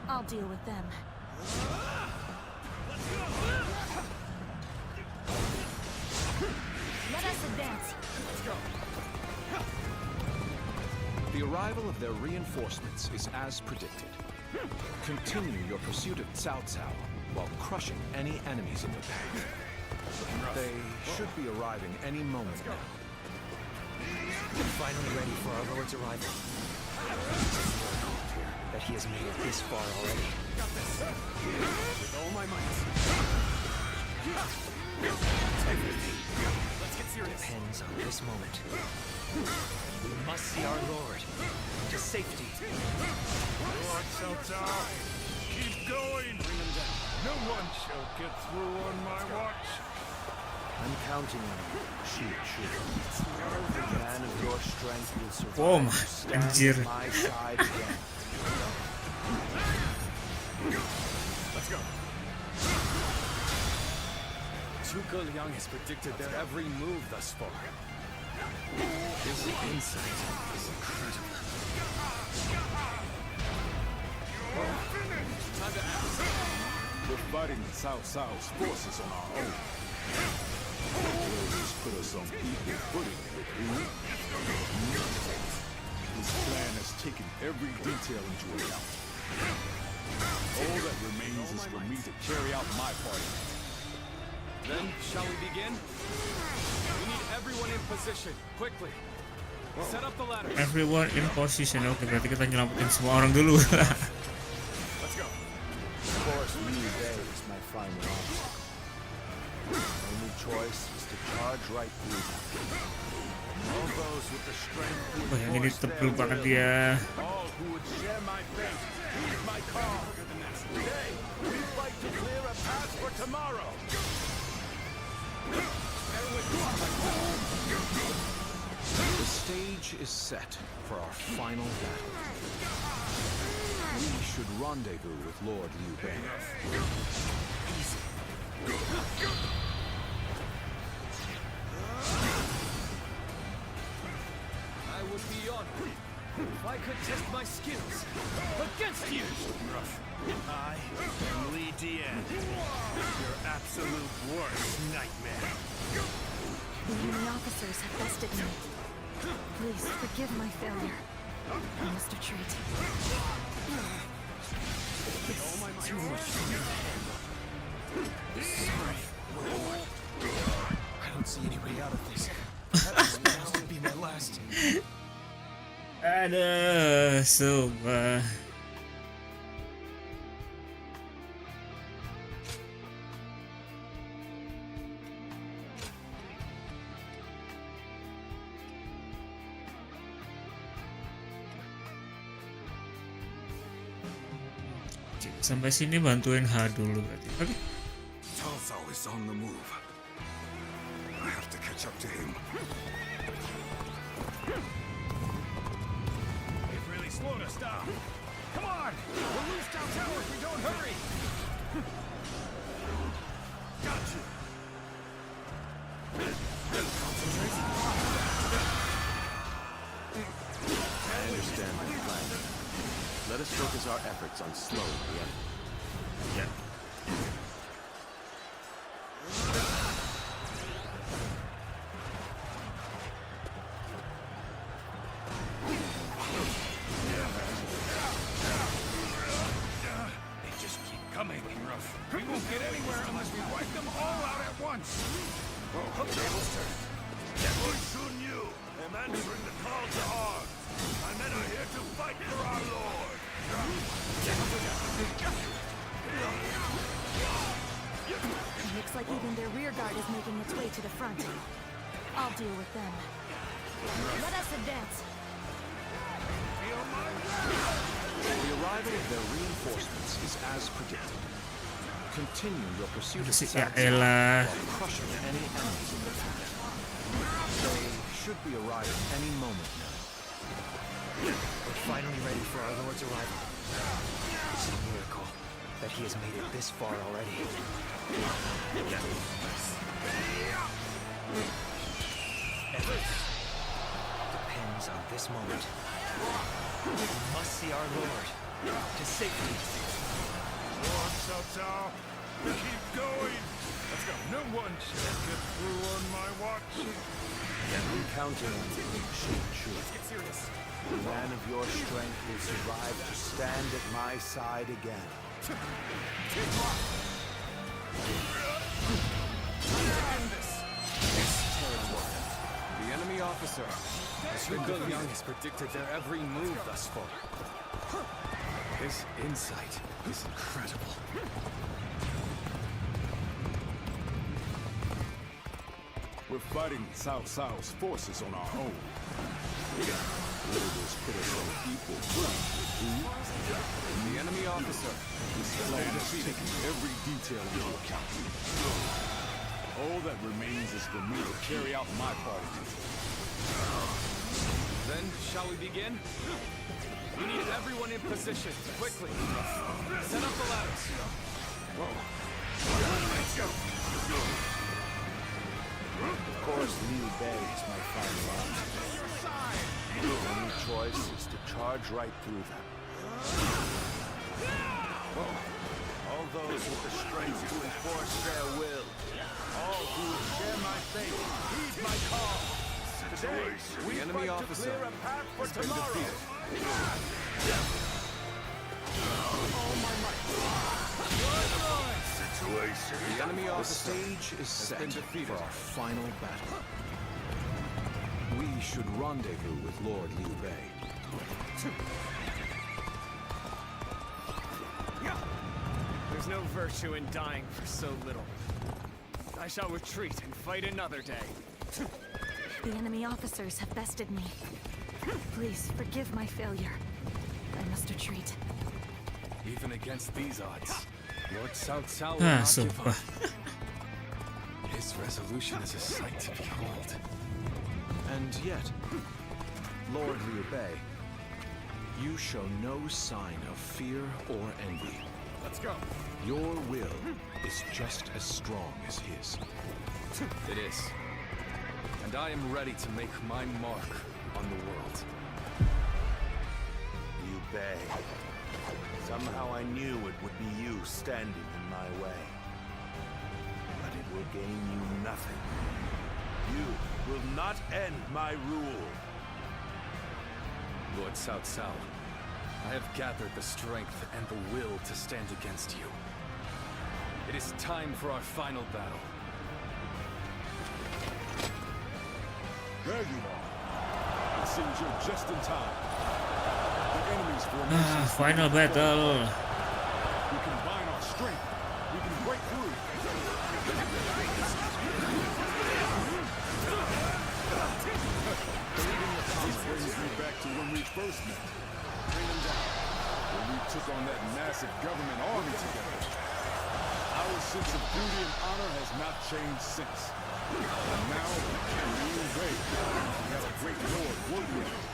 I'll deal with them. Let us advance. Let's go. The arrival of their reinforcements is as predicted. Continue your pursuit of Cao Cao while crushing any enemies in their path. They should be arriving any moment now. We're finally ready for our Lord's arrival. That he has made it this far already. Got this. With all my might. Let's get serious. Depends on this moment. We must see our Lord to safety. Lord Cao Cao, keep going. Bring them down. No one shall get through on my watch. I'm counting on you, Xu Chu. The man of your strength will survive. Boom. Stand Anjir. by my side again. Let's go. Zhuge Liang has predicted their every move thus far. His insight is incredible. Time to act. We're fighting Cao Cao's forces on our own. Warriors put us on equal footing with Wu. This plan has taken every detail into account. All that remains is for me to carry out my part of it. Then, shall we begin? We need everyone in position, quickly. Set up the ladder. Everyone in position. Oke, berarti kita nyelamatin semua orang dulu. Let's go. Of course, Liu Bei is my final option. Only choice is to charge right through them. All those with the strength to Wah, yang ini tebel banget dia. all who would share my fate, heed my call. Today, we fight to clear a path for tomorrow. The stage is set for our final battle. We should rendezvous with Lord Liu Bei. I would be honored if I could test my skills against you. I am Li Dian, your absolute worst nightmare. The Union officers have bested me. Please forgive my failure. I must retreat. This is too much for me to handle. Sorry, Lord. I don't see any way out of this. That was supposed to be my last. Aduh, sumpah. Sampai sini bantuin H dulu berarti. Oke. Cao Cao is on the move. I have to catch up to him. They've really slowed us down. Come on! We'll lose Cao Cao if we don't hurry! Got you! I understand my plan. Let us focus our efforts on slowing the enemy. Ya. They just keep coming. We won't get anywhere unless we wipe them all out at once. Tables turned. Lord Sun Yu, am answering the call to arms. My men are here to fight for our lord. Looks like even their rear guard is making its way to the front. I'll deal with them. Let us advance. The arrival of their reinforcements is as predicted. Continue your pursuit of Ya Saksikan elah. while crushing any enemies in the front. They should be arriving any moment now. We're finally ready for our Lord's arrival. It's a miracle that he has made it this far already. Everything depends on this moment. We must see our Lord to safety. Lord Cao Cao, keep going. Let's go. No one shall get through on my watch. I'm counting on you, Shi. Let's get serious. The man of your strength will survive to stand at my side again. End this. This terrible. The enemy officer. Zhuge Liang has predicted their every move thus far. His insight is incredible. We're fighting Cao Cao's forces on our own. Warriors put us on equal footing with Wu. The enemy officer. This plan has taken every detail into account. All that remains is for me to carry out my part of it. Then, shall we begin? We need everyone in position, quickly. Set up the ladders. Let's go. course, Liu Bei is my final answer. The only choice is to charge right through them. All those with the strength to enforce their will, all who will share my fate, heed my call. Today, we The enemy fight to officer clear a path for has been tomorrow. defeated. The enemy officer is set for our final battle. We should rendezvous with Lord Liu Bei. There's no virtue in dying for so little. I shall retreat and fight another day. The enemy officers have bested me. Please forgive my failure. I must retreat. Even against these odds, Lord Cao Cao will Ah, not give sumpah. up. His resolution is a sight to behold. And yet, Lord Liu Bei, you show no sign of fear or envy. Let's go. Your will is just as strong as his. It is. And I am ready to make my mark on the world. Liu Bei, somehow I knew it would be you standing in my way. But it will gain you nothing. You will not end my rule. Lord Cao Cao, I have gathered the strength and the will to stand against you. It is time for our final battle. There you are. It seems you're just in time. The enemy's formation. Final battle. We combine our strength. We can break through. This brings me back to when we first met. When we took on that massive government army together. Our sense of duty and honor has not changed since. And now, Liu Bei, we have a great lord worthy of it.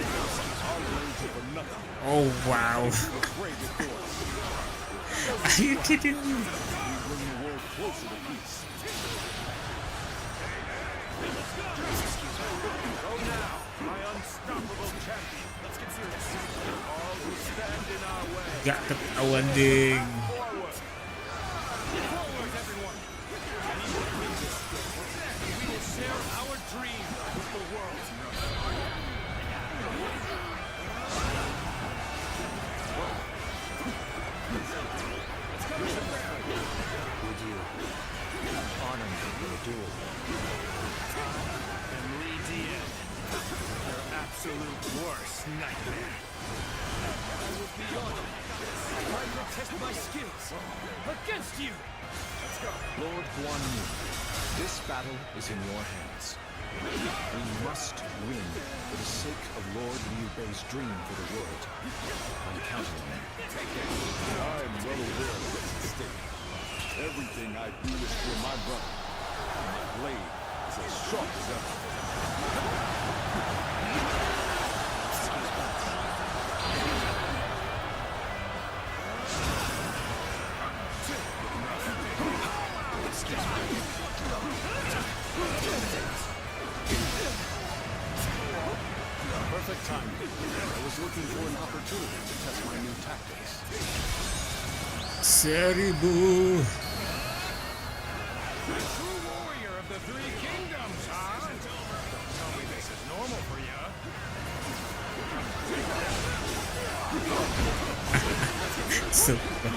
Our words are for nothing. Oh wow. Afraid before us. Are you kidding me? We bring the world closer to peace. Go now, my unstoppable champion. Let's get serious. All who stand in our way. Gak ketahuan ding. Forward. Forward, everyone. We will share our dream with the world. Would you honor me with a duel? Your absolute worst nightmare. I will be honored. I will test my skills against you. Let's go. Lord Guan Yu, this battle is in your hands. We must win for the sake of Lord Liu Bei's dream for the world. I'm counting on you. I am well aware of what's at stake. Everything I do is for my brother. And my blade is as sharp as ever. Perfect timing. I was looking for an opportunity to test my new tactics. Seribu. The true warrior of the three kingdoms, huh? Don't tell me this is normal for you. Sumpah.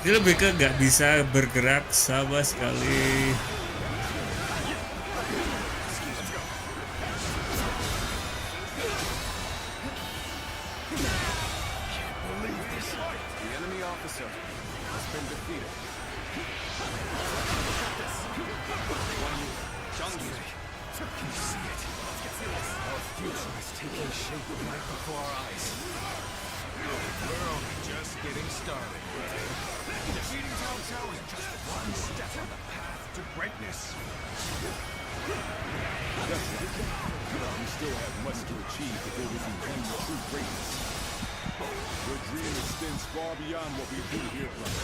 Dia lebih ke nggak bisa bergerak sama sekali. The enemy officer has been defeated. Can you see it? Our future is taking shape right before our eyes. We're only just getting started. Defeating Cao Cao is just one step on the path to greatness. Definitely. We still have much to achieve before we can claim the true greatness. Your dream extends far beyond what we do here, brother.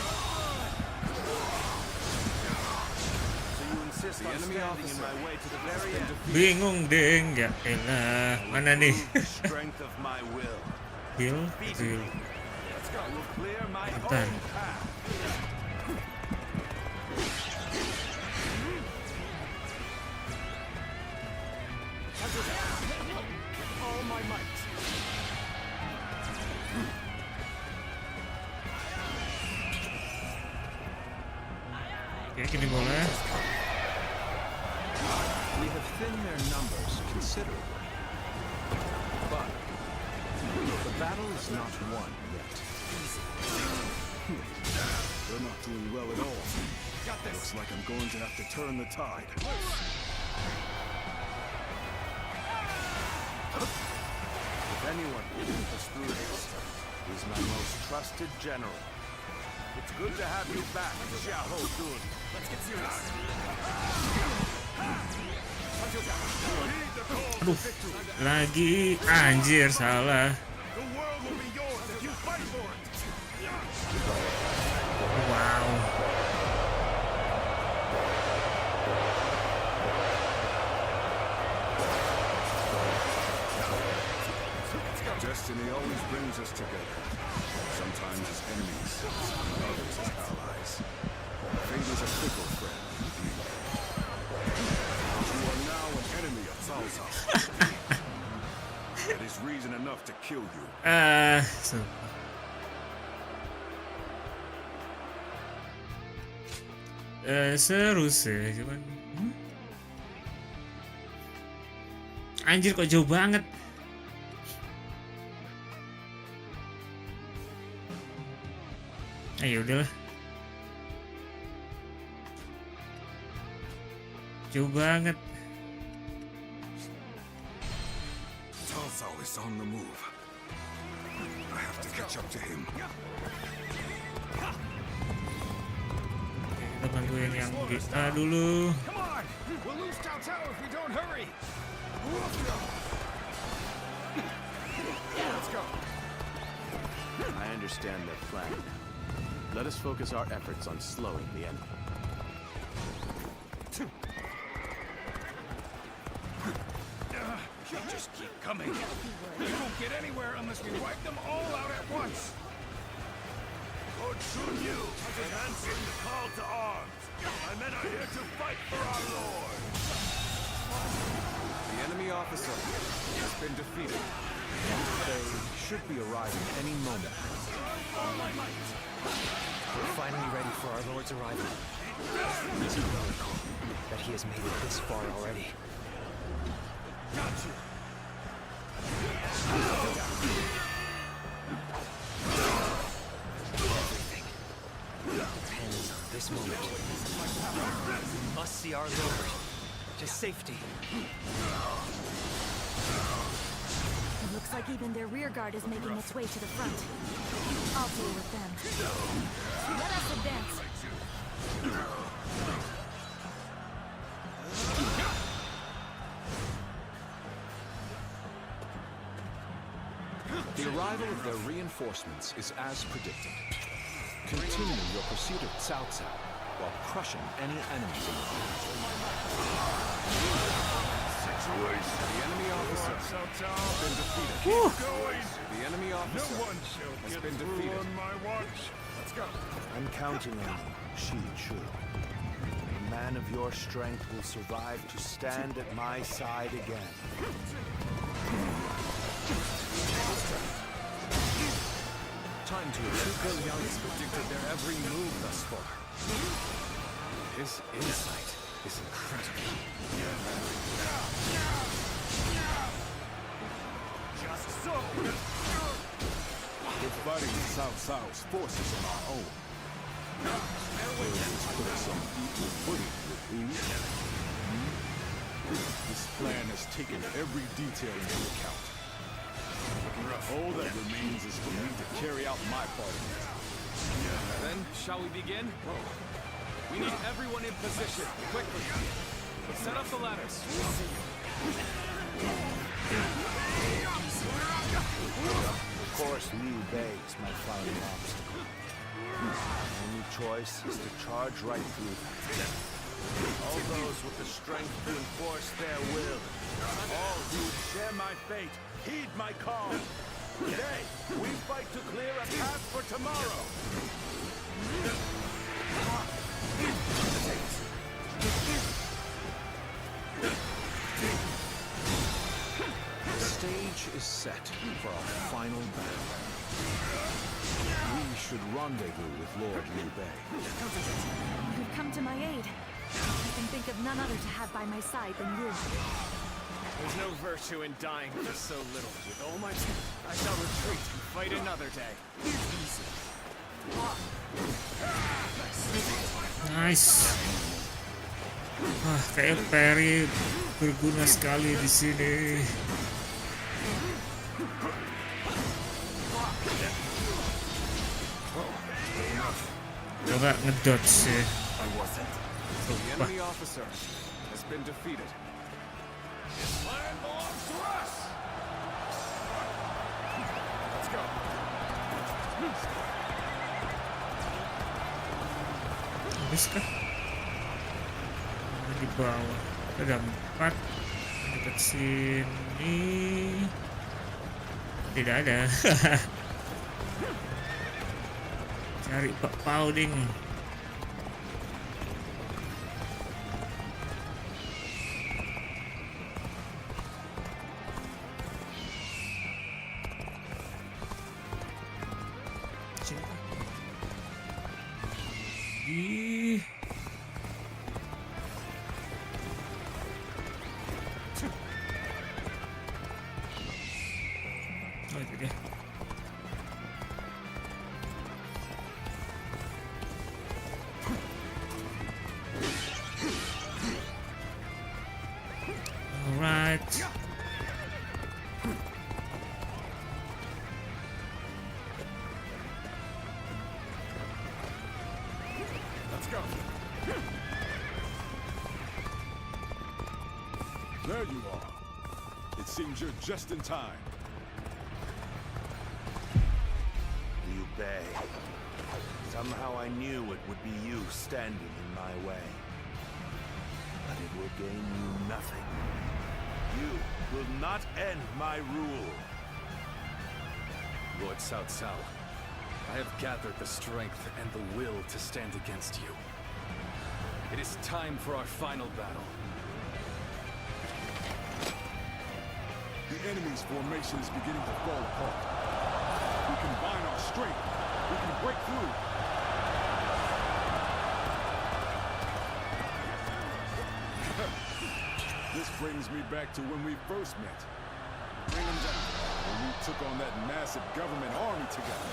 So you insist insist on standing in my way to the very end. Bingung deng, ya elah. Mana nih? Strength of my will. Heal, heal. Let's go. We'll clear my Bentar. own path. All my might. Oke, gini boleh. We have thinned their numbers considerably. But the battle is not won yet. They're not doing well at all. Looks like I'm going to have to turn the tide. If anyone can keep us through this, he's my most trusted general. It's good to have you back, Xiao Dun. Let's get serious. Aduh, lagi anjir salah. The world will be yours if you fight for it. Wow. Destiny always brings us together. Sometimes as enemies, others as allies. Fate is a fickle friend. You are now an enemy of Cao Cao. That is reason enough to kill you. Seru sih, cuman anjir kok jauh banget. Ayo udahlah. Jauh banget. Cao Cao is on the move. I have to catch up to him. Kita bantuin yang kita dulu. Come on! We'll lose Cao Cao if we don't hurry! Let's go. I understand their plan. Let us focus our efforts on slowing the enemy. They'll just keep coming. We won't get anywhere unless we wipe them all out at once. Lord Sun Yu is answering the call to arms. My men are here to fight for our lord. The enemy officer has been defeated. They should be arriving any moment. We're finally ready for our Lord's arrival. It's a miracle that he has made it this far already. Got you. Everything depends on this moment. We must see our Lord to safety. It looks like even their rear guard is making its way to the front. I'll deal with them. Let us advance. The arrival of their reinforcements is as predicted. Continue your pursuit of Cao Cao while crushing any enemies in the path. The enemy officer has been defeated. The enemy officer has been defeated. Let's go. I'm counting on you, Shi Chu. A man of your strength will survive to stand at my side again. Time to Zhuge Liang has predicted their every move thus far. His insight is incredible. Just so. We're fighting Cao Cao's forces on our own. Let's put us on equal footing with Wu. This plan has taken every detail into account. All that remains is for me to carry out my part of it. Then, shall we begin? We need everyone in position, quickly. Set up the ladders. Of course, Liu Bei is my final obstacle. My only choice is to charge right through them. All those with the strength to enforce their will. All who would share my fate, heed my call. Today, we fight to clear a path for tomorrow. The stage is set for our final battle. We should rendezvous with Lord Liu Bei. You've come to my aid. I can think of none other to have by my side than you. There's no virtue in dying for so little. With all my strength, I shall retreat and fight another day. Nice. Wah, kayak Perry berguna sekali di sini. Coba ngedodge sih. The enemy officer has been defeated. This land belongs to us! Let's go. Habis kah? Di bawah. Ada 4. Dekat sini. Tidak ada. Cari Pak Pauding. Di oh itu dia. Alright. Let's go. There you are. It seems you're just in time. Liu Bei. Somehow I knew it would be you standing in my way. But it will gain you nothing. You will not end my rule. Lord Cao Cao, I have gathered the strength and the will to stand against you. It is time for our final battle. The enemy's formation is beginning to fall apart. We combine our strength. We can break through. This brings me back to when we first met. Bring him down. When we took on that massive government army together.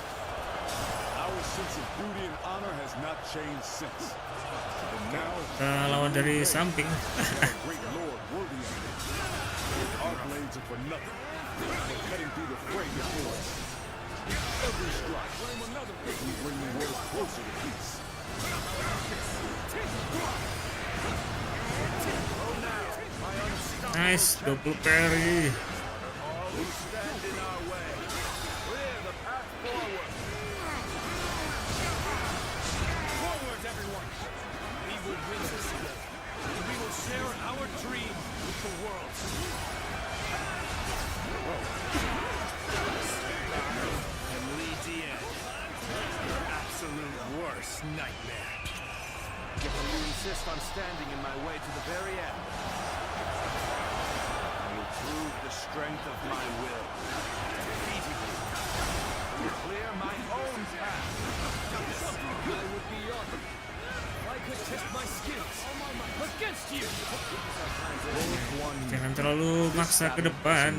Our sense of duty and honor has not changed since. And now, Lawan dari samping. great lord worthy of it. Our blades are for nothing. But cutting through the fray before us. Every strike, we bring the world closer to peace. Nice, double parry. All who stand in our way, clear the path forward. Forward, everyone! We will win this together. And we will share our dream with the world. And lead the end. Your absolute worst nightmare. Will you insist on standing in my way to the very end? I will prove the strength of my will. Defeating you. I will clear my own path. I would be honored. I could test my skills against you. Jangan terlalu maksa ke depan.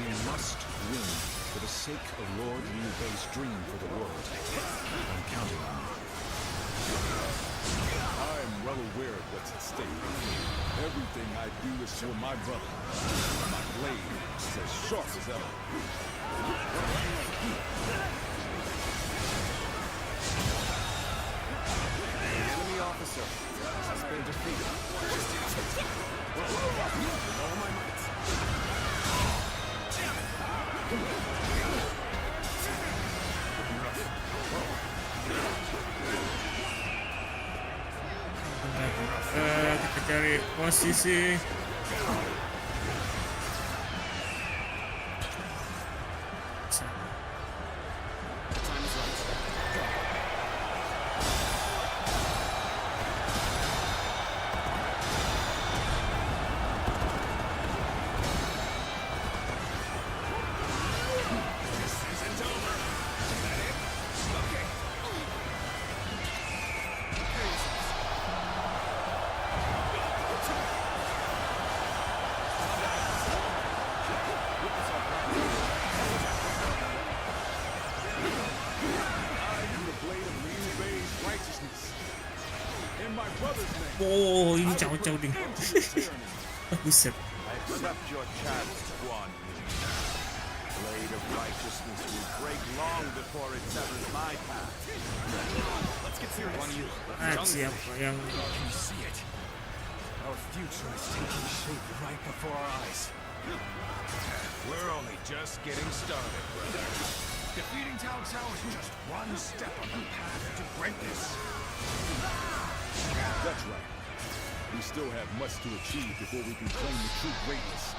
We must win for the sake of Lord Liu Bei's dream for the world. I'm counting on you. I am well aware of what's at stake. Everything I do is for my brother. My blade is as sharp as ever. The enemy officer has been defeated. With all my might. cari posisi. Oh, ini jauh-jauh nih. Buset. I accept your challenge, Guan Yu. Blade of righteousness will break long before it severs my path. Let's get serious. Guan Yu, Siapa yang Can you see it? Our future is taking shape right before our eyes. We're only just getting started, brother. Defeating Cao Cao is just one step on the path to greatness. That's right. We still have much to achieve before we can claim the true greatness.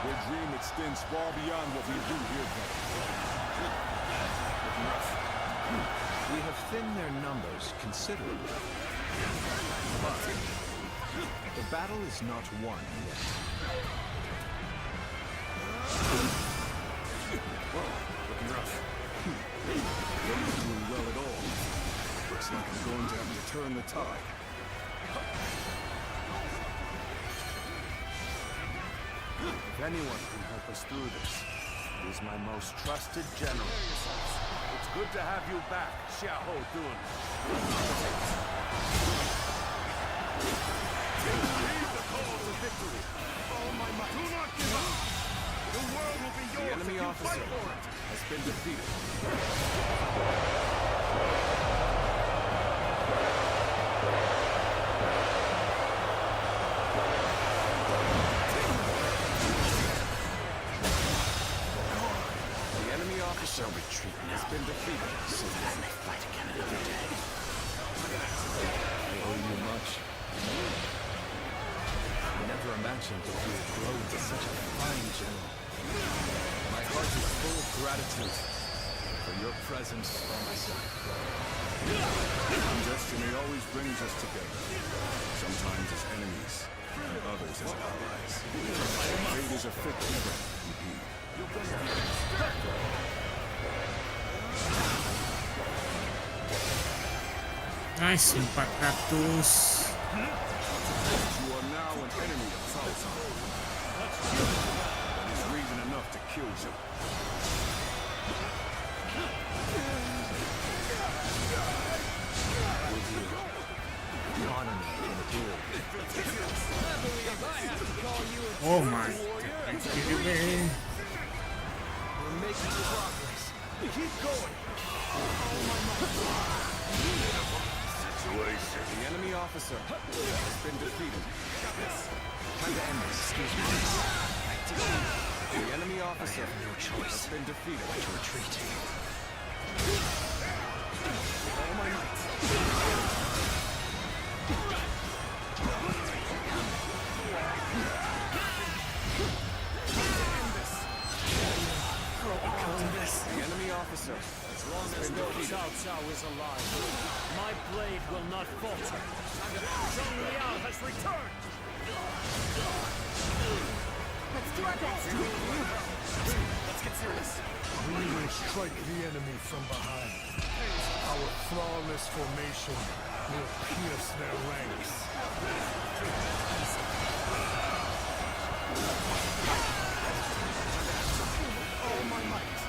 Their dream extends far beyond what we do here, brother. We have thinned their numbers considerably. But the battle is not won yet. Whoa, looking rough. Nobody's doing well at all. Looks like I'm going to have to turn the tide. If anyone can help us through this, it is my most trusted general. It's good to have you back, Xiahou Dun. Lead the call to victory. Oh my might. Do not give up. The world will be yours. The enemy if you officer fight for it. has been defeated. Shall retreat now, Has been defeated. so that I may fight again another day. I owe you much. I never imagined that you would grow into such a fine general. My heart is full of gratitude for your presence by my side. Destiny always brings us together. Sometimes as enemies, and others as allies. Fate is a fickle thing, indeed. nice 400. You are now an enemy of Cao Cao. That is reason enough to kill you. Honor me in a duel. Oh my. Anyway. We're making progress. Keep going. The enemy officer has been defeated. Time to end this. Excuse me. The enemy officer I have no choice has been defeated. but to retreat. All my might. The enemy officer As long as Lord Cao Cao is alive, my blade will not falter. Zhong Liao has returned! Let's do our best. Let's get serious. We will strike the enemy from behind. Our flawless formation will pierce their ranks. All my might.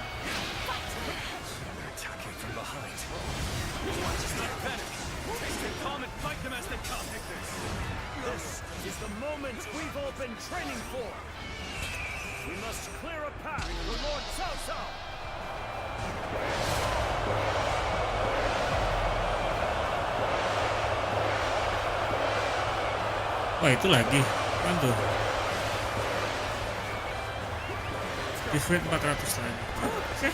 They're attacking from behind. Just not panic. Stay calm and fight them as they come. This is the moment we've all been training for. We must clear a path for Lord Cao Cao. Wah itu lagi. Kan tuh. Defeat 400 lagi. Oke.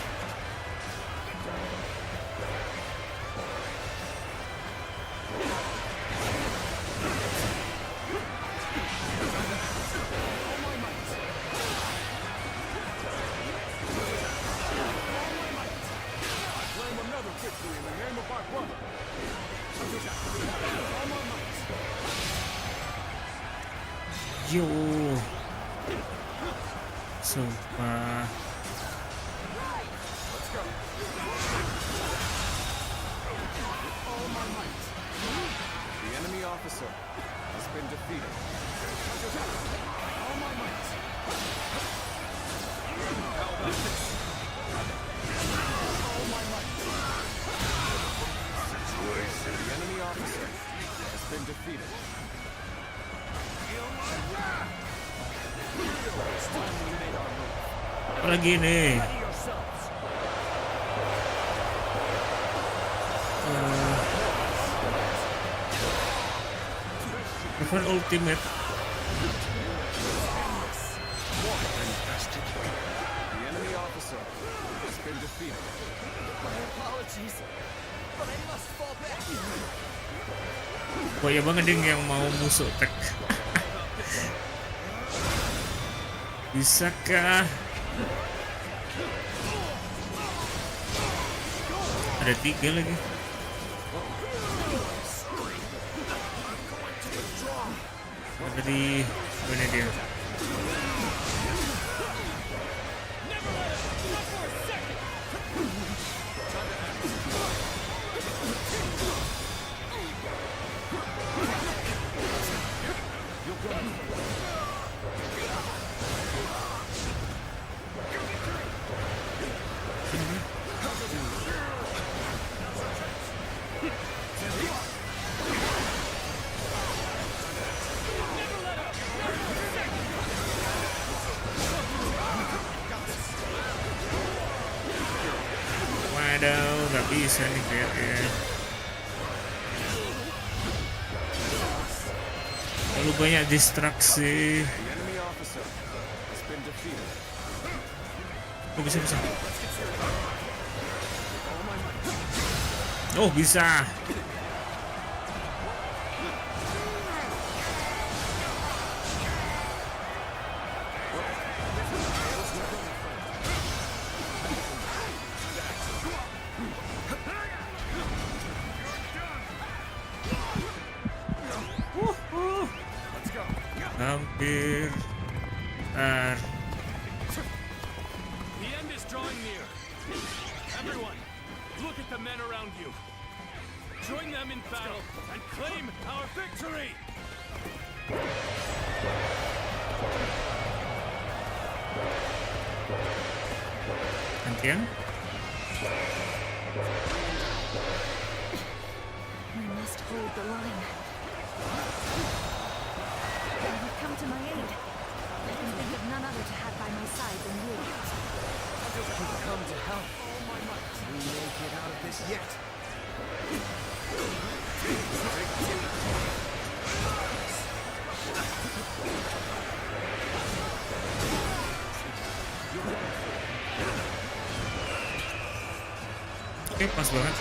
Yo. Sumpah. The enemy officer has been defeated. All my might. How about this? All my might. The enemy officer has been defeated. It's time we made our move. Apalagi nih. Event Ultimate. The enemy officer has been defeated. My apologies, but I must fall back. Wah ya banget ding yang mau musuh tek. Bisakah? Ada 3 lagi. Ada di mana dia? Waduh, nggak bisa nih kayaknya. Terlalu banyak distraksi. Oh bisa. Oh bisa. Hampir. The end is drawing near. Everyone, look at the men around you. Join them in battle and claim our victory. Gantian. We must hold the line. You have come to my aid. I can think of none other to have by my side than you. You've come to help. We may get out of this yet. Oke, pas banget.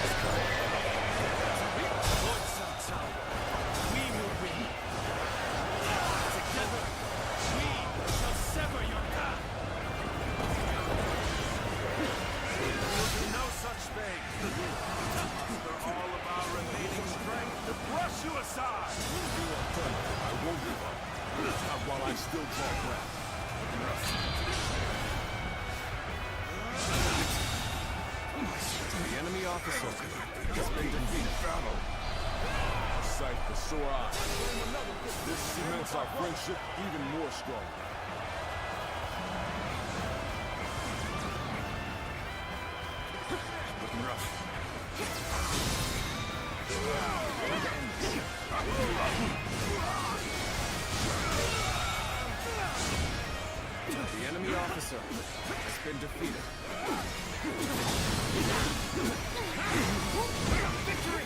While I still draw breath. The enemy officer has been defeated. A sight for sore eyes. This cements our friendship even more strong. Looking rough. The enemy officer has been defeated. Victory!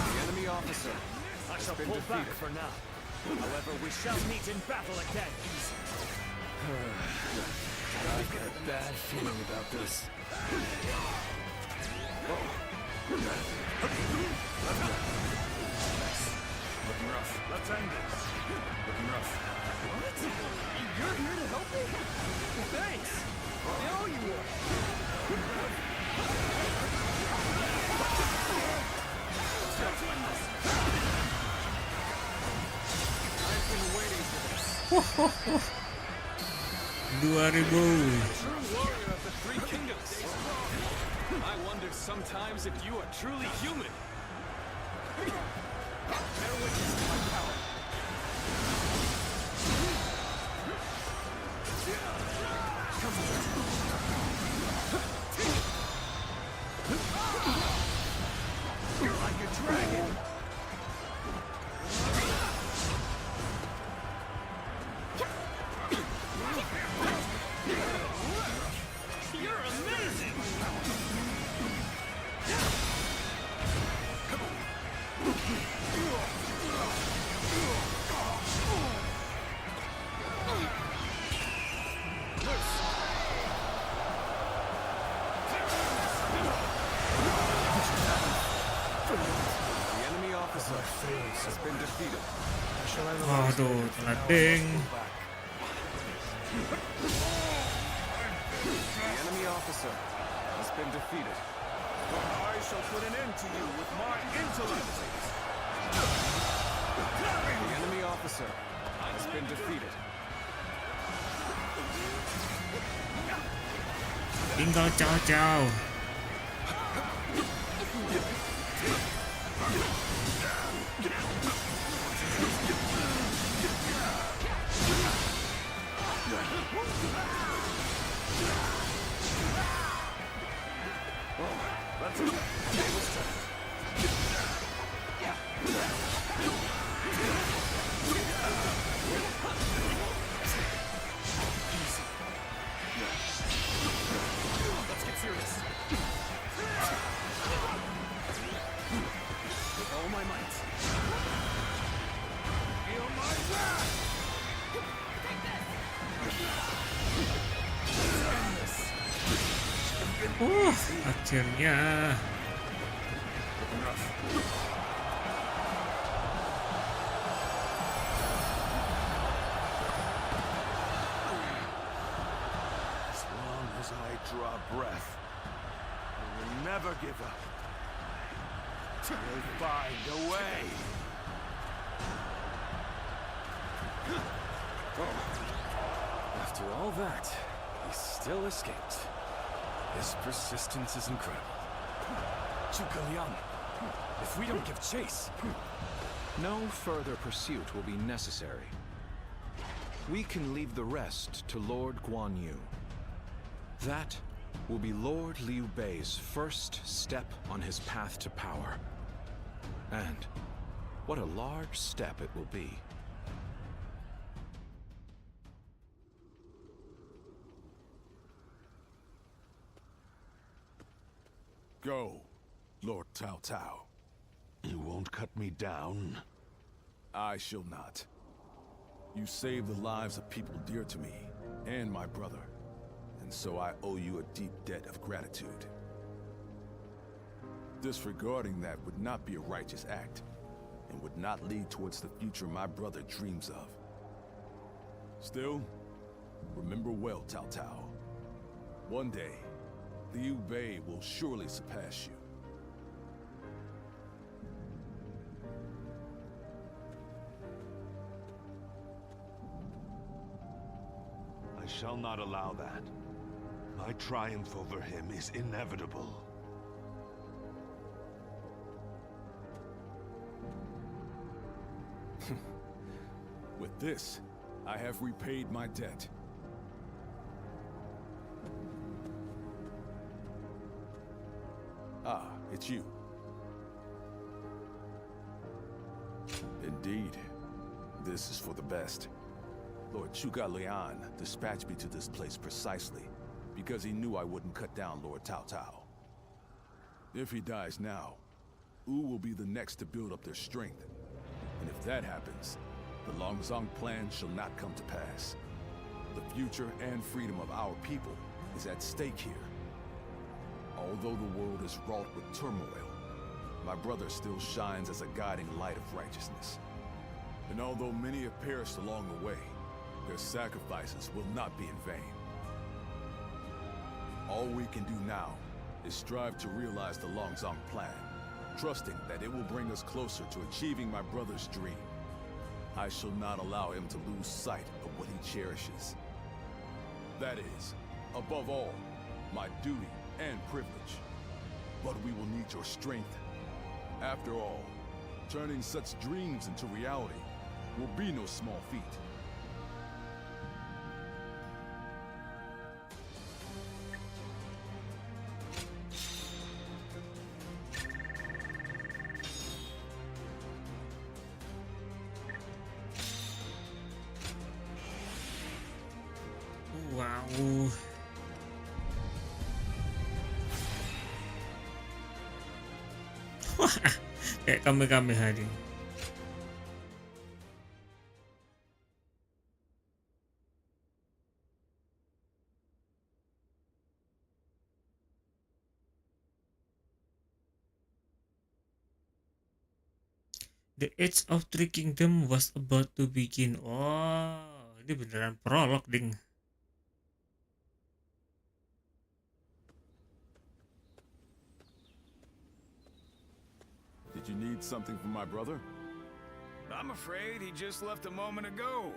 The enemy officer I shall pull back for now. However, we shall meet in battle again. I've got a bad feeling about this. Looking rough. Let's end this. Looking rough. What? You're here to help me? Thanks. I owe you one. True warrior of the three kingdoms. I wonder sometimes if you are truly human. Bear witness to my power. You're like a dragon. You're amazing! The enemy officer has been defeated. Aduh, telat ding. The enemy officer has been defeated. I shall put an end to you with my intellect. The enemy officer has been defeated. Tinggal caw-caw. Let's get serious. With all my might. Feel my wrath. Akhirnya. As long as I draw breath, I will never give up. We'll find a way. After all that, he still escaped. His persistence is incredible. Zhuge Liang, if we don't give chase... No further pursuit will be necessary. We can leave the rest to Lord Guan Yu. That will be Lord Liu Bei's first step on his path to power. And what a large step it will be. Go, Lord Cao Cao. You won't cut me down? I shall not. You saved the lives of people dear to me, and my brother, and so I owe you a deep debt of gratitude. Disregarding that would not be a righteous act, and would not lead towards the future my brother dreams of. Still, remember well, Cao Cao. One day, Liu Bei will surely surpass you. I shall not allow that. My triumph over him is inevitable. With this, I have repaid my debt. Ah, it's you. Indeed. This is for the best. Lord Zhuge Liang dispatched me to this place precisely because he knew I wouldn't cut down Lord Cao Cao. If he dies now, Wu will be the next to build up their strength. And if that happens, the Longzong plan shall not come to pass. The future and freedom of our people is at stake here. Although the world is wrought with turmoil, my brother still shines as a guiding light of righteousness. And although many have perished along the way, their sacrifices will not be in vain. All we can do now is strive to realize the Longzong plan, trusting that it will bring us closer to achieving my brother's dream. I shall not allow him to lose sight of what he cherishes. That is, above all, my duty and privilege. But we will need your strength. After all, turning such dreams into reality will be no small feat. Wow. Wah, kayak Kamehameha dia. The Age of Three Kingdom was about to begin. Oh, ini beneran prolog, ding. Did you need something from my brother? I'm afraid he just left a moment ago.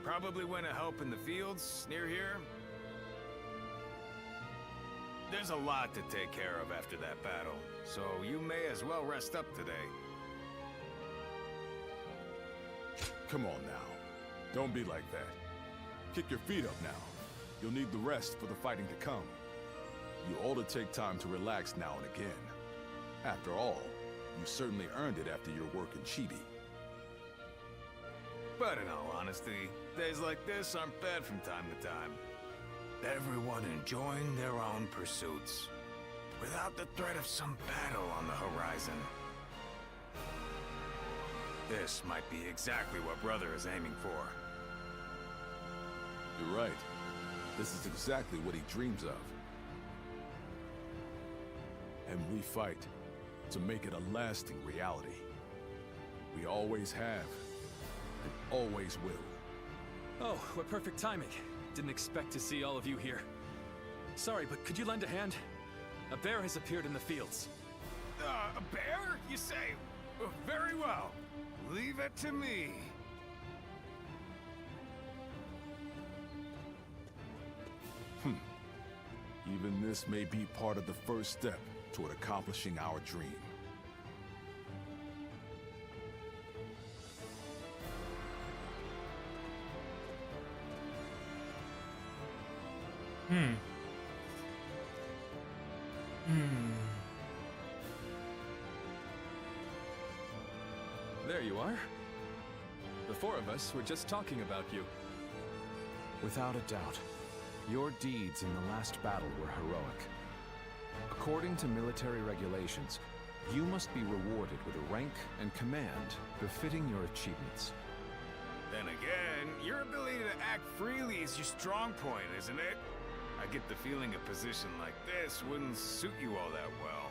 Probably went to help in the fields near here. There's a lot to take care of after that battle, so you may as well rest up today. Come on now. Don't be like that. Kick your feet up now. You'll need the rest for the fighting to come. You ought to take time to relax now and again. After all, you certainly earned it after your work in Chidi. But in all honesty, days like this aren't bad from time to time. Everyone enjoying their own pursuits, without the threat of some battle on the horizon. This might be exactly what Brother is aiming for. You're right. This is exactly what he dreams of. And we fight to make it a lasting reality. We always have, and always will. Oh, what perfect timing. Didn't expect to see all of you here. Sorry, but could you lend a hand? A bear has appeared in the fields. A bear, you say? Very well. Leave it to me. Even this may be part of the first step toward accomplishing our dream. There you are. The four of us were just talking about you. Without a doubt, your deeds in the last battle were heroic. According to military regulations, you must be rewarded with a rank and command befitting your achievements. Then again, your ability to act freely is your strong point, isn't it? I get the feeling a position like this wouldn't suit you all that well.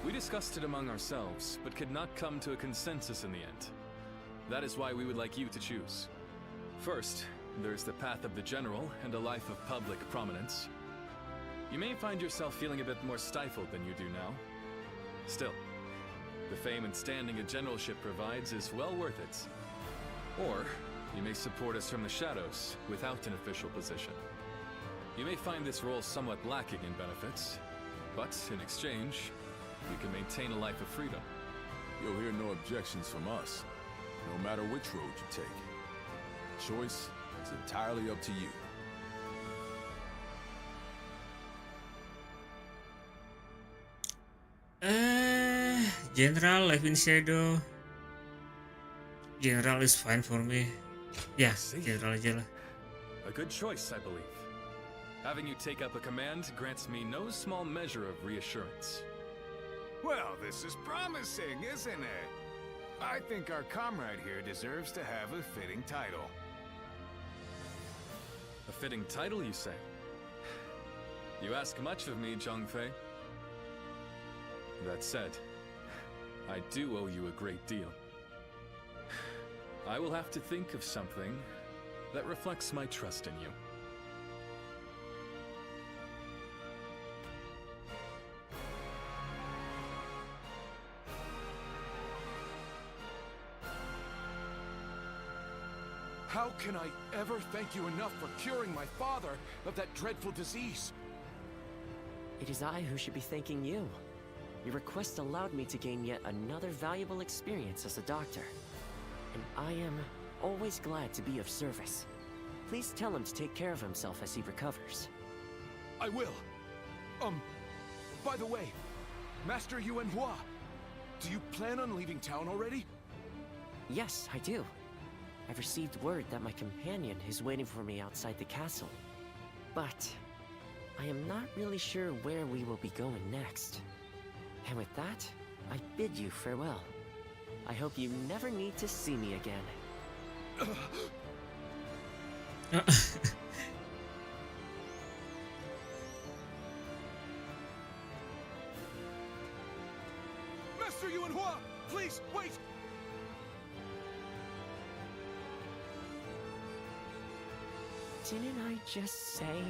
We discussed it among ourselves, but could not come to a consensus in the end. That is why we would like you to choose. First, there's the path of the general and a life of public prominence. You may find yourself feeling a bit more stifled than you do now. Still, the fame and standing a generalship provides is well worth it. Or, you may support us from the shadows without an official position. You may find this role somewhat lacking in benefits, but in exchange, you can maintain a life of freedom. You'll hear no objections from us, no matter which road you take. Choice is entirely up to you. General, life in shadow. General is fine for me. Yeah, general aja lah. A good choice, I believe. Having you take up a command grants me no small measure of reassurance. Well, this is promising, isn't it? I think our comrade here deserves to have a fitting title. A fitting title, you say? You ask much of me, Zhongfei. That said, I do owe you a great deal. I will have to think of something that reflects my trust in you. How can I ever thank you enough for curing my father of that dreadful disease? It is I who should be thanking you. Your request allowed me to gain yet another valuable experience as a doctor. And I am always glad to be of service. Please tell him to take care of himself as he recovers. I will. By the way, Master Yuanhua, do you plan on leaving town already? Yes, I do. I've received word that my companion is waiting for me outside the castle. But I am not really sure where we will be going next. And with that, I bid you farewell. I hope you never need to see me again. Master Yuanhua, please, wait! Didn't I just say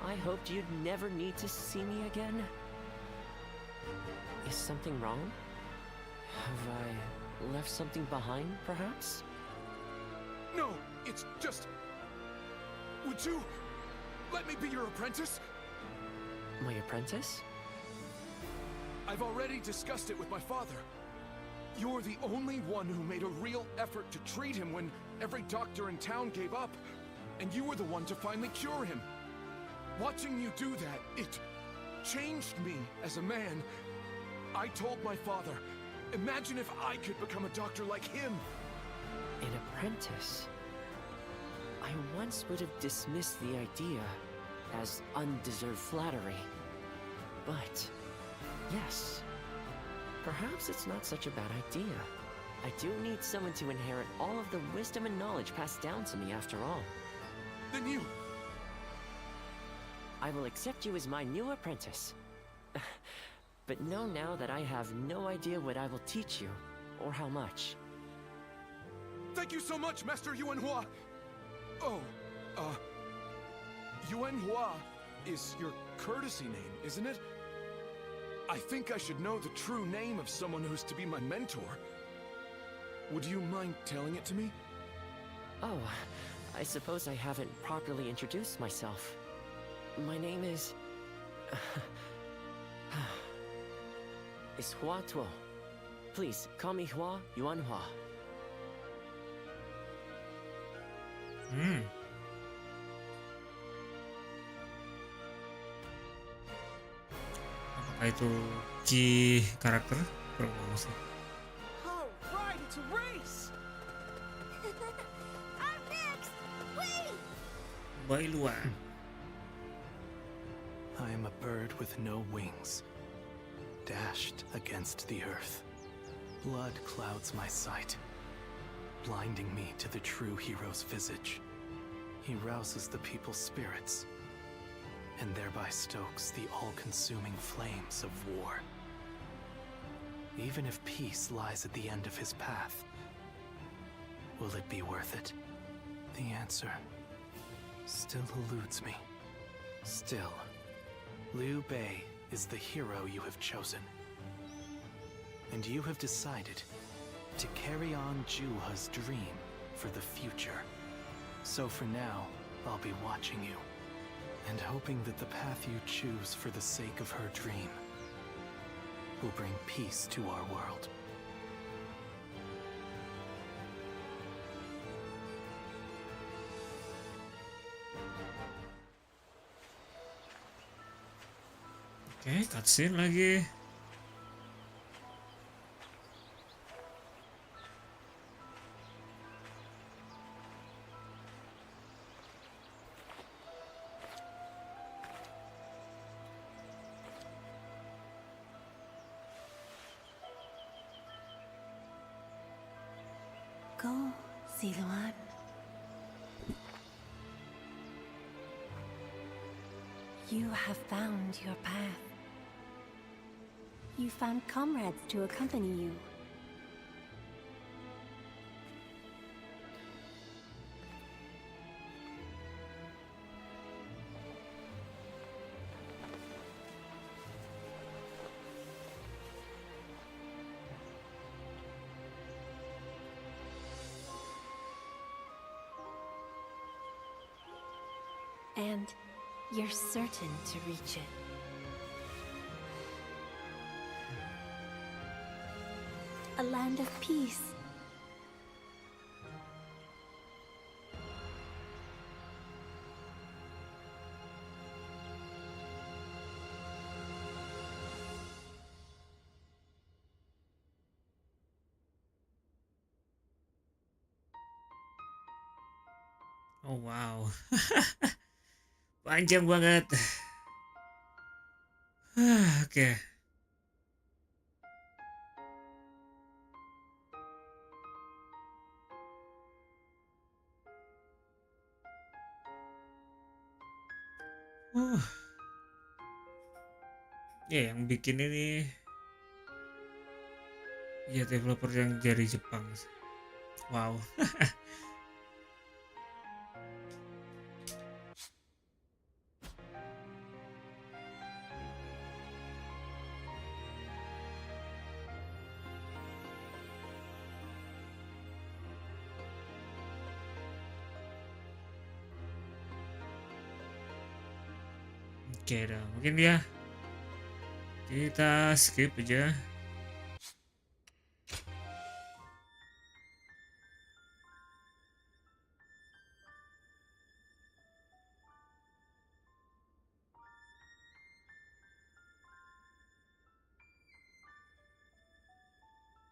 I hoped you'd never need to see me again? Is something wrong? Have I left something behind, perhaps? No, it's just... Would you let me be your apprentice? My apprentice? I've already discussed it with my father. You're the only one who made a real effort to treat him when every doctor in town gave up. And you were the one to finally cure him. Watching you do that, it changed me as a man. I told my father, imagine if I could become a doctor like him. An apprentice? I once would have dismissed the idea as undeserved flattery. But, yes, perhaps it's not such a bad idea. I do need someone to inherit all of the wisdom and knowledge passed down to me after all. Then you... I will accept you as my new apprentice. But know now that I have no idea what I will teach you, or how much. Thank you so much, Master Yuanhua! Oh, Yuanhua is your courtesy name, isn't it? I think I should know the true name of someone who's to be my mentor. Would you mind telling it to me? Oh, I suppose I haven't properly introduced myself. My name is... is Hua Tuo. Please, call me Hua Yuanhua. Apakah itu key karakter? Kurang tahu sih. All right, it's a race. I'm next. Wait. Bailuan. I am a bird with no wings, dashed against the earth. Blood clouds my sight, blinding me to the true hero's visage. He rouses the people's spirits, and thereby stokes the all-consuming flames of war. Even if peace lies at the end of his path, will it be worth it? The answer still eludes me. Still, Liu Bei is the hero you have chosen. And you have decided to carry on Juha's dream for the future. So for now, I'll be watching you, and hoping that the path you choose for the sake of her dream will bring peace to our world. Oke, cutscene lagi. Go, Siluan. You have found your path. You found comrades to accompany you. And you're certain to reach it. A land of peace. Oh wow. Panjang banget. Oke. Ya, yang bikin ini ya developer yang dari Jepang. Wow. Oke dah, mungkin ya kita skip aja.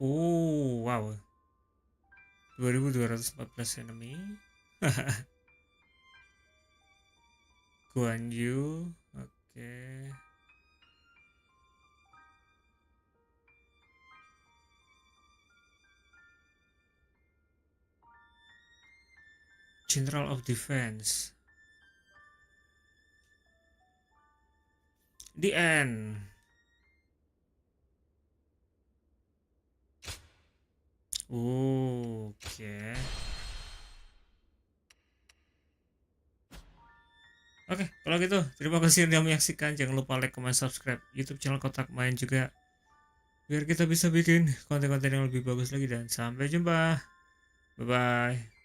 Oh wow, 2214 enemy. Guan Yu, oke. General of Defense. The end. Oke. Oke, kalau gitu terima kasih sudah menyaksikan. Jangan lupa like, comment, subscribe YouTube channel Kotak Main juga, biar kita bisa bikin konten-konten yang lebih bagus lagi. Dan sampai jumpa. Bye bye.